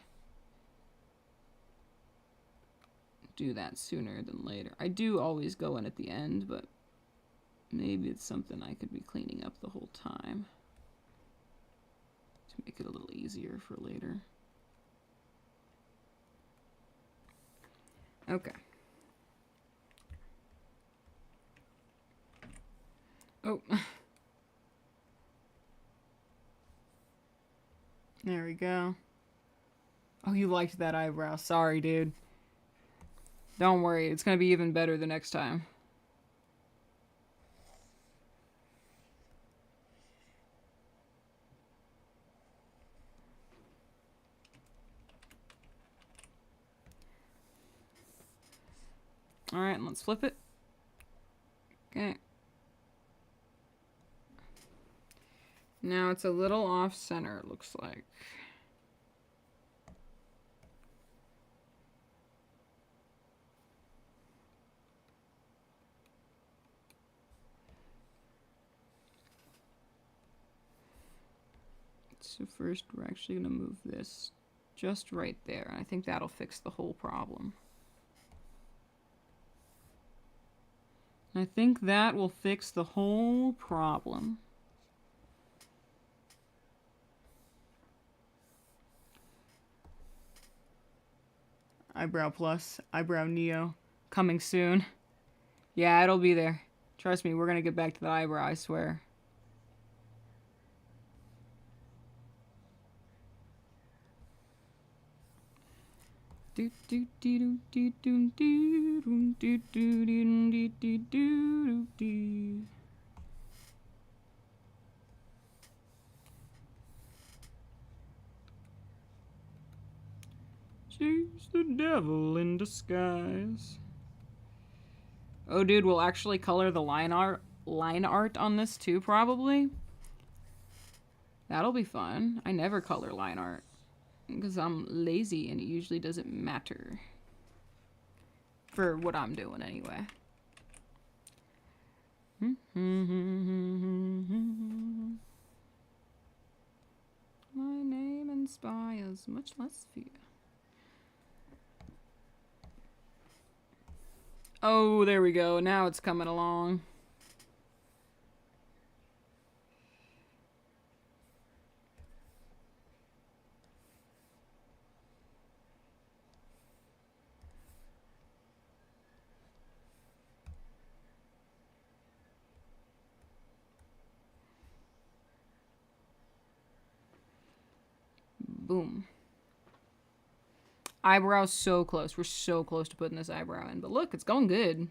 do that sooner than later. I do always go in at the end, but maybe it's something I could be cleaning up the whole time to make it a little easier for later. Okay. Oh. There we go. Oh, you liked that eyebrow. Sorry, dude. Don't worry, it's gonna be even better the next time. Alright, let's flip it. Okay. Now it's a little off center, it looks like. So first we're actually gonna move this just right there. I think that'll fix the whole problem. I think that will fix the whole problem. Eyebrow Plus, Eyebrow Neo, coming soon. Yeah, it'll be there. Trust me, we're gonna get back to the eyebrow, I swear. Do do do do do do do do do do do do do. She's the devil in disguise. Oh, dude, we'll actually color the line art on this too, probably. That'll be fun. I never color line art because I'm lazy and it usually doesn't matter for what I'm doing anyway. My name inspires much less fear. Oh, there we go. Now it's coming along. Boom. Eyebrow's so close. We're so close to putting this eyebrow in. But look, it's going good.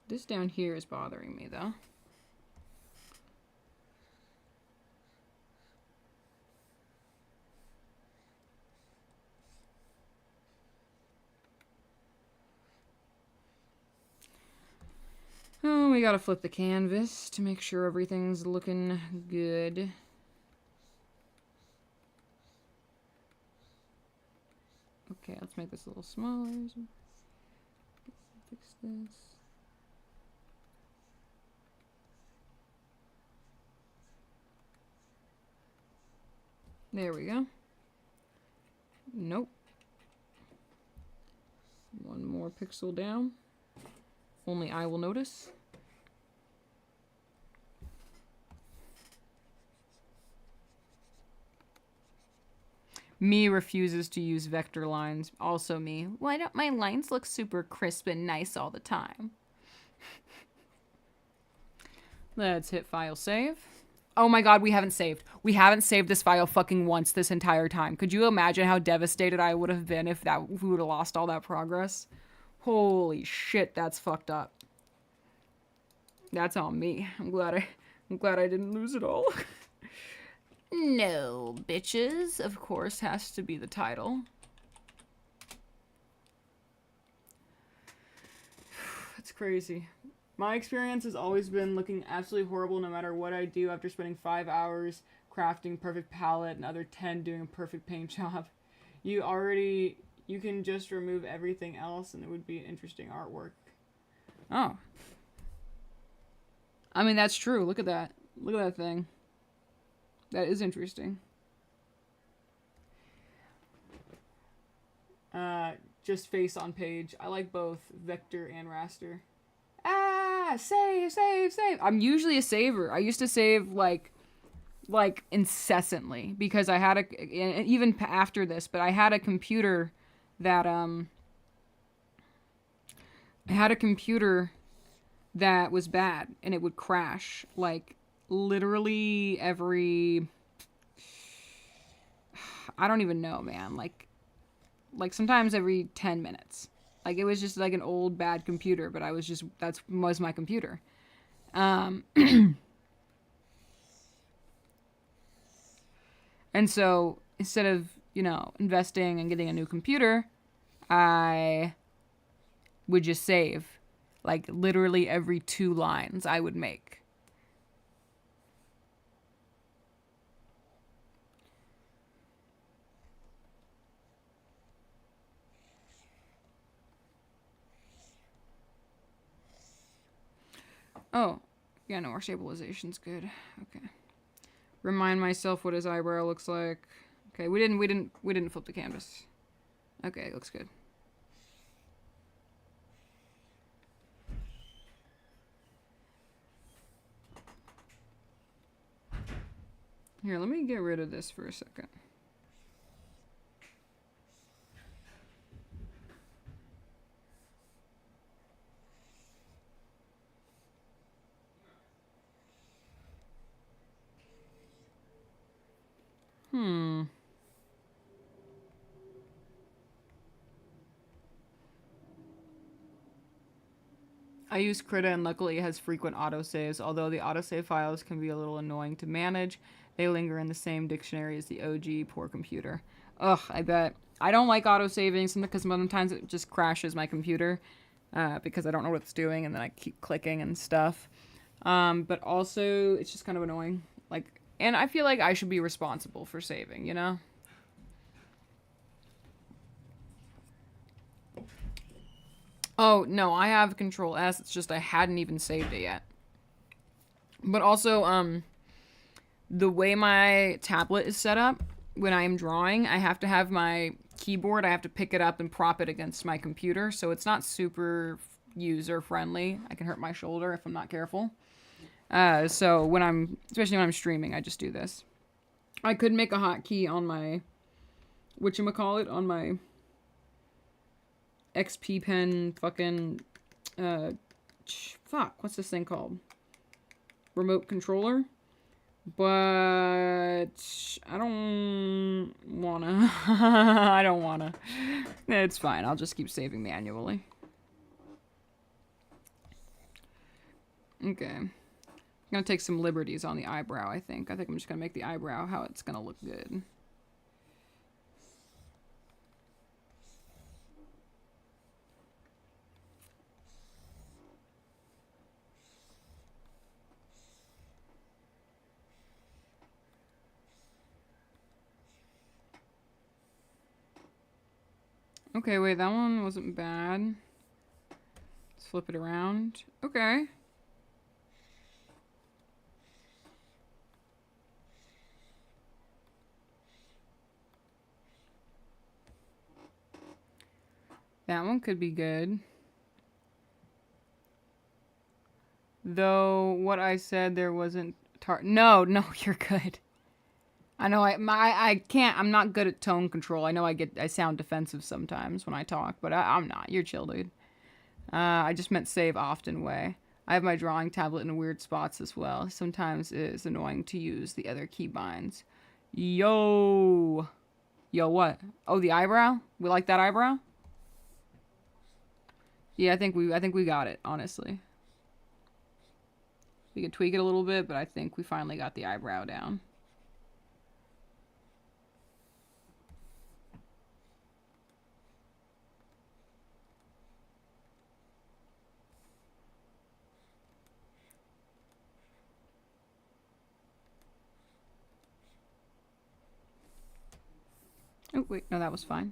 This down here is bothering me, though. Oh, we gotta flip the canvas to make sure everything's looking good. Okay, let's make this a little smaller. Fix this. There we go. Nope. One more pixel down. Only I will notice. Me refuses to use vector lines. Also me. Why don't my lines look super crisp and nice all the time? Let's hit file save. Oh my god, we haven't saved. We haven't saved this file fucking once this entire time. Could you imagine how devastated I would have been if we would have lost all that progress? Holy shit, that's fucked up. That's on me. I'm glad I didn't lose it all. No, bitches, of course, has to be the title. That's crazy. My experience has always been looking absolutely horrible no matter what I do after spending 5 hours crafting perfect palette and other 10 doing a perfect paint job. You can just remove everything else and it would be interesting artwork. Oh. I mean, that's true. Look at that. Look at that thing. That is interesting. Just face on page. I like both vector and raster. Ah, save. I'm usually a saver. I used to save like incessantly because I had even after this, but I had a computer that was bad and it would crash like literally every, I don't even know, man, like sometimes every 10 minutes. Like it was just like an old bad computer, but that was my computer. And so instead of, investing and getting a new computer, I would just save. Like literally every 2 lines I would make. Oh, yeah, no, our stabilization's good. Okay. Remind myself what his eyebrow looks like. Okay, we didn't flip the canvas. Okay, it looks good. Here, let me get rid of this for a second. I use Krita and luckily it has frequent autosaves, although the autosave files can be a little annoying to manage. They linger in the same dictionary as the OG poor computer. Ugh, I bet. I don't like autosaving because sometimes it just crashes my computer because I don't know what it's doing and then I keep clicking and stuff. But also, it's just kind of annoying. And I feel like I should be responsible for saving, you know? Oh, no, I have Control S. It's just I hadn't even saved it yet. But also, the way my tablet is set up, when I am drawing, I have to have my keyboard, I have to pick it up and prop it against my computer, so it's not super user-friendly. I can hurt my shoulder if I'm not careful. So especially when I'm streaming, I just do this. I could make a hotkey on my, whatchamacallit, on my XP pen fucking, what's this thing called? Remote controller? But I don't wanna. I don't wanna. It's fine. I'll just keep saving manually. Okay. I'm gonna take some liberties on the eyebrow, I think. I think I'm just gonna make the eyebrow how it's gonna look good. Okay, wait, that one wasn't bad. Let's flip it around. Okay. That one could be good. Though, what I said there wasn't no, you're good. I know I can't. I'm not good at tone control. I know I sound defensive sometimes when I talk, but I'm not. You're chill, dude. I just meant save often way. I have my drawing tablet in weird spots as well. Sometimes it is annoying to use the other keybinds. Yo, what? Oh, the eyebrow. We like that eyebrow. Yeah, I think we got it. Honestly, we could tweak it a little bit, but I think we finally got the eyebrow down. Oh, wait, no, that was fine.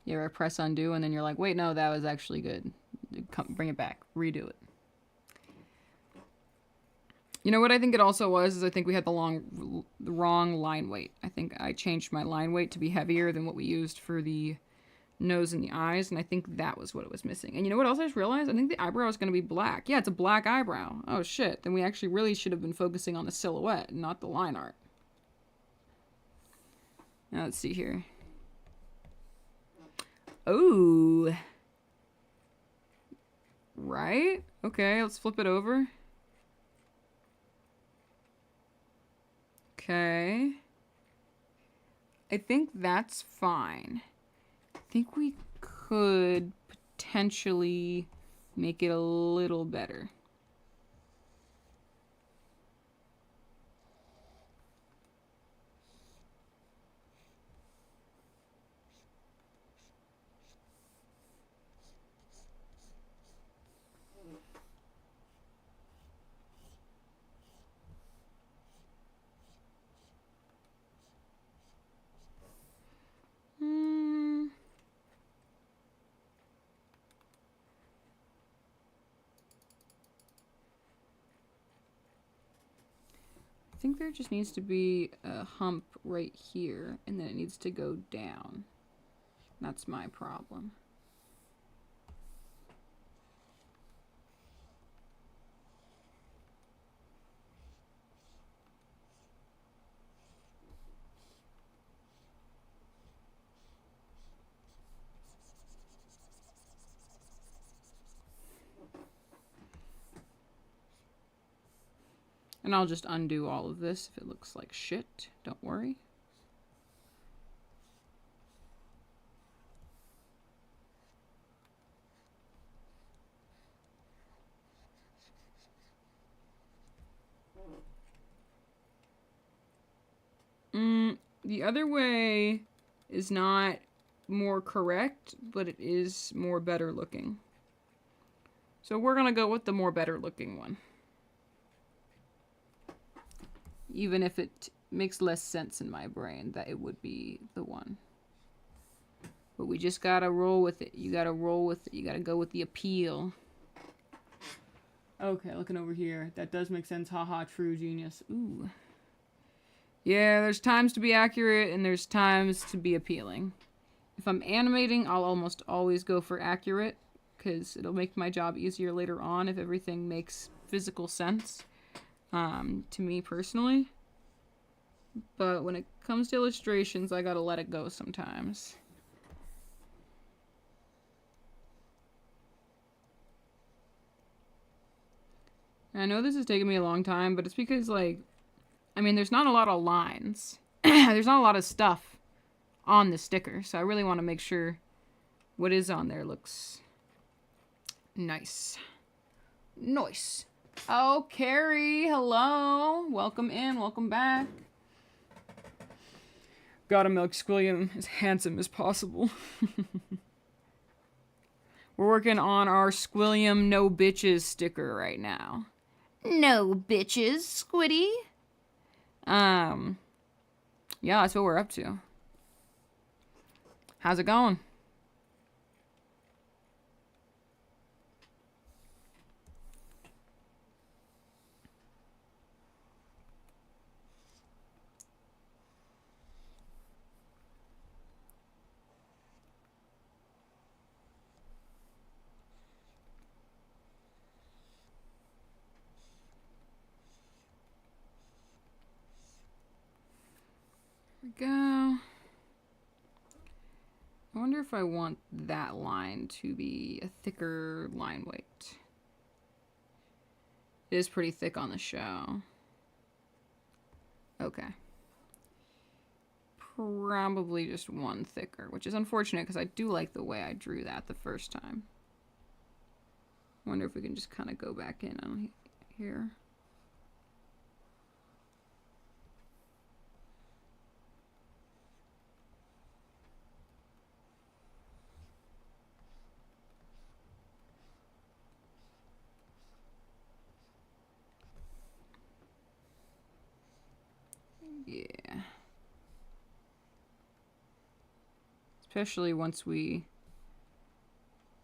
You ever press undo and then you're like, wait, no, that was actually good. Bring it back. Redo it. You know what I think it also was is I think we had the wrong line weight. I think I changed my line weight to be heavier than what we used for the nose and the eyes, and I think that was what it was missing. And you know what else I just realized? I think the eyebrow is going to be black. Yeah, it's a black eyebrow. Oh, shit. Then we actually really should have been focusing on the silhouette, not the line art. Now, let's see here. Oh. Right? Okay, let's flip it over. Okay. I think that's fine. I think we could potentially make it a little better. I think there just needs to be a hump right here, and then it needs to go down. That's my problem. And I'll just undo all of this if it looks like shit. Don't worry. The other way is not more correct, but it is more better looking. So we're gonna go with the more better looking one. Even if it makes less sense in my brain that it would be the one. But we just gotta roll with it. You gotta roll with it. You gotta go with the appeal. Okay, looking over here. That does make sense. Haha, true genius. Ooh. Yeah, there's times to be accurate and there's times to be appealing. If I'm animating, I'll almost always go for accurate because it'll make my job easier later on if everything makes physical sense. To me personally. But when it comes to illustrations, I gotta let it go sometimes. And I know this is taking me a long time, but it's because, like, I mean, there's not a lot of lines. There's not a lot of stuff on the sticker, so I really want to make sure what is on there looks nice. Nice. Oh, Carrie, hello. Welcome in, welcome back. Gotta milk Squilliam as handsome as possible. We're working on our Squilliam No Bitches sticker right now. No bitches, Squiddy. Yeah, that's what we're up to. How's it going? we go. I wonder if I want that line to be a thicker line weight. It is pretty thick on the show. Okay. Probably just one thicker, which is unfortunate because I do like the way I drew that the first time. I wonder if we can just kind of go back in on here. Yeah. Especially once we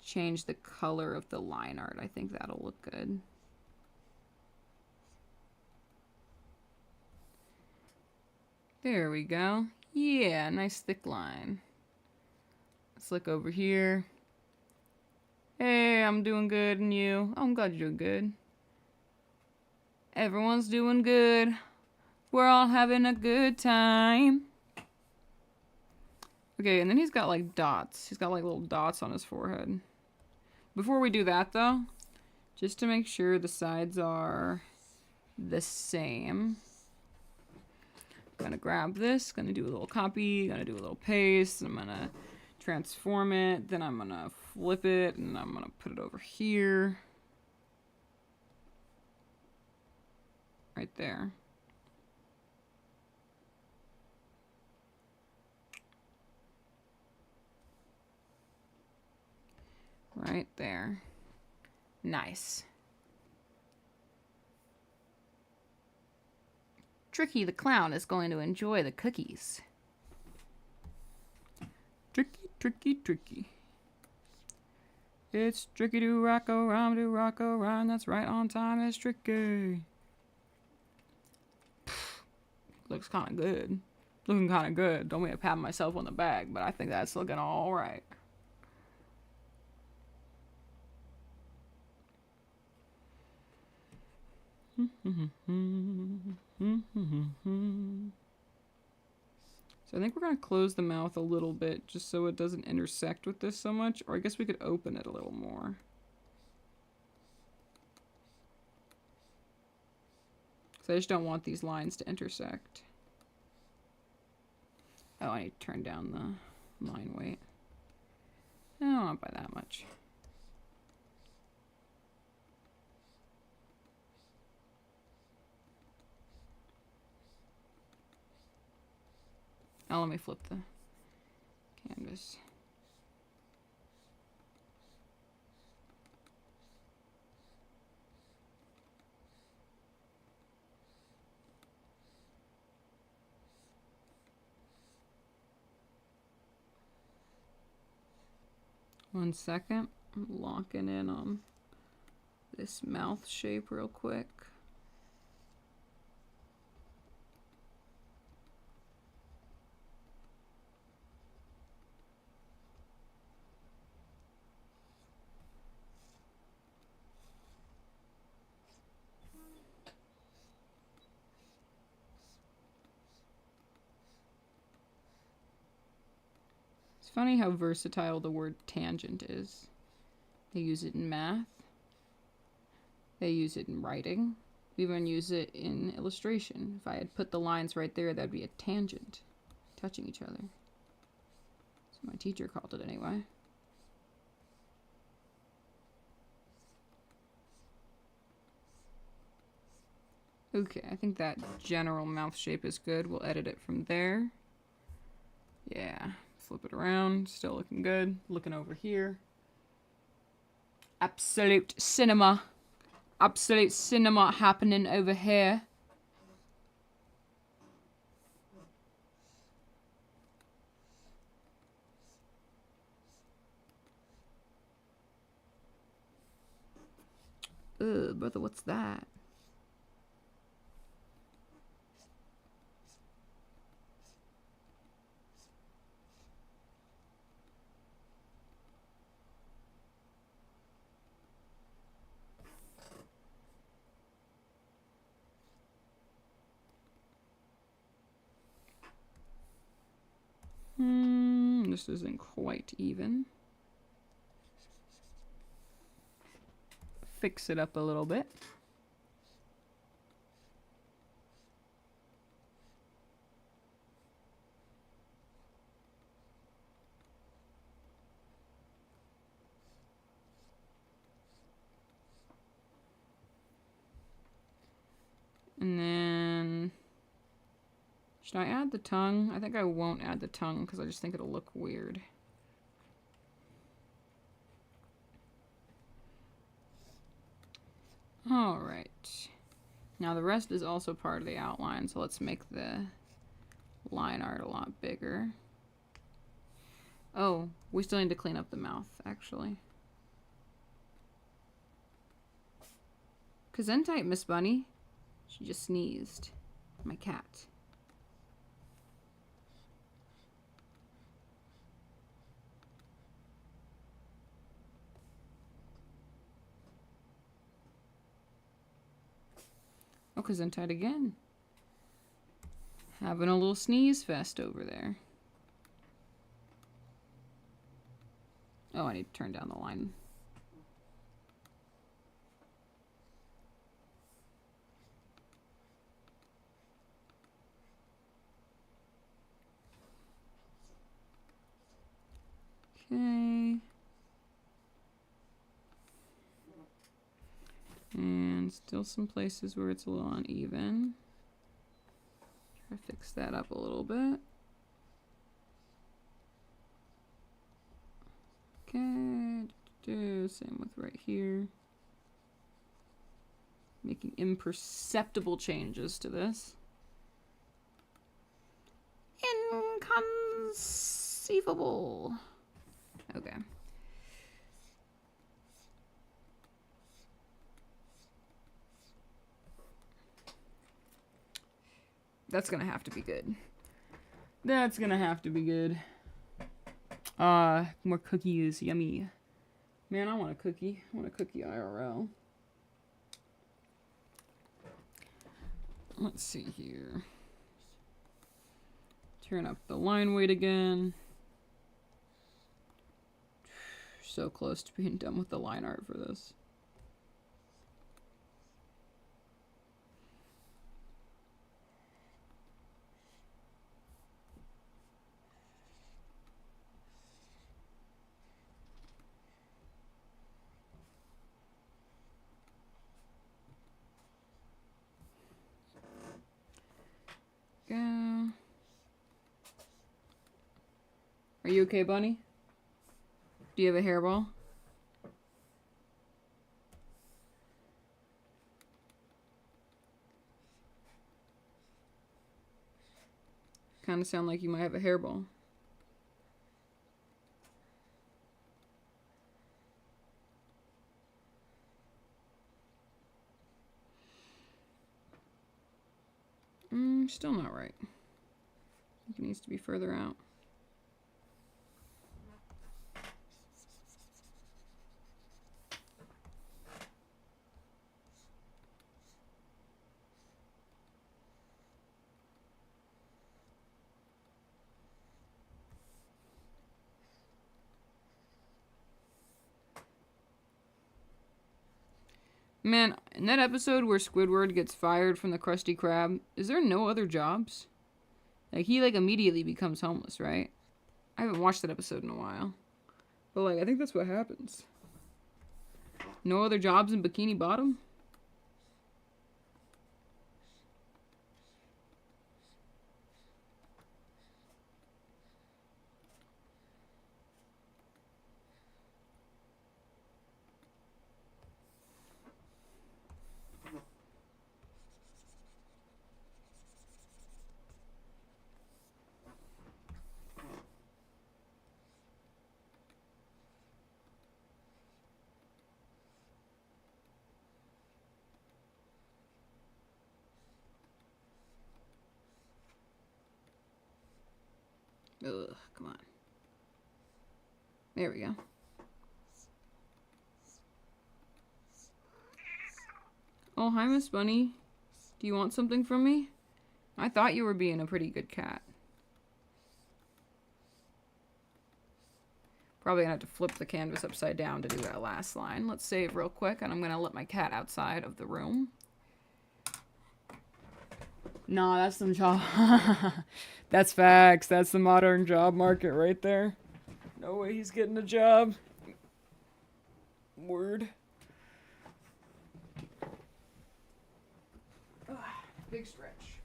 change the color of the line art, I think that'll look good. There we go. Yeah, nice thick line. Let's look over here. Hey, I'm doing good, and you? Oh, I'm glad you're doing good. Everyone's doing good. We're all having a good time. Okay, and then he's got like dots. He's got like little dots on his forehead. Before we do that though, just to make sure the sides are the same, I'm gonna grab this, gonna do a little copy, gonna do a little paste, and I'm gonna transform it, then I'm gonna flip it, and I'm gonna put it over here. Right there. Right there. Nice. Tricky the clown is going to enjoy the cookies. Tricky, tricky, tricky. It's tricky to rock a rhyme that's right on time. It's tricky. Looks kind of good. Looking kind of good. Don't mean to pat myself on the back, but I think that's looking all right. So I think we're going to close the mouth a little bit just so it doesn't intersect with this so much. Or I guess we could open it a little more. So I just don't want these lines to intersect. Oh, I need to turn down the line weight. No, not by that much. Oh, let me flip the canvas. One second. I'm locking in on this mouth shape real quick. It's funny how versatile the word tangent is. They use it in math. They use it in writing. We even use it in illustration. If I had put the lines right there, that'd be a tangent, touching each other. So my teacher called it anyway. Okay, I think that general mouth shape is good. We'll edit it from there. Yeah, flip it around. Still looking good. Looking over here. Absolute cinema. Absolute cinema happening over here. Ugh, brother, what's that? This isn't quite even. Fix it up a little bit. And then, should I add the tongue? I think I won't add the tongue because I just think it'll look weird. Alright. Now the rest is also part of the outline, so let's make the line art a lot bigger. Oh, we still need to clean up the mouth, actually. Gesundheit, Miss Bunny. She just sneezed. My cat. Oh, Gesundheit again. Having a little sneeze fest over there. Oh, I need to turn down the line. Okay. And still some places where it's a little uneven. Try to fix that up a little bit. Okay. Same with right here. Making imperceptible changes to this. Inconceivable. Okay. That's gonna have to be good. That's gonna have to be good. More cookies, yummy. Man, I want a cookie. I want a cookie IRL. Let's see here. Turn up the line weight again. So close to being done with the line art for this. Go. Are you okay, Bunny? Do you have a hairball? Kind of sound like you might have a hairball. Still not right. I think it needs to be further out. Man, in that episode where Squidward gets fired from the Krusty Krab, is there no other jobs? Like, he, like, immediately becomes homeless, right? I haven't watched that episode in a while. But, like, I think that's what happens. No other jobs in Bikini Bottom? Ugh, come on. There we go. Oh, hi, Miss Bunny. Do you want something from me? I thought you were being a pretty good cat. Probably gonna have to flip the canvas upside down to do that last line. Let's save real quick, and I'm gonna let my cat outside of the room. Nah, that's some job. That's facts. That's the modern job market right there. No way he's getting a job. Word. Ugh, big stretch.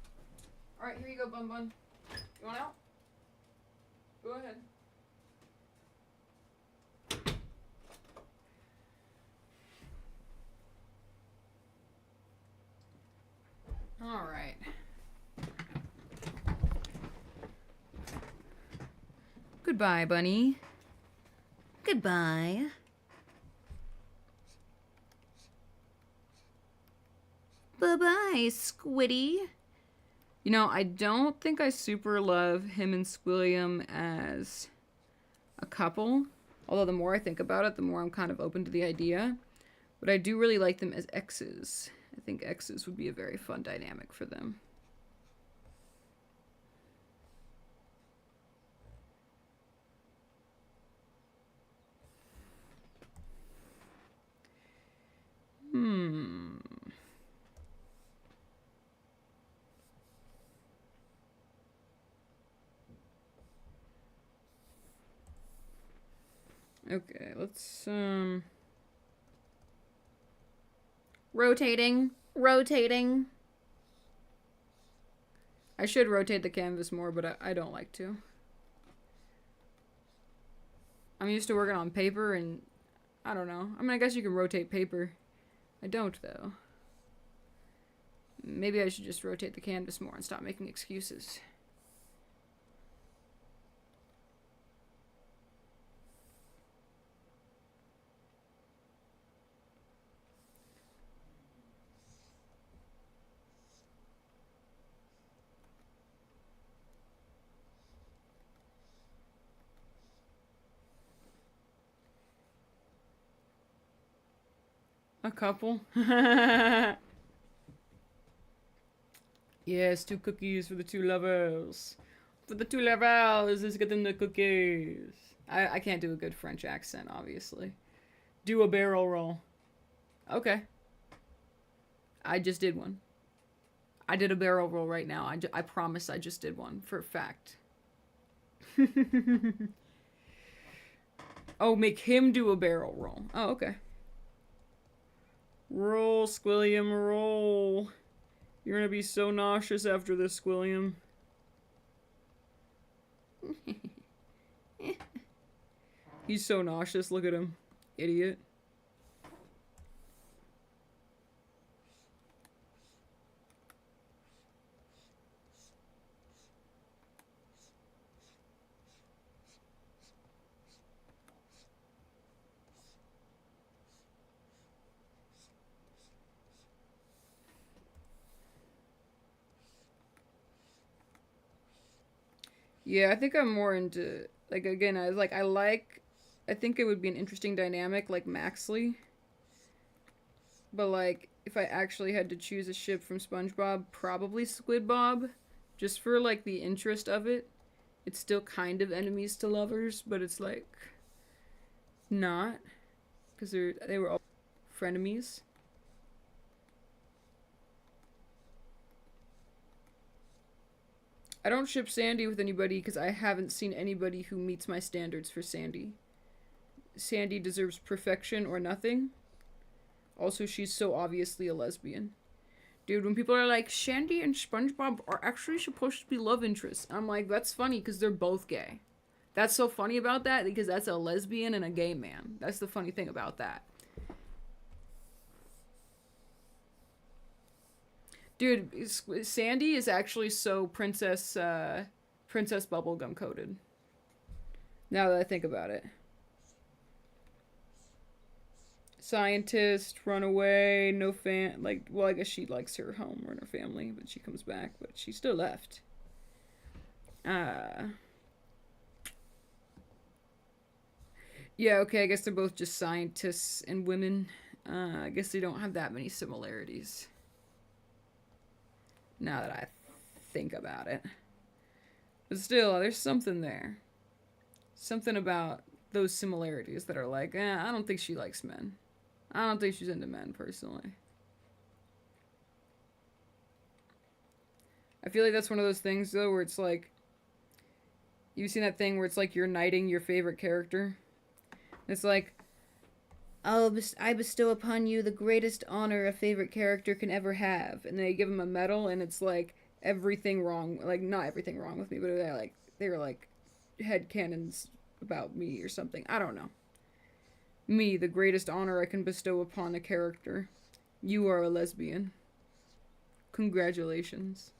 Alright, here you go, Bun Bun. You want out? Go ahead. Alright. Goodbye, Bunny. Goodbye. Bye-bye, Squiddy. You know, I don't think I super love him and Squilliam as a couple. Although the more I think about it, the more I'm kind of open to the idea. But I do really like them as exes. I think exes would be a very fun dynamic for them. Okay, let's, rotating. I should rotate the canvas more, but I don't like to. I'm used to working on paper, and I don't know. I mean, I guess you can rotate paper. I don't, though. Maybe I should just rotate the canvas more and stop making excuses. A couple. Yes, 2 cookies for the 2 lovers. For the 2 lovers, let's get them the cookies. I can't do a good French accent, obviously. Do a barrel roll. Okay. I just did one. I did a barrel roll right now. I promise I just did one, for a fact. Oh, make him do a barrel roll. Oh, okay. Roll, Squilliam, roll. You're gonna be so nauseous after this, Squilliam. He's so nauseous, look at him. Idiot. Yeah, I think I'm more into, like, again, I think it would be an interesting dynamic, like Maxley. But, like, if I actually had to choose a ship from SpongeBob, probably Squid Bob. Just for, like, the interest of it. It's still kind of enemies to lovers, but it's, like, not. Because they were all frenemies. I don't ship Sandy with anybody because I haven't seen anybody who meets my standards for Sandy. Sandy deserves perfection or nothing. Also, she's so obviously a lesbian. Dude, when people are like, Sandy and SpongeBob are actually supposed to be love interests, I'm like, that's funny because they're both gay. That's so funny about that because that's a lesbian and a gay man. That's the funny thing about that. Dude, Sandy is actually so princess bubblegum coated. Now that I think about it. Scientist, runaway, no fan, like, well, I guess she likes her home or her family, but she comes back, but she still left. Yeah, okay, I guess they're both just scientists and women. I guess they don't have that many similarities. Now that I think about it. But still, there's something there. Something about those similarities that are like, I don't think she likes men. I don't think she's into men, personally. I feel like that's one of those things, though, where it's like, you've seen that thing where it's like you're knighting your favorite character? It's like, I bestow upon you the greatest honor a favorite character can ever have. And they give him a medal, and it's like, everything wrong, like, not everything wrong with me, but they were like, headcanons about me or something. I don't know. Me, the greatest honor I can bestow upon a character. You are a lesbian. Congratulations.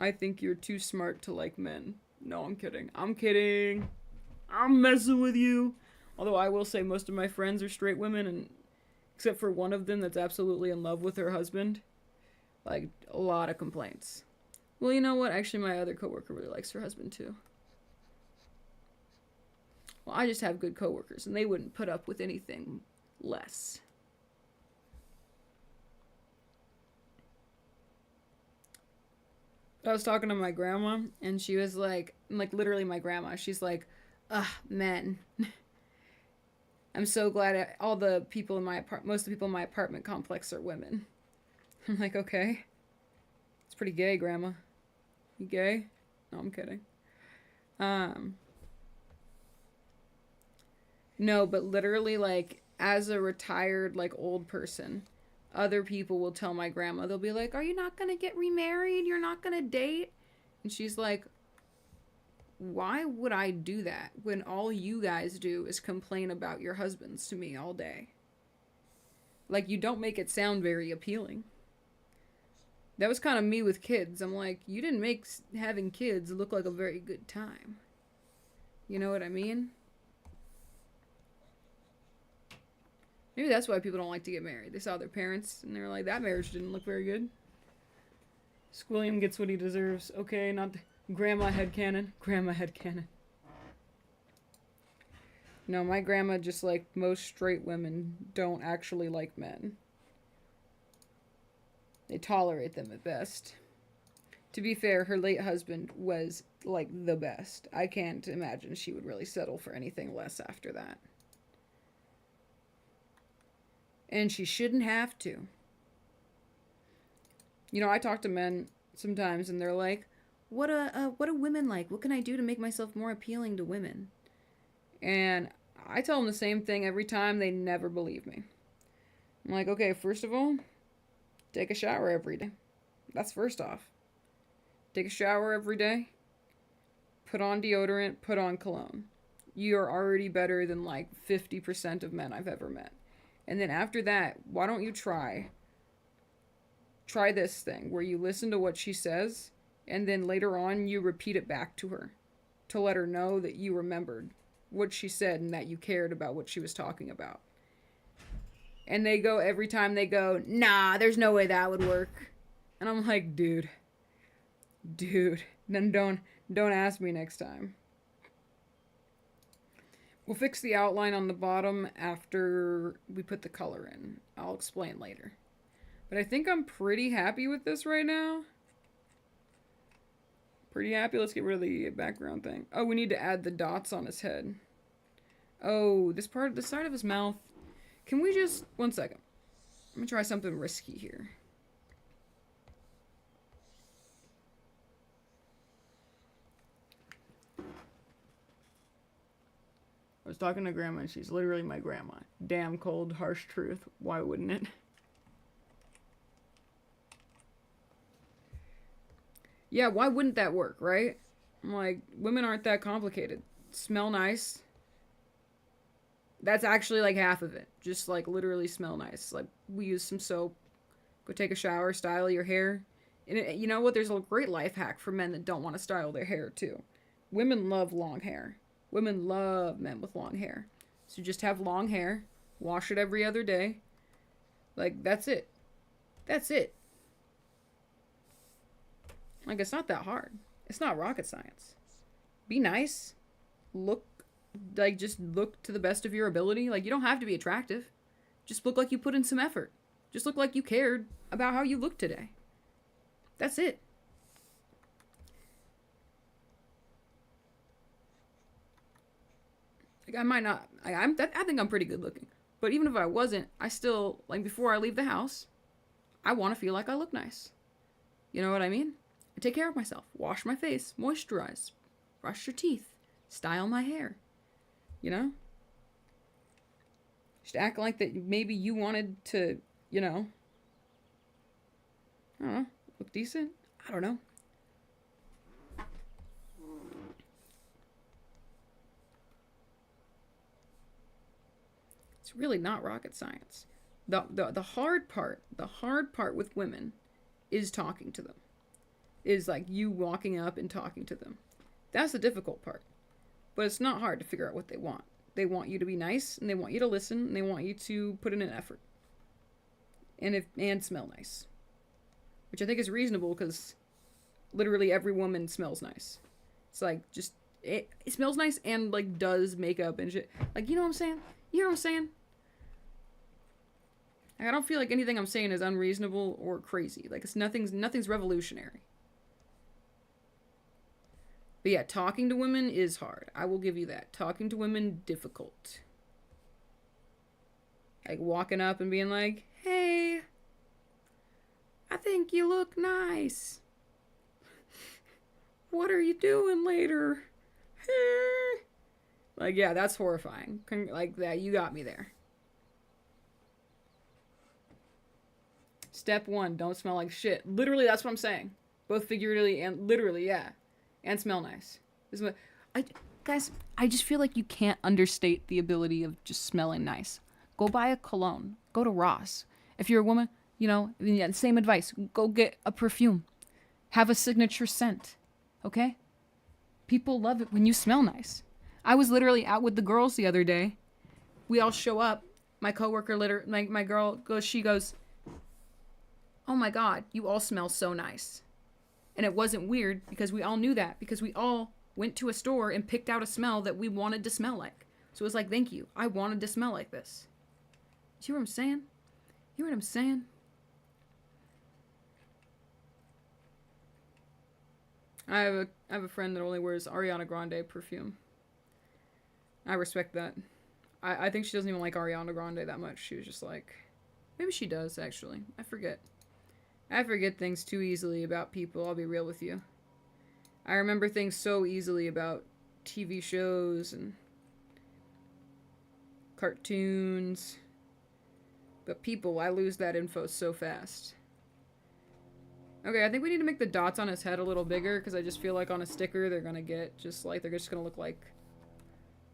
I think you're too smart to like men. No, I'm kidding. I'm kidding. I'm messing with you. Although I will say most of my friends are straight women, and except for one of them that's absolutely in love with her husband. Like, a lot of complaints. Well, you know what? Actually, my other coworker really likes her husband, too. Well, I just have good coworkers, and they wouldn't put up with anything less. I was talking to my grandma, and she was like literally my grandma. She's like, ugh, men. I'm so glad all the people in most of the people in my apartment complex are women. I'm like, okay. It's pretty gay, Grandma. You gay? No, I'm kidding. No, but literally, like, as a retired, like, old person, other people will tell my grandma, they'll be like, are you not gonna get remarried? You're not gonna date? And she's like, why would I do that when all you guys do is complain about your husbands to me all day? Like, you don't make it sound very appealing. That was kind of me with kids. I'm like, you didn't make having kids look like a very good time. You know what I mean? Maybe that's why people don't like to get married. They saw their parents and they were like, that marriage didn't look very good. Squilliam gets what he deserves. Okay, not grandma headcanon. Grandma headcanon. No, my grandma, just like most straight women, don't actually like men. They tolerate them at best. To be fair, her late husband was, like, the best. I can't imagine she would really settle for anything less after that. And she shouldn't have to. You know, I talk to men sometimes, and they're like, what do women like? What can I do to make myself more appealing to women? And I tell them the same thing every time. They never believe me. I'm like, okay, first of all, take a shower every day. That's first off. Take a shower every day. Put on deodorant. Put on cologne. You're already better than like 50% of men I've ever met. And then after that, why don't you try this thing where you listen to what she says and then later on you repeat it back to her to let her know that you remembered what she said and that you cared about what she was talking about. And they go, every time they go, nah, there's no way that would work. And I'm like, dude, then don't ask me next time. We'll fix the outline on the bottom after we put the color in. I'll explain later. But I think I'm pretty happy with this right now. Pretty happy. Let's get rid of the background thing. Oh, we need to add the dots on his head. Oh, this side of his mouth. Can we just... One second. I'm gonna try something risky here. I was talking to Grandma, and she's literally my grandma. Damn cold, harsh truth. Why wouldn't it? Yeah, why wouldn't that work, right? I'm like, women aren't that complicated. Smell nice. That's actually like half of it. Just like literally smell nice. Like, we use some soap. Go take a shower, style your hair. And you know what? There's a great life hack for men that don't want to style their hair too. Women love long hair. Women love men with long hair. So just have long hair. Wash it every other day. Like, that's it. That's it. Like, it's not that hard. It's not rocket science. Be nice. Just look to the best of your ability. Like, you don't have to be attractive. Just look like you put in some effort. Just look like you cared about how you look today. That's it. I might not. I think I'm pretty good looking. But even if I wasn't, I still, like, before I leave the house, I want to feel like I look nice. You know what I mean? I take care of myself. Wash my face. Moisturize. Brush your teeth. Style my hair. You know? Just act like that maybe you wanted to, you know, I don't know, look decent? I don't know. It's really not rocket science. The hard part with women is talking to them. Is like you walking up and talking to them. That's the difficult part. But it's not hard to figure out what they want. They want you to be nice, and they want you to listen, and they want you to put in an effort. And smell nice. Which I think is reasonable, because literally every woman smells nice. It's like, just, it smells nice and, like, does makeup and shit. Like, you know what I'm saying? You know what I'm saying? I don't feel like anything I'm saying is unreasonable or crazy. Like, it's nothing's revolutionary. But yeah, talking to women is hard. I will give you that. Talking to women, difficult. Like, walking up and being like, hey, I think you look nice. What are you doing later? Like, yeah, that's horrifying. Like, that, you got me there. Step 1, don't smell like shit. Literally, that's what I'm saying. Both figuratively and literally, yeah. And smell nice. Guys, I just feel like you can't understate the ability of just smelling nice. Go buy a cologne. Go to Ross. If you're a woman, you know, yeah, same advice. Go get a perfume. Have a signature scent. Okay? People love it when you smell nice. I was literally out with the girls the other day. We all show up. My coworker, my girl she goes, oh my God, you all smell so nice. And it wasn't weird because we all knew that, because we all went to a store and picked out a smell that we wanted to smell like. So it was like, thank you. I wanted to smell like this. See what I'm saying? You know what I'm saying? I have a friend that only wears Ariana Grande perfume. I respect that. I think she doesn't even like Ariana Grande that much. She was just like, maybe she does, actually. I forget. I forget things too easily about people, I'll be real with you. I remember things so easily about TV shows and cartoons. But people, I lose that info so fast. Okay, I think we need to make the dots on his head a little bigger, because I just feel like on a sticker they're gonna get just like, they're just gonna look like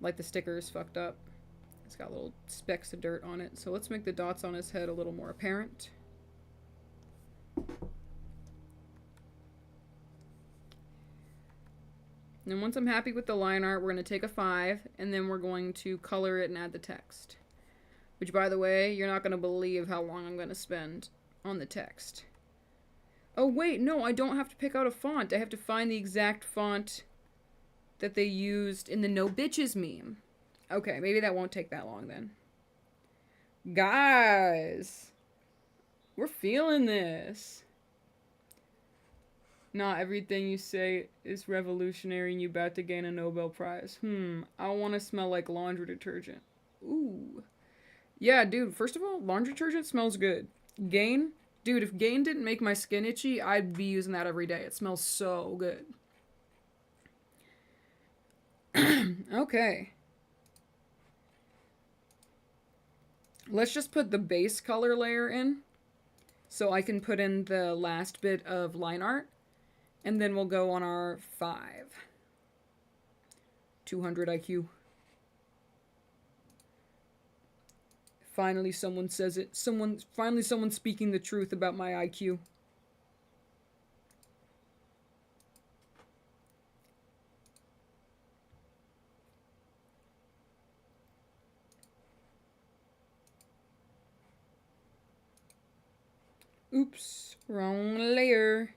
the Stickerz fucked up. It's got little specks of dirt on it. So let's make the dots on his head a little more apparent. And then once I'm happy with the line art, we're going to take a 5, and then we're going to color it and add the text. Which, by the way, you're not going to believe how long I'm going to spend on the text. Oh, wait, no, I don't have to pick out a font. I have to find the exact font that they used in the No Bitches meme. Okay, maybe that won't take that long then. Guys, we're feeling this. Not everything you say is revolutionary and you about to gain a Nobel Prize. I want to smell like laundry detergent. Ooh. Yeah, dude, first of all, laundry detergent smells good. Gain? Dude, if Gain didn't make my skin itchy, I'd be using that every day. It smells so good. Okay. Let's just put the base color layer in, so I can put in the last bit of line art. And then we'll go on our 5. 200 IQ. Finally someone says it. Finally someone's speaking the truth about my IQ. Oops, wrong layer.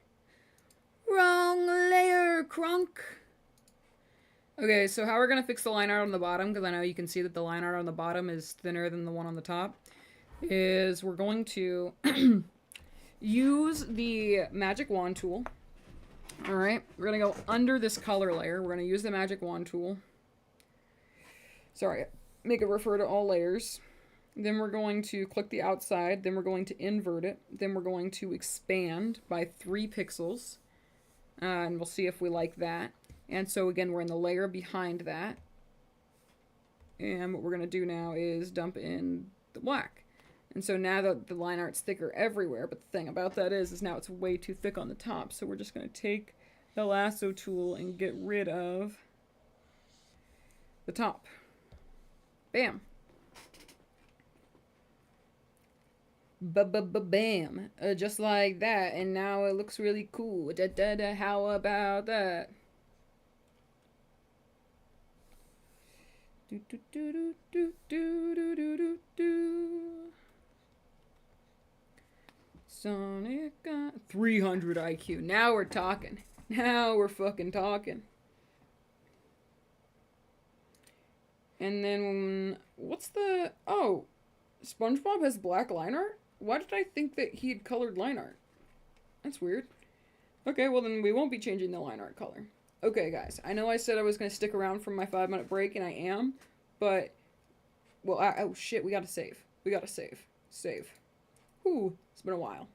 Wrong layer, crunk. Okay, so how we're gonna fix the line art on the bottom, because I know you can see that the line art on the bottom is thinner than the one on the top, is we're going to use the magic wand tool. Alright, we're gonna go under this color layer. We're gonna use the magic wand tool. sorry, make it refer to all layers. Then we're going to click the outside. Then we're going to invert it. Then we're going to expand by 3 pixels. And we'll see if we like that. And so again, we're in the layer behind that. And what we're going to do now is dump in the black. And so now the line art's thicker everywhere, but the thing about that is now it's way too thick on the top. So we're just going to take the lasso tool and get rid of the top. Bam. Bam. Just like that. And now it looks really cool. How about that? Do do do do do do do do do. Sonic 300 IQ. Now we're talking. Now we're fucking talking. And then what's the SpongeBob has black line art? Why did I think that he had colored line art? That's weird. Okay, well then we won't be changing the line art color. Okay, guys, I know I said I was going to stick around for my 5-minute break, and I am, but, well, oh shit, we gotta save. We gotta save. Save. Ooh, it's been a while.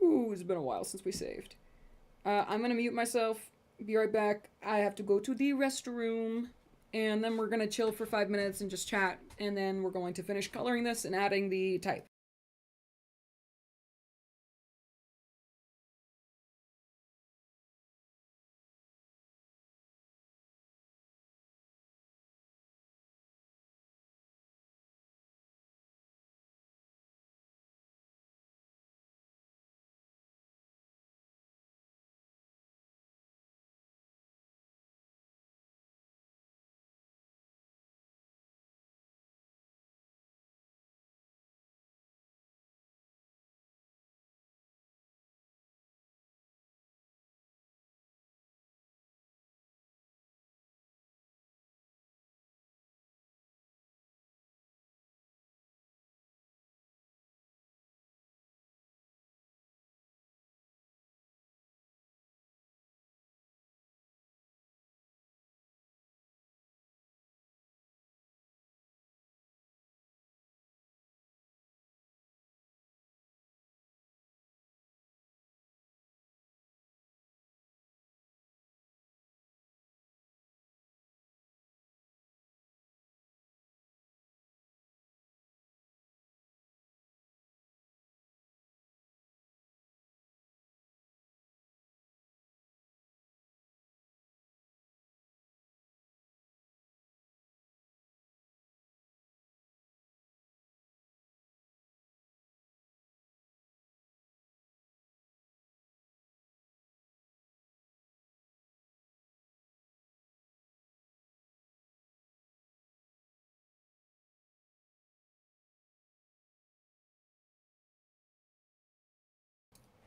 Ooh, it's been a while since we saved. I'm gonna mute myself, be right back. I have to go to the restroom, and then we're gonna chill for 5 minutes and just chat, and then we're going to finish coloring this and adding the type.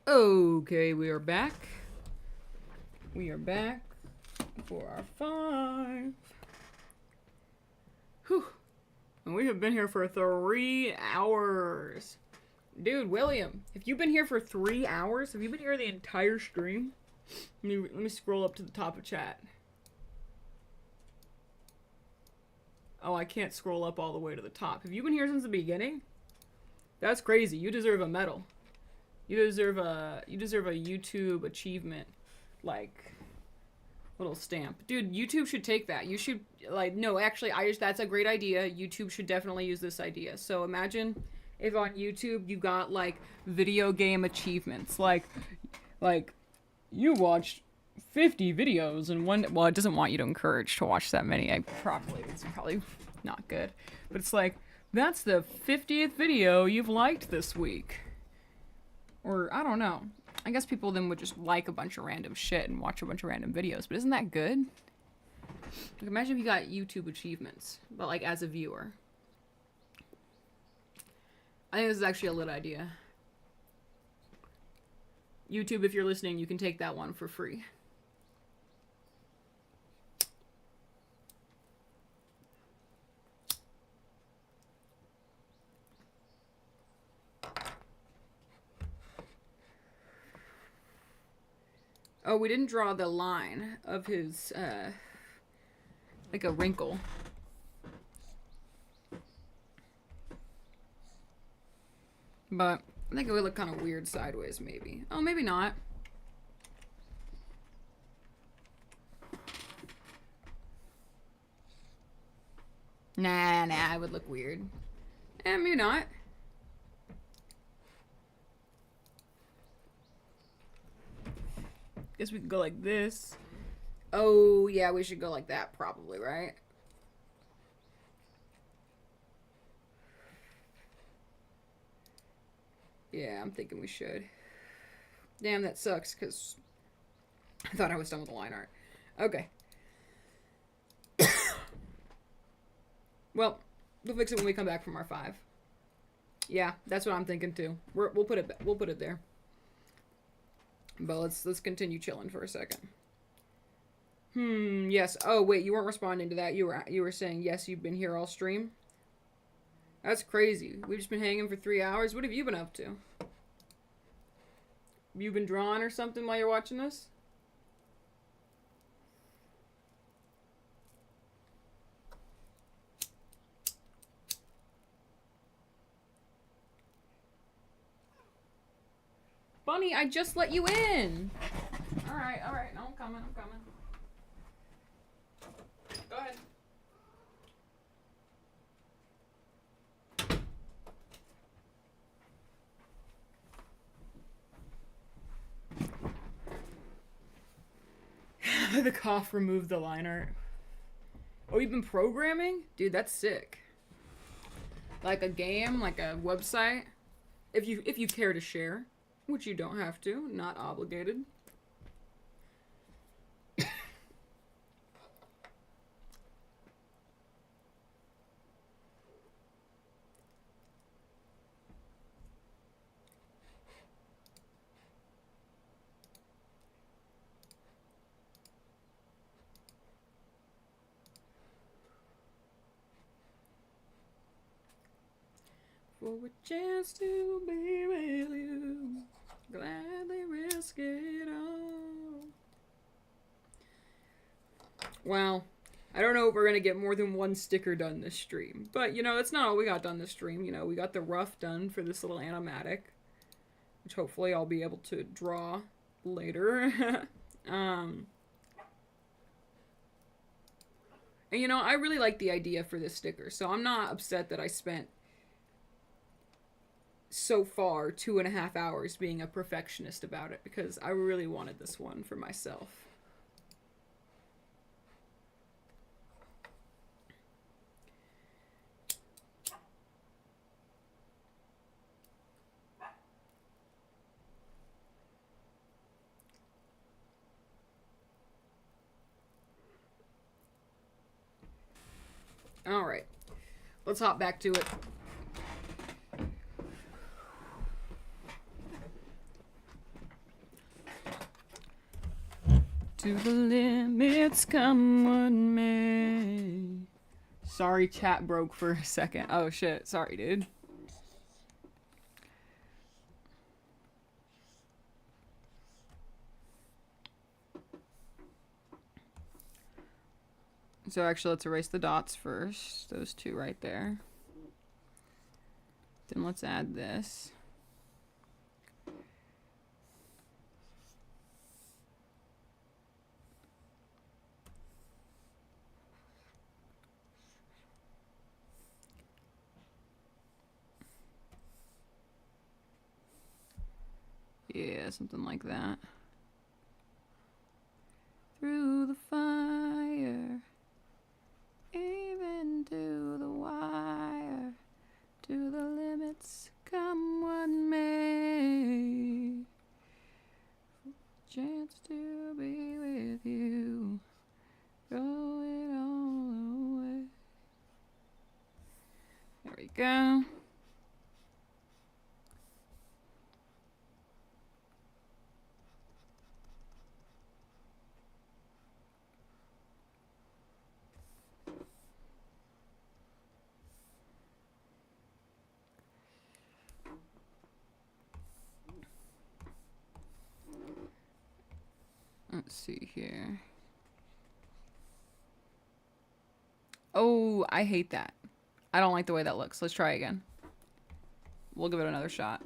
Okay, we are back. We are back for our 5. Whew. And we have been here for 3 hours. Dude, William, if you've been here for 3 hours, have you been here the entire stream? Let me scroll up to the top of chat. Oh, I can't scroll up all the way to the top. Have you been here since the beginning? That's crazy. You deserve a medal. You deserve a YouTube achievement, like, little stamp. Dude, YouTube should take that. You should, like, no, actually, that's a great idea. YouTube should definitely use this idea. So imagine if on YouTube you got, like, video game achievements. Like, you watched 50 videos in one, well, it doesn't want you to encourage to watch that many. It's probably not good. But it's like, that's the 50th video you've liked this week. Or, I don't know. I guess people then would just like a bunch of random shit and watch a bunch of random videos. But isn't that good? Like, imagine if you got YouTube achievements, but, like, as a viewer. I think this is actually a lit idea. YouTube, if you're listening, you can take that one for free. Oh, we didn't draw the line of his, like a wrinkle. But I think it would look kind of weird sideways, maybe. Oh, maybe not. Nah, it would look weird. Maybe not. Guess we could go like this. Oh, yeah, we should go like that, probably, right? Yeah, I'm thinking we should. Damn, that sucks, because I thought I was done with the line art. Okay. Well, we'll fix it when we come back from our 5. Yeah, that's what I'm thinking too. We'll put it there. But let's continue chilling for a second. Yes. Oh wait, you weren't responding to that. You were saying yes, you've been here all stream. That's crazy. We've just been hanging for 3 hours. What have you been up to? You been drawing or something while you're watching this? Bunny, I just let you in. All right. No, I'm coming. Go ahead. The cough removed the line art. Oh, you've been programming? Dude, that's sick. Like a game, like a website? If you care to share. Which you don't have to, not obligated. For a chance to be with you, gladly risk it all. Well, I don't know if we're gonna get more than one sticker done this stream, but you know, that's not all we got done this stream. You know, we got the rough done for this little animatic, which hopefully I'll be able to draw later. And you know, I really like the idea for this sticker, so I'm not upset that I spent so far 2.5 hours being a perfectionist about it, because I really wanted this one for myself. All right, let's hop back to it. To the limits, come what may. Sorry, chat broke for a second. Oh shit, sorry, dude. So actually, let's erase the dots first. Those two right there. Then let's add this. Yeah, something like that. Through the fire, even to the wire, to the limits, come what may. Chance to be with you, throw it all away. There we go. Let's see here. Oh, I hate that. I don't like the way that looks. Let's try again. we'll give it another shot.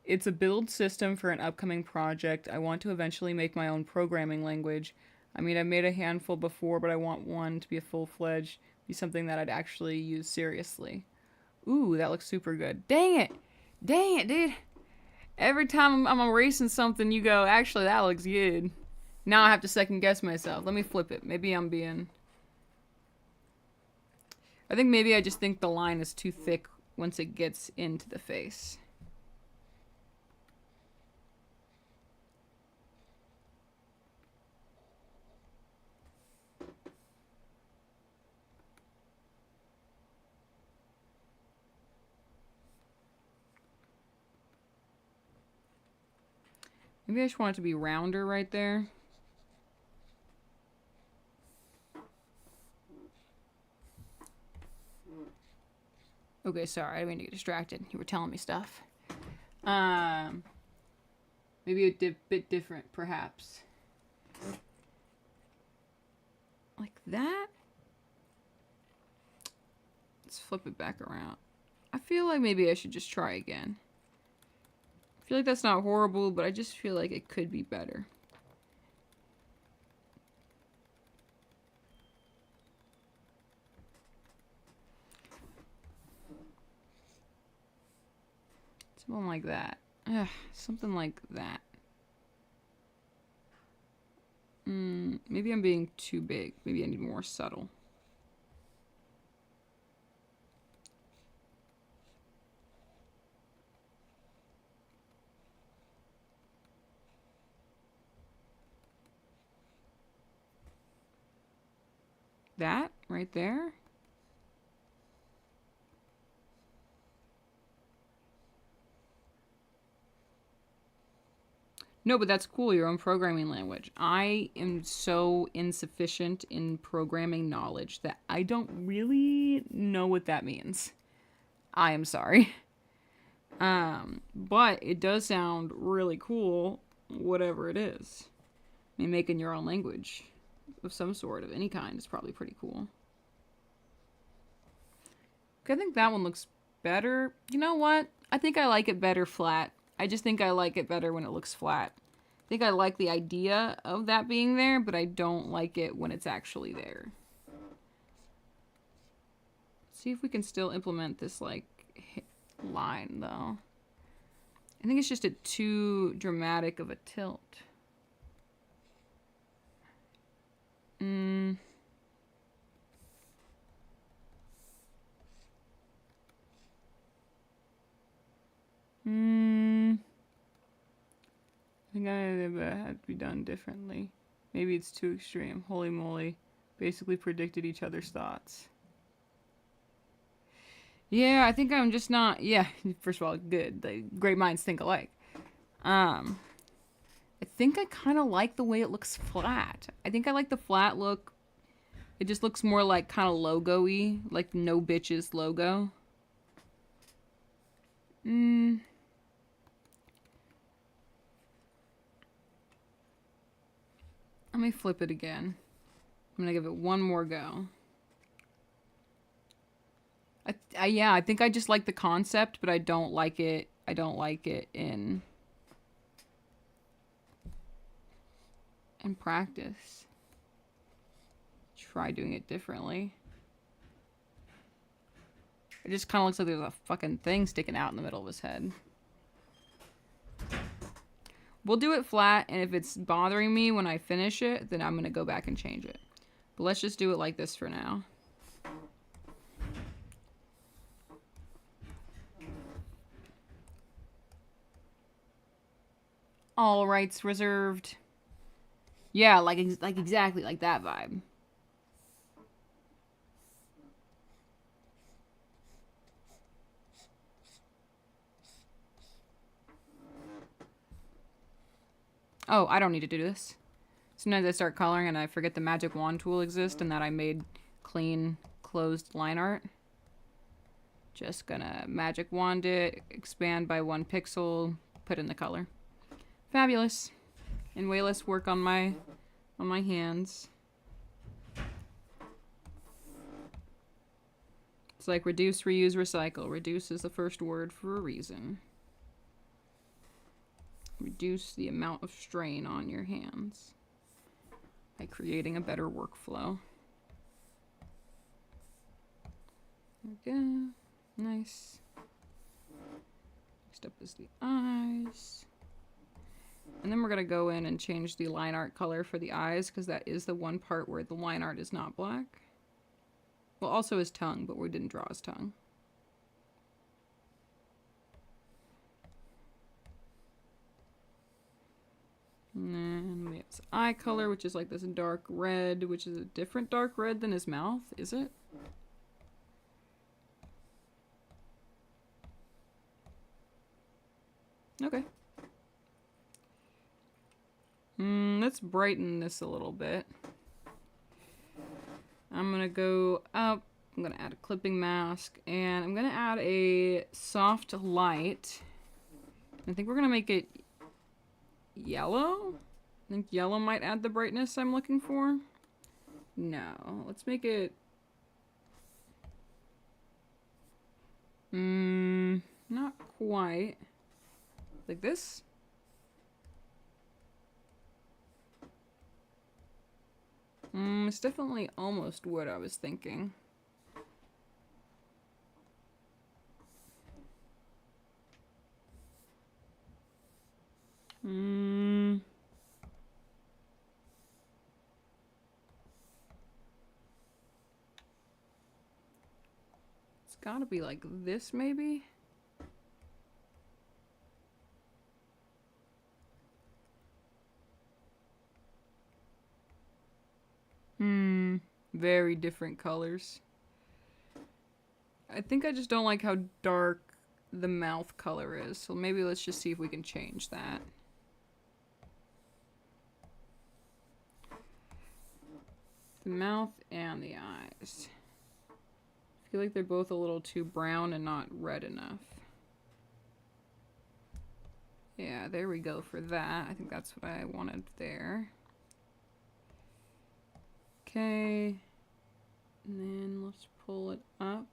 It's a build system for an upcoming project. I want to eventually make my own programming language. I mean, I've made a handful before, but I want one to be a full-fledged, be something that I'd actually use seriously. Ooh, that looks super good. Dang it! Dang it, dude! Every time I'm erasing something, you go, actually, that looks good. Now I have to second guess myself. Let me flip it. Maybe I'm being... I think maybe I just think the line is too thick once it gets into the face. Maybe I just want it to be rounder right there. Okay, sorry, I didn't mean to get distracted. You were telling me stuff. Maybe a bit different, perhaps. Like that? Let's flip it back around. I feel like maybe I should just try again. I feel like that's not horrible, but I just feel like it could be better. Something like that. Ugh, something like that. Maybe I'm being too big. Maybe I need more subtle. That right there. No, but that's cool, your own programming language. I am so insufficient in programming knowledge that I don't really know what that means. I am sorry. But it does sound really cool, whatever it is. I mean, making your own language of some sort, of any kind, is probably pretty cool. Okay, I think that one looks better. You know what? I think I like it better flat. I just think I like it better when it looks flat. I think I like the idea of that being there, but I don't like it when it's actually there. See if we can still implement this, like, line, though. I think it's just too dramatic of a tilt. I think it had to be done differently. Maybe it's too extreme. Holy moly. Basically predicted each other's thoughts. Yeah, I think I'm just not... Yeah, first of all, good. The great minds think alike. I think I kind of like the way it looks flat. I think I like the flat look. It just looks more like kind of logo-y. Like No Bitches logo. Let me flip it again. I'm gonna give it one more go. Yeah, I think I just like the concept, but I don't like it. I don't like it in practice. Try doing it differently. It just kind of looks like there's a fucking thing sticking out in the middle of his head. We'll do it flat, and if it's bothering me when I finish it, then I'm going to go back and change it. But let's just do it like this for now. All rights reserved. Yeah, like exactly like that vibe. Oh, I don't need to do this. Sometimes I start coloring and I forget the magic wand tool exists and that I made clean, closed line art. Just gonna magic wand it, expand by 1 pixel, put in the color. Fabulous. And way less work on my hands. It's like reduce, reuse, recycle. Reduce is the first word for a reason. Reduce the amount of strain on your hands by creating a better workflow. There we go. Nice. Next up is the eyes. And then we're going to go in and change the line art color for the eyes, because that is the one part where the line art is not black. Well, also his tongue, but we didn't draw his tongue. And then we have his eye color, which is like this dark red, which is a different dark red than his mouth, is it? Okay. Let's brighten this a little bit. I'm gonna go up, I'm gonna add a clipping mask, and I'm gonna add a soft light. I think we're gonna make it yellow. I think yellow might add the brightness I'm looking for. No, let's make it... not quite. Like this? It's definitely almost what I was thinking. It's gotta be like this, maybe? Very different colors. I think I just don't like how dark the mouth color is, so maybe let's just see if we can change that. The mouth and the eyes. I feel like they're both a little too brown and not red enough. Yeah, there we go for that. I think that's what I wanted there. Okay. And then let's pull it up.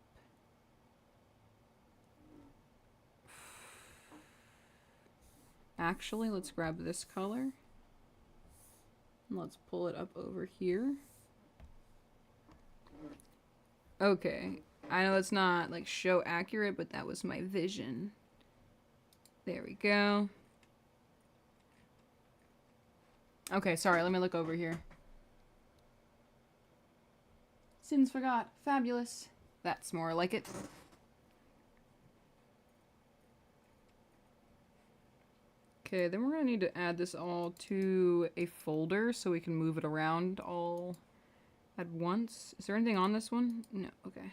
Actually, let's grab this color. And let's pull it up over here. Okay. I know it's not like show accurate, but that was my vision. There we go. Okay, sorry, let me look over here. Sins forgot. Fabulous. That's more like it. Okay, then we're gonna need to add this all to a folder so we can move it around all at once. Is there anything on this one? No, okay.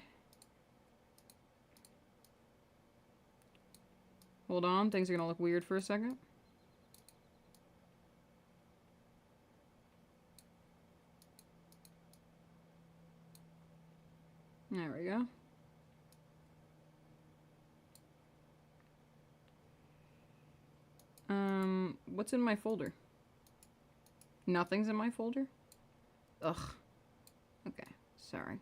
Hold on, things are gonna look weird for a second. There we go. What's in my folder? Nothing's in my folder? Ugh. Okay, sorry.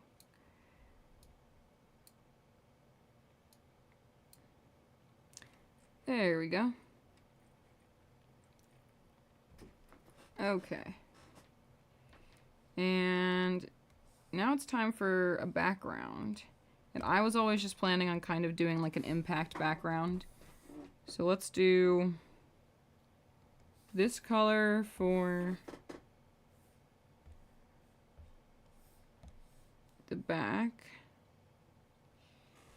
There we go. Okay. And now it's time for a background. And I was always just planning on kind of doing like an impact background. So let's do this color for the back.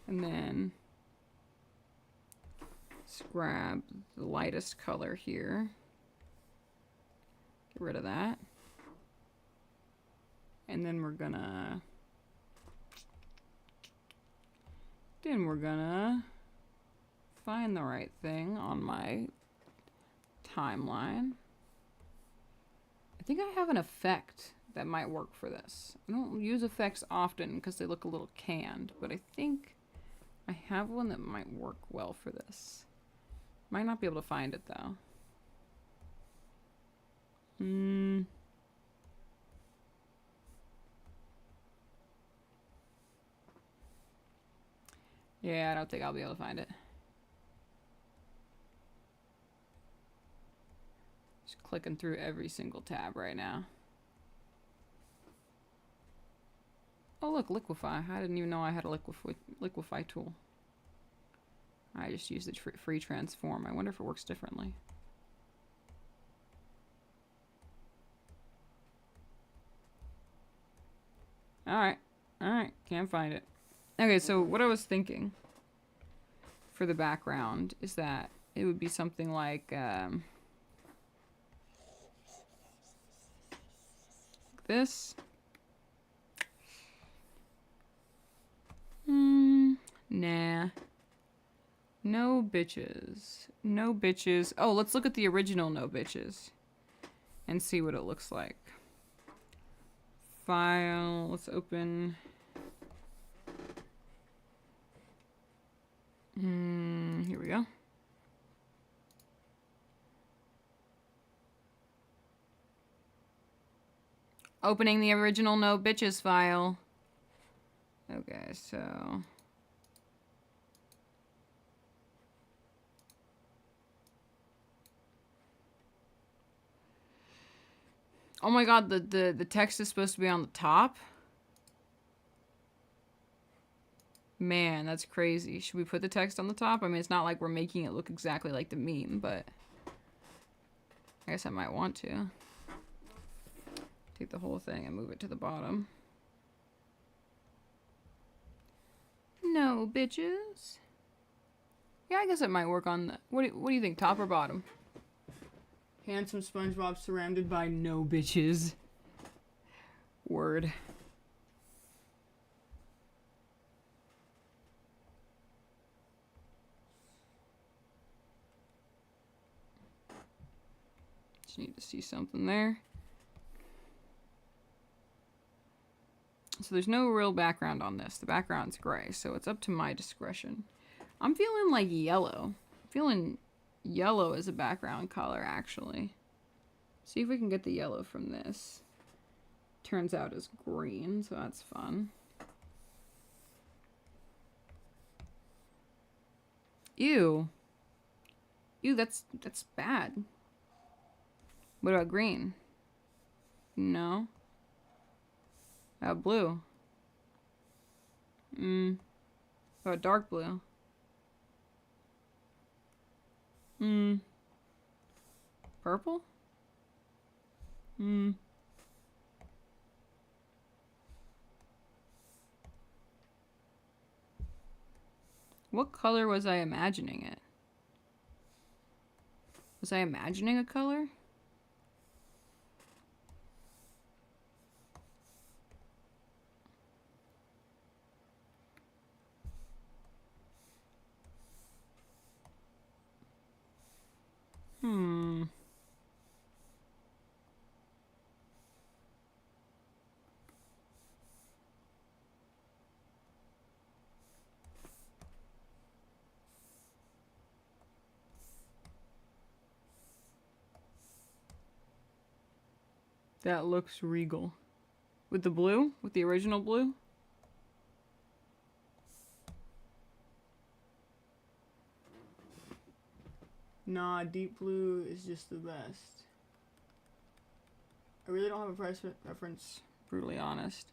And then let's grab the lightest color here. Get rid of that. And then we're gonna find the right thing on my timeline. I think I have an effect that might work for this. I don't use effects often because they look a little canned, but I think I have one that might work well for this. Might not be able to find it though. Yeah, I don't think I'll be able to find it. Just clicking through every single tab right now. Oh look, liquefy. I didn't even know I had a liquefy tool. I just used the free transform. I wonder if it works differently. Alright. Alright. Can't find it. Okay, so what I was thinking for the background is that it would be something like this. Nah. No bitches. No bitches. Oh, let's look at the original No Bitches and see what it looks like. File. Let's open. Here we go. Opening the original No Bitches file. Okay, so... Oh my god, the text is supposed to be on the top? Man, that's crazy. Should we put the text on the top? I mean, it's not like we're making it look exactly like the meme, but... I guess I might want to. Take the whole thing and move it to the bottom. No, bitches. Yeah, I guess it might work on the... What do you think, top or bottom? Handsome SpongeBob surrounded by no bitches. Word. Just need to see something there. So there's no real background on this. The background's gray, so it's up to my discretion. I'm feeling like yellow. I'm feeling yellow as a background color, actually. See if we can get the yellow from this. Turns out as green, so that's fun. Ew. Ew, that's bad. What about green? No. How about blue? How about dark blue? Purple? What color was I imagining it? Was I imagining a color? That looks regal. With the blue? With the original blue? Nah, deep blue is just the best. I really don't have a preference, brutally honest.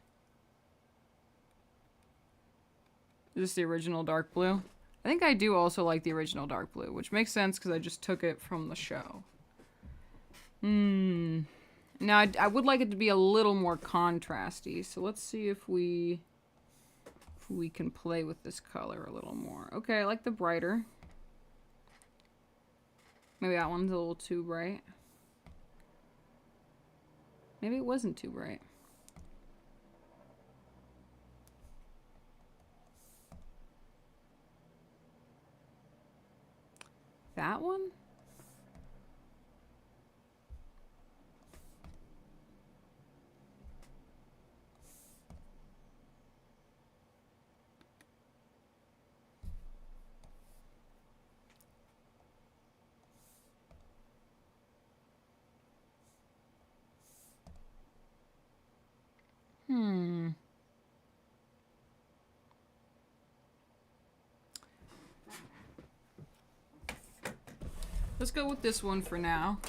Is this the original dark blue? I think I do also like the original dark blue, which makes sense because I just took it from the show. Now, I would like it to be a little more contrasty, so let's see if we can play with this color a little more. Okay, I like the brighter. Maybe that one's a little too bright. Maybe it wasn't too bright. That one? let's go with this one for now.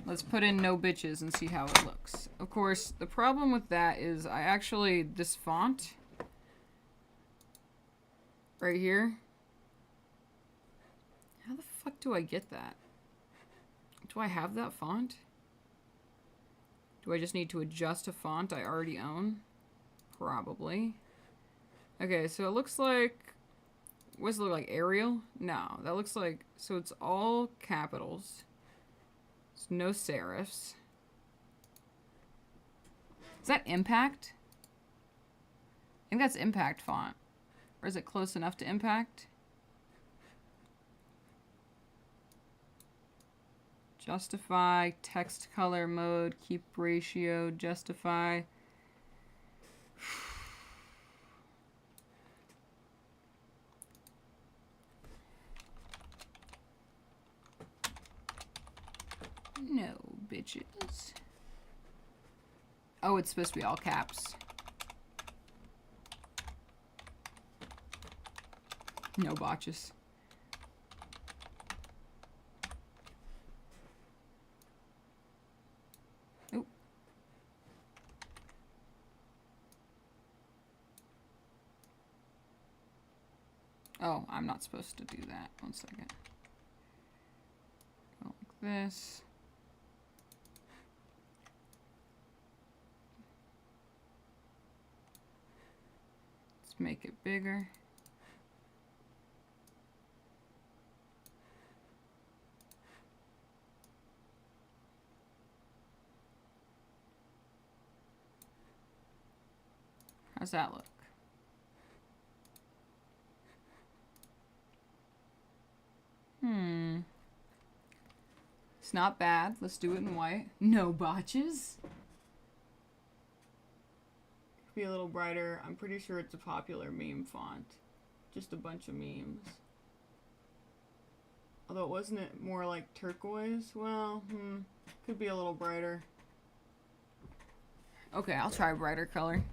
Let's put in no bitches and see how it looks. Of course, the problem with that is this font right here. How the fuck do I get that? Do I have that font? Do I just need to adjust a font I already own? Probably. Okay, so it looks like... What does it look like? Arial? No, that looks like... So it's all capitals. There's no serifs. Is that Impact? I think that's Impact font. Or is it close enough to Impact? Justify, text color mode, keep ratio, justify. No, bitches. Oh, it's supposed to be all caps. No botches. Oop. Oh, I'm not supposed to do that. 1 second. Go like this. Let's make it bigger. How's that look? It's not bad. Let's do it in white. No botches. Could be a little brighter. I'm pretty sure it's a popular meme font. Just a bunch of memes. Although wasn't it more like turquoise? Well, could be a little brighter. Okay, I'll try a brighter color.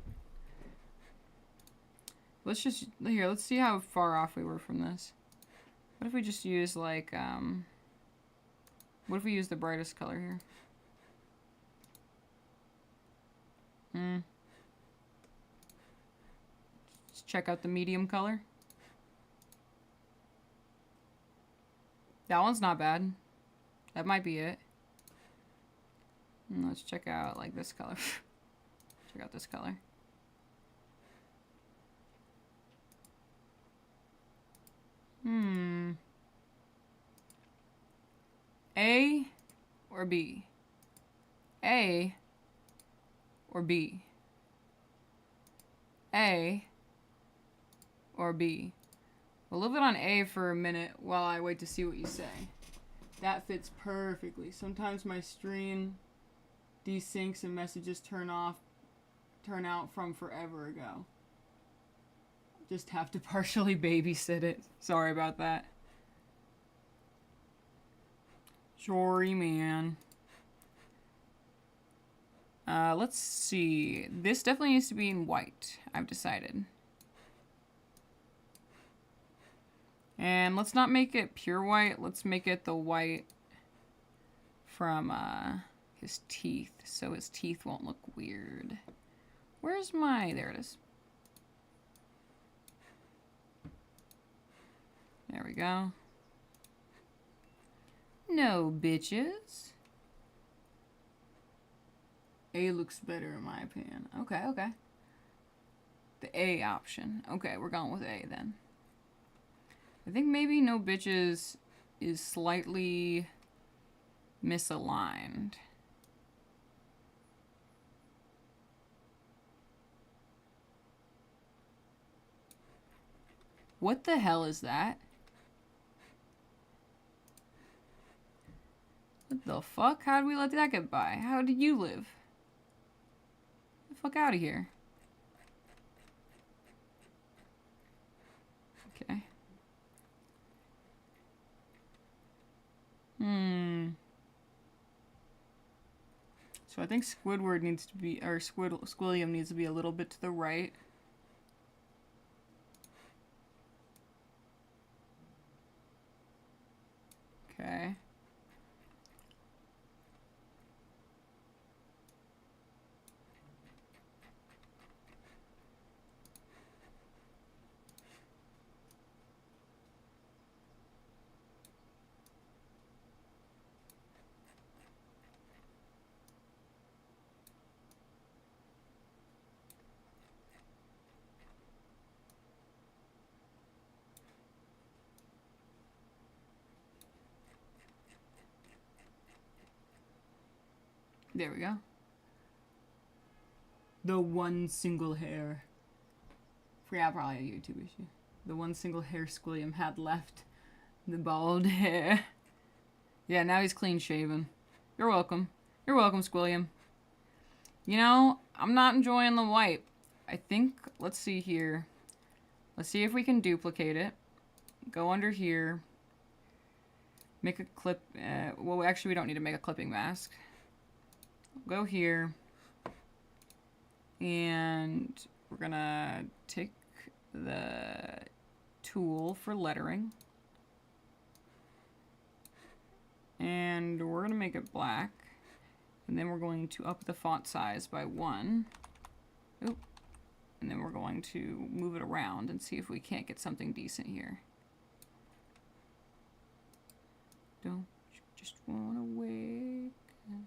Let's see how far off we were from this. What if we just use what if we use the brightest color here? Let's check out the medium color. That one's not bad. That might be it. And let's check out like this color. Check out this color. A or B? A or B? A or B? We'll leave it on A for a minute while I wait to see what you say. That fits perfectly. Sometimes my stream desyncs and messages turn out from forever ago. Just have to partially babysit it. Sorry about that. Sorry, man. Let's see. This definitely needs to be in white, I've decided. And let's not make it pure white. Let's make it the white from his teeth, so his teeth won't look weird. Where's my... There it is. There we go. No bitches. A looks better in my opinion. Okay, okay. The A option. Okay, we're going with A then. I think maybe no bitches is slightly misaligned. What the hell is that? What the fuck? How did we let that get by? How did you live? Get the fuck out of here. Okay. So I think Squidward needs to be, or Squilliam needs to be a little bit to the right. Okay. There we go. The one single hair. Yeah, probably a YouTube issue. The one single hair Squilliam had left. The bald hair. Yeah, now he's clean shaven. You're welcome. You're welcome, Squilliam. You know, I'm not enjoying the wipe. I think, let's see here. Let's see if we can duplicate it. Go under here. Make a clip. Well, actually, we don't need to make a clipping mask. Go here. And we're gonna take the tool for lettering. And we're gonna make it black. And then we're going to up the font size by 1. Oop. And then we're going to move it around and see if we can't get something decent here. Don't you just wanna wake up?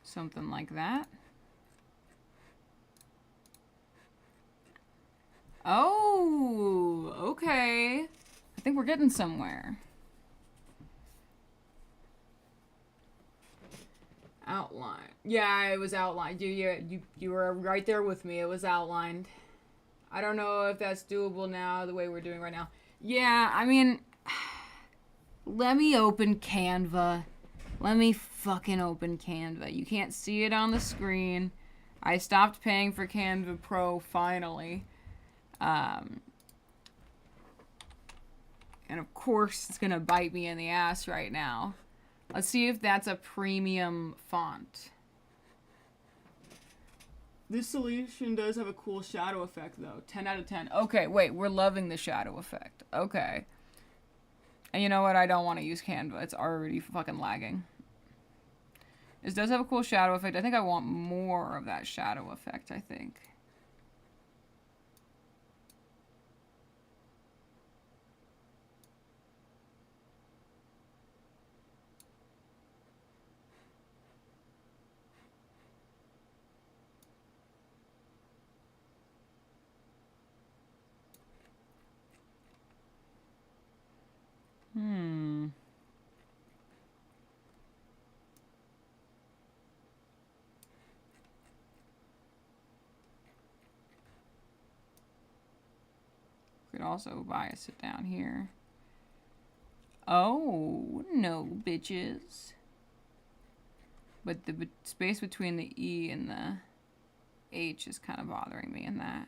Something like that. Oh, okay. I think we're getting somewhere. Outline. Yeah, it was outlined. You were right there with me. It was outlined. I don't know if that's doable now, the way we're doing right now. Yeah, I mean, let me open Canva. Let me fucking open Canva. You can't see it on the screen. I stopped paying for Canva Pro finally. And of course, it's gonna bite me in the ass right now. Let's see if that's a premium font. This solution does have a cool shadow effect, though. 10 out of 10. Okay, wait, we're loving the shadow effect. Okay. And you know what? I don't want to use Canva. It's already fucking lagging. This does have a cool shadow effect. I think I want more of that shadow effect, I think. Could also bias it down here. Oh, no, bitches. But the space between the E and the H is kind of bothering me in that.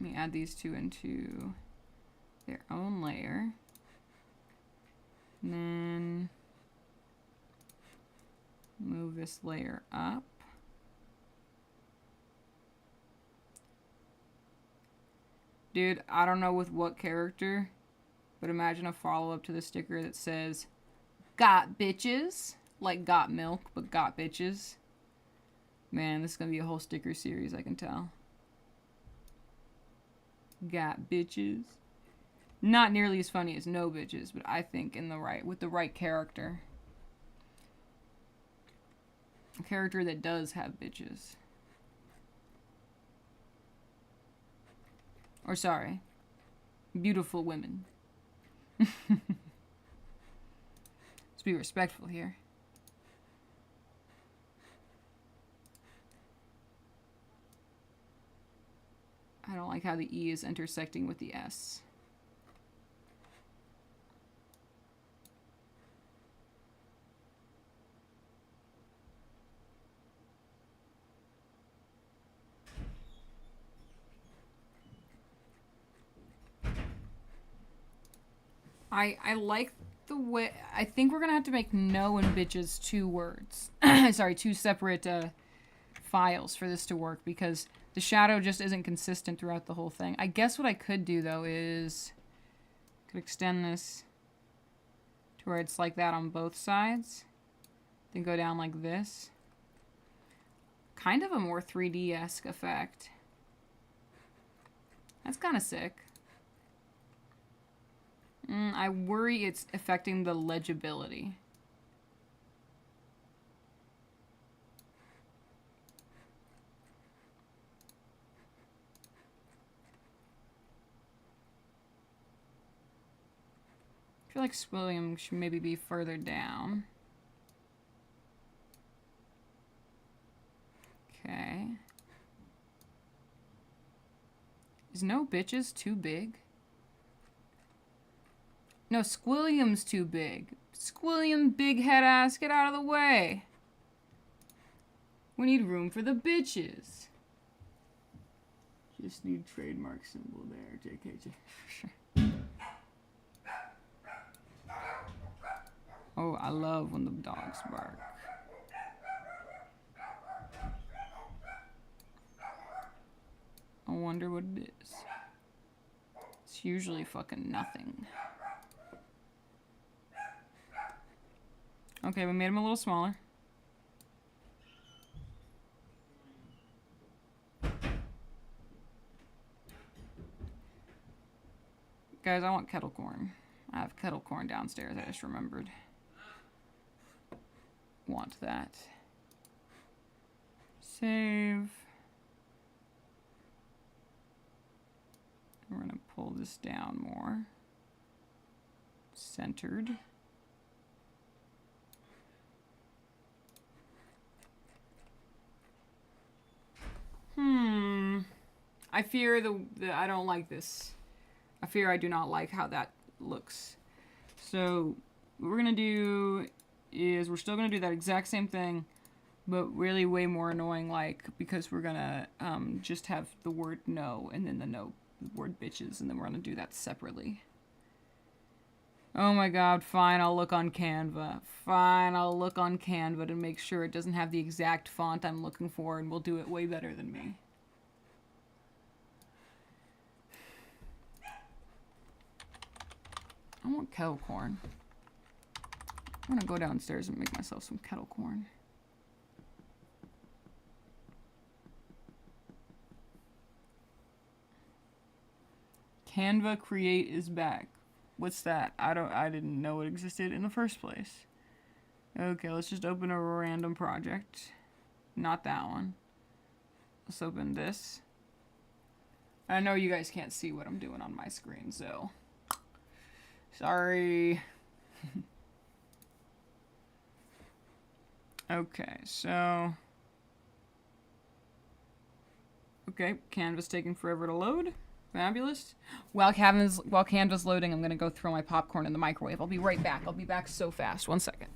Let me add these two into their own layer. And then move this layer up. Dude, I don't know with what character, but imagine a follow-up to the sticker that says, "Got bitches." Like got milk, but got bitches. Man, this is going to be a whole sticker series, I can tell. Got bitches. Not nearly as funny as no bitches, but I think with the right character. A character that does have bitches. Or sorry, beautiful women. Let's be respectful here. I don't like how the E is intersecting with the S. I like the way, I think we're gonna have to make no and bitches 2 words. Sorry, 2 separate files for this to work, because the shadow just isn't consistent throughout the whole thing. I guess what I could do, though, is Could extend this to where it's like that on both sides. Then go down like this. Kind of a more 3D-esque effect. That's kind of sick. I worry it's affecting the legibility. I feel like William should maybe be further down. Okay. Is no bitches too big? No, Squilliam's too big. Squilliam, big head ass, get out of the way. We need room for the bitches. Just need trademark symbol there, JKJ. Sure. Oh, I love when the dogs bark. I wonder what it is. It's usually fucking nothing. Okay, we made him a little smaller. Guys, I want kettle corn. I have kettle corn downstairs, I just remembered. Want that. Save. We're gonna pull this down more. Centered. I fear I don't like this. I fear I do not like how that looks. So what we're gonna do is we're still gonna do that exact same thing, but really way more annoying, like, because we're gonna just have the word no and then the word bitches, and then we're gonna do that separately. Oh my god, fine, I'll look on Canva. Fine, I'll look on Canva to make sure it doesn't have the exact font I'm looking for, and we'll do it way better than me. I want kettle corn. I'm gonna go downstairs and make myself some kettle corn. Canva Create is back. What's that? I didn't know it existed in the first place. Okay, let's just open a random project. Not that one. Let's open this. I know you guys can't see what I'm doing on my screen, so sorry. Okay, so okay, Canva's taking forever to load. Fabulous. While Canva's loading, I'm gonna go throw my popcorn in the microwave. I'll be right back. I'll be back so fast. 1 second.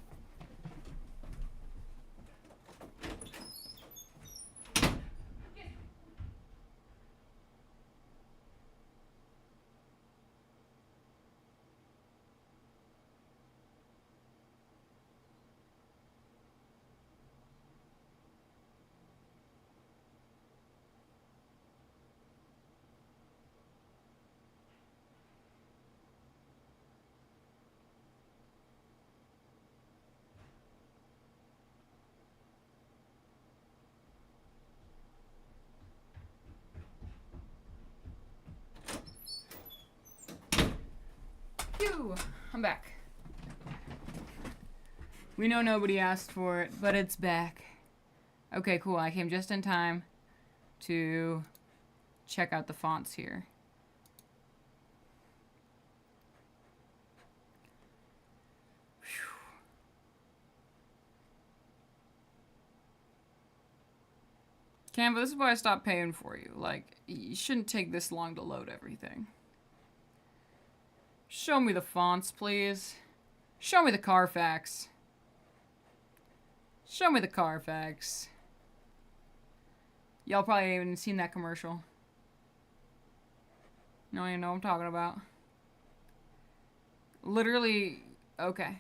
Phew, I'm back. We know nobody asked for it, but it's back. Okay, cool. I came just in time to check out the fonts here. Canva, this is why I stopped paying for you. Like, you shouldn't take this long to load everything. Show me the fonts, please. Show me the Carfax. Show me the Carfax. Y'all probably haven't even seen that commercial. No, you know what I'm talking about. Literally, okay.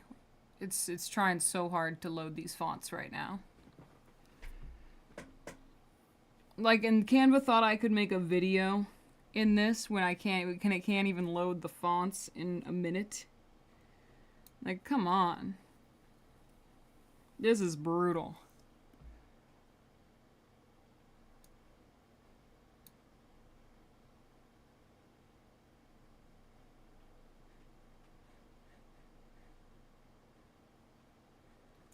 It's trying so hard to load these fonts right now. Like, and Canva thought I could make a video in this when it can't even load the fonts in a minute. Like, come on. This is brutal.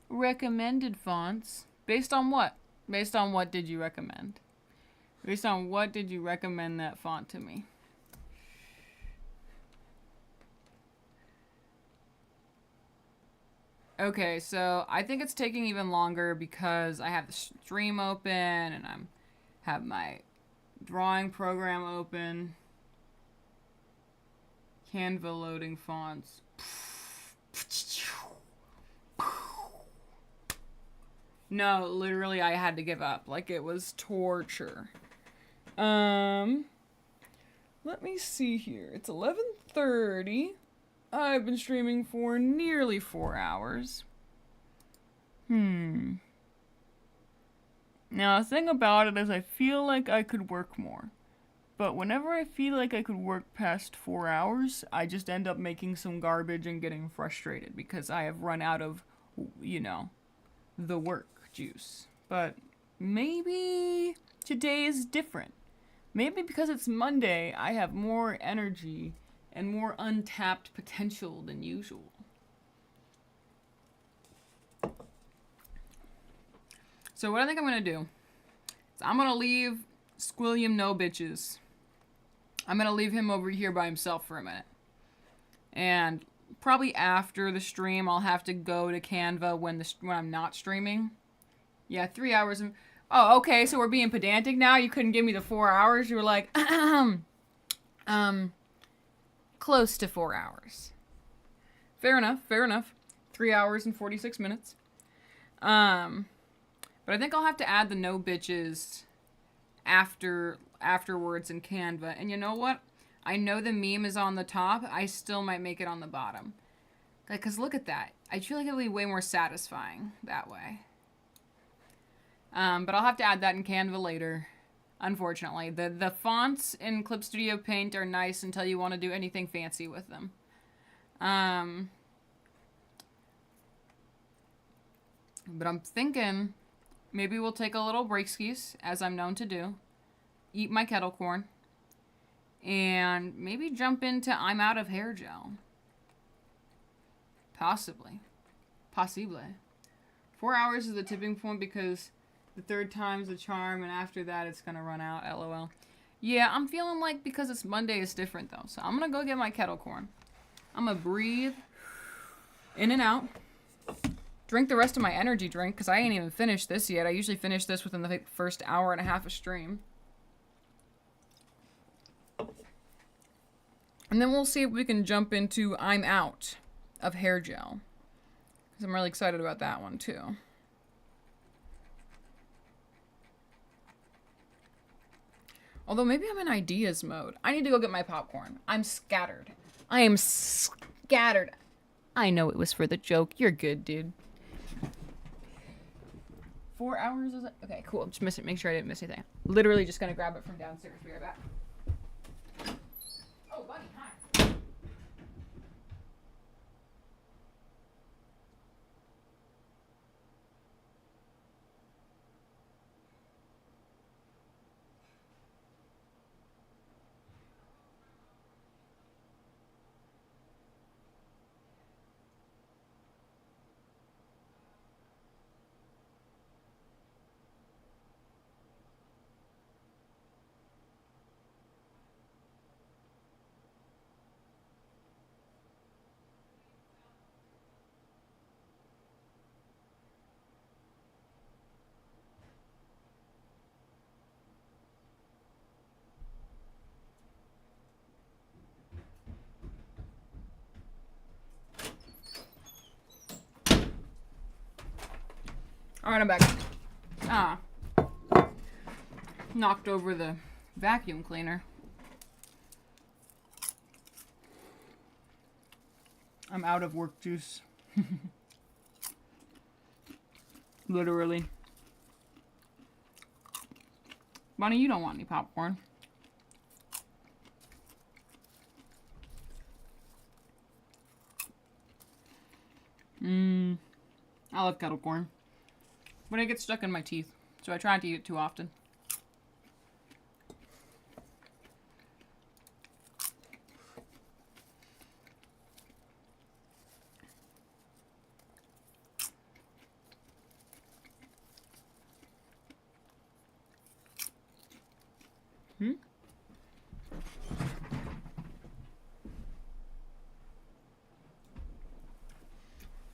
Recommended fonts? Based on what? Based on what did you recommend? Based on what did you recommend that font to me? Okay, so I think it's taking even longer because I have the stream open and have my drawing program open. Canva loading fonts. No, literally I had to give up. Like, it was torture. Let me see here. It's 11:30. I've been streaming for nearly 4 hours. Now, the thing about it is I feel like I could work more. But whenever I feel like I could work past 4 hours, I just end up making some garbage and getting frustrated because I have run out of, you know, the work juice. But maybe today is different. Maybe because it's Monday, I have more energy and more untapped potential than usual. So what I think I'm gonna do is I'm gonna leave Squilliam no bitches. I'm gonna leave him over here by himself for a minute. And probably after the stream, I'll have to go to Canva when I'm not streaming. Yeah, 3 hours. Oh, okay, so we're being pedantic now? You couldn't give me the 4 hours? You were like, close to 4 hours. Fair enough, fair enough. 3 hours and 46 minutes. But I think I'll have to add the no bitches afterwards in Canva. And you know what? I know the meme is on the top. I still might make it on the bottom. Because look at that. I feel like it'll be way more satisfying that way. But I'll have to add that in Canva later. Unfortunately. The fonts in Clip Studio Paint are nice until you want to do anything fancy with them. But I'm thinking maybe we'll take a little break skis, as I'm known to do. Eat my kettle corn. And maybe jump into I'm out of hair gel. Possibly. 4 hours is the tipping point because the third time's the charm, and after that it's gonna run out, lol. Yeah, I'm feeling like because it's Monday it's different though. So I'm gonna go get my kettle corn. I'm gonna breathe in and out. Drink the rest of my energy drink because I ain't even finished this yet. I usually finish this within the first hour and a half of stream. And then we'll see if we can jump into I'm out of hair gel. Because I'm really excited about that one too. Although maybe I'm in ideas mode. I need to go get my popcorn. I'm scattered. I am scattered. I know it was for the joke. You're good, dude. 4 hours is it? Okay, cool. Just miss it. Make sure I didn't miss anything. Literally just gonna grab it from downstairs. Be right back. Oh, buddy, hi. Alright, I'm back. Knocked over the vacuum cleaner. I'm out of work juice. Literally. Bunny, you don't want any popcorn. I love kettle corn. But it gets stuck in my teeth, so I try not to eat it too often.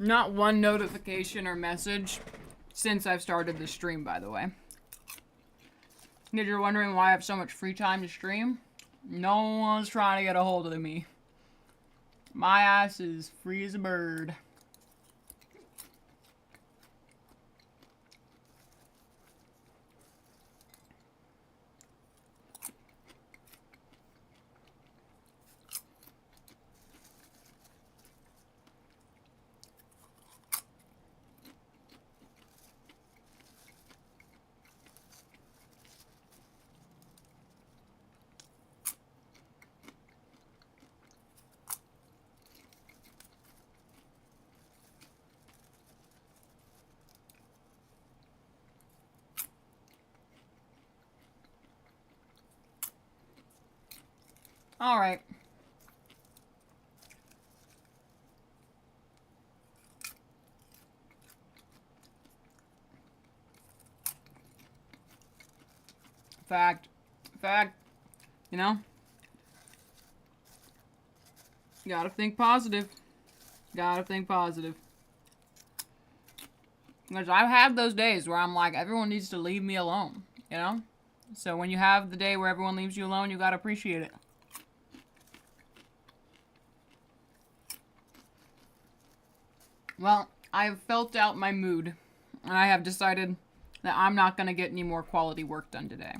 Not one notification or message since I've started the stream, by the way. If you're wondering why I have so much free time to stream, no one's trying to get a hold of me. My ass is free as a bird. Alright. Fact, you know? Gotta think positive. Gotta think positive. Because I've had those days where I'm like, everyone needs to leave me alone, you know? So when you have the day where everyone leaves you alone, you gotta appreciate it. Well, I've felt out my mood, and I have decided that I'm not gonna get any more quality work done today.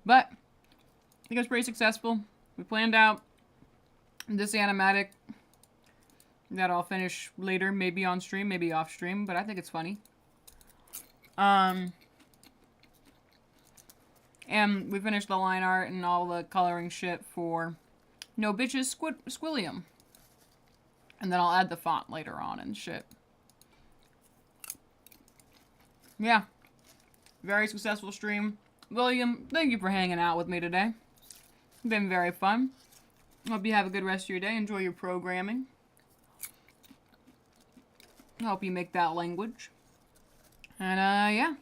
But, I think it was pretty successful. We planned out this animatic that I'll finish later, maybe on stream, maybe off stream, but I think it's funny. And we finished the line art and all the coloring shit for No Bitches Squilliam. And then I'll add the font later on and shit. Yeah. Very successful stream. William, thank you for hanging out with me today. It's been very fun. Hope you have a good rest of your day. Enjoy your programming. Hope you make that language. And, yeah.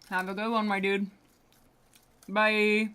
Have a good one, my dude. Bye.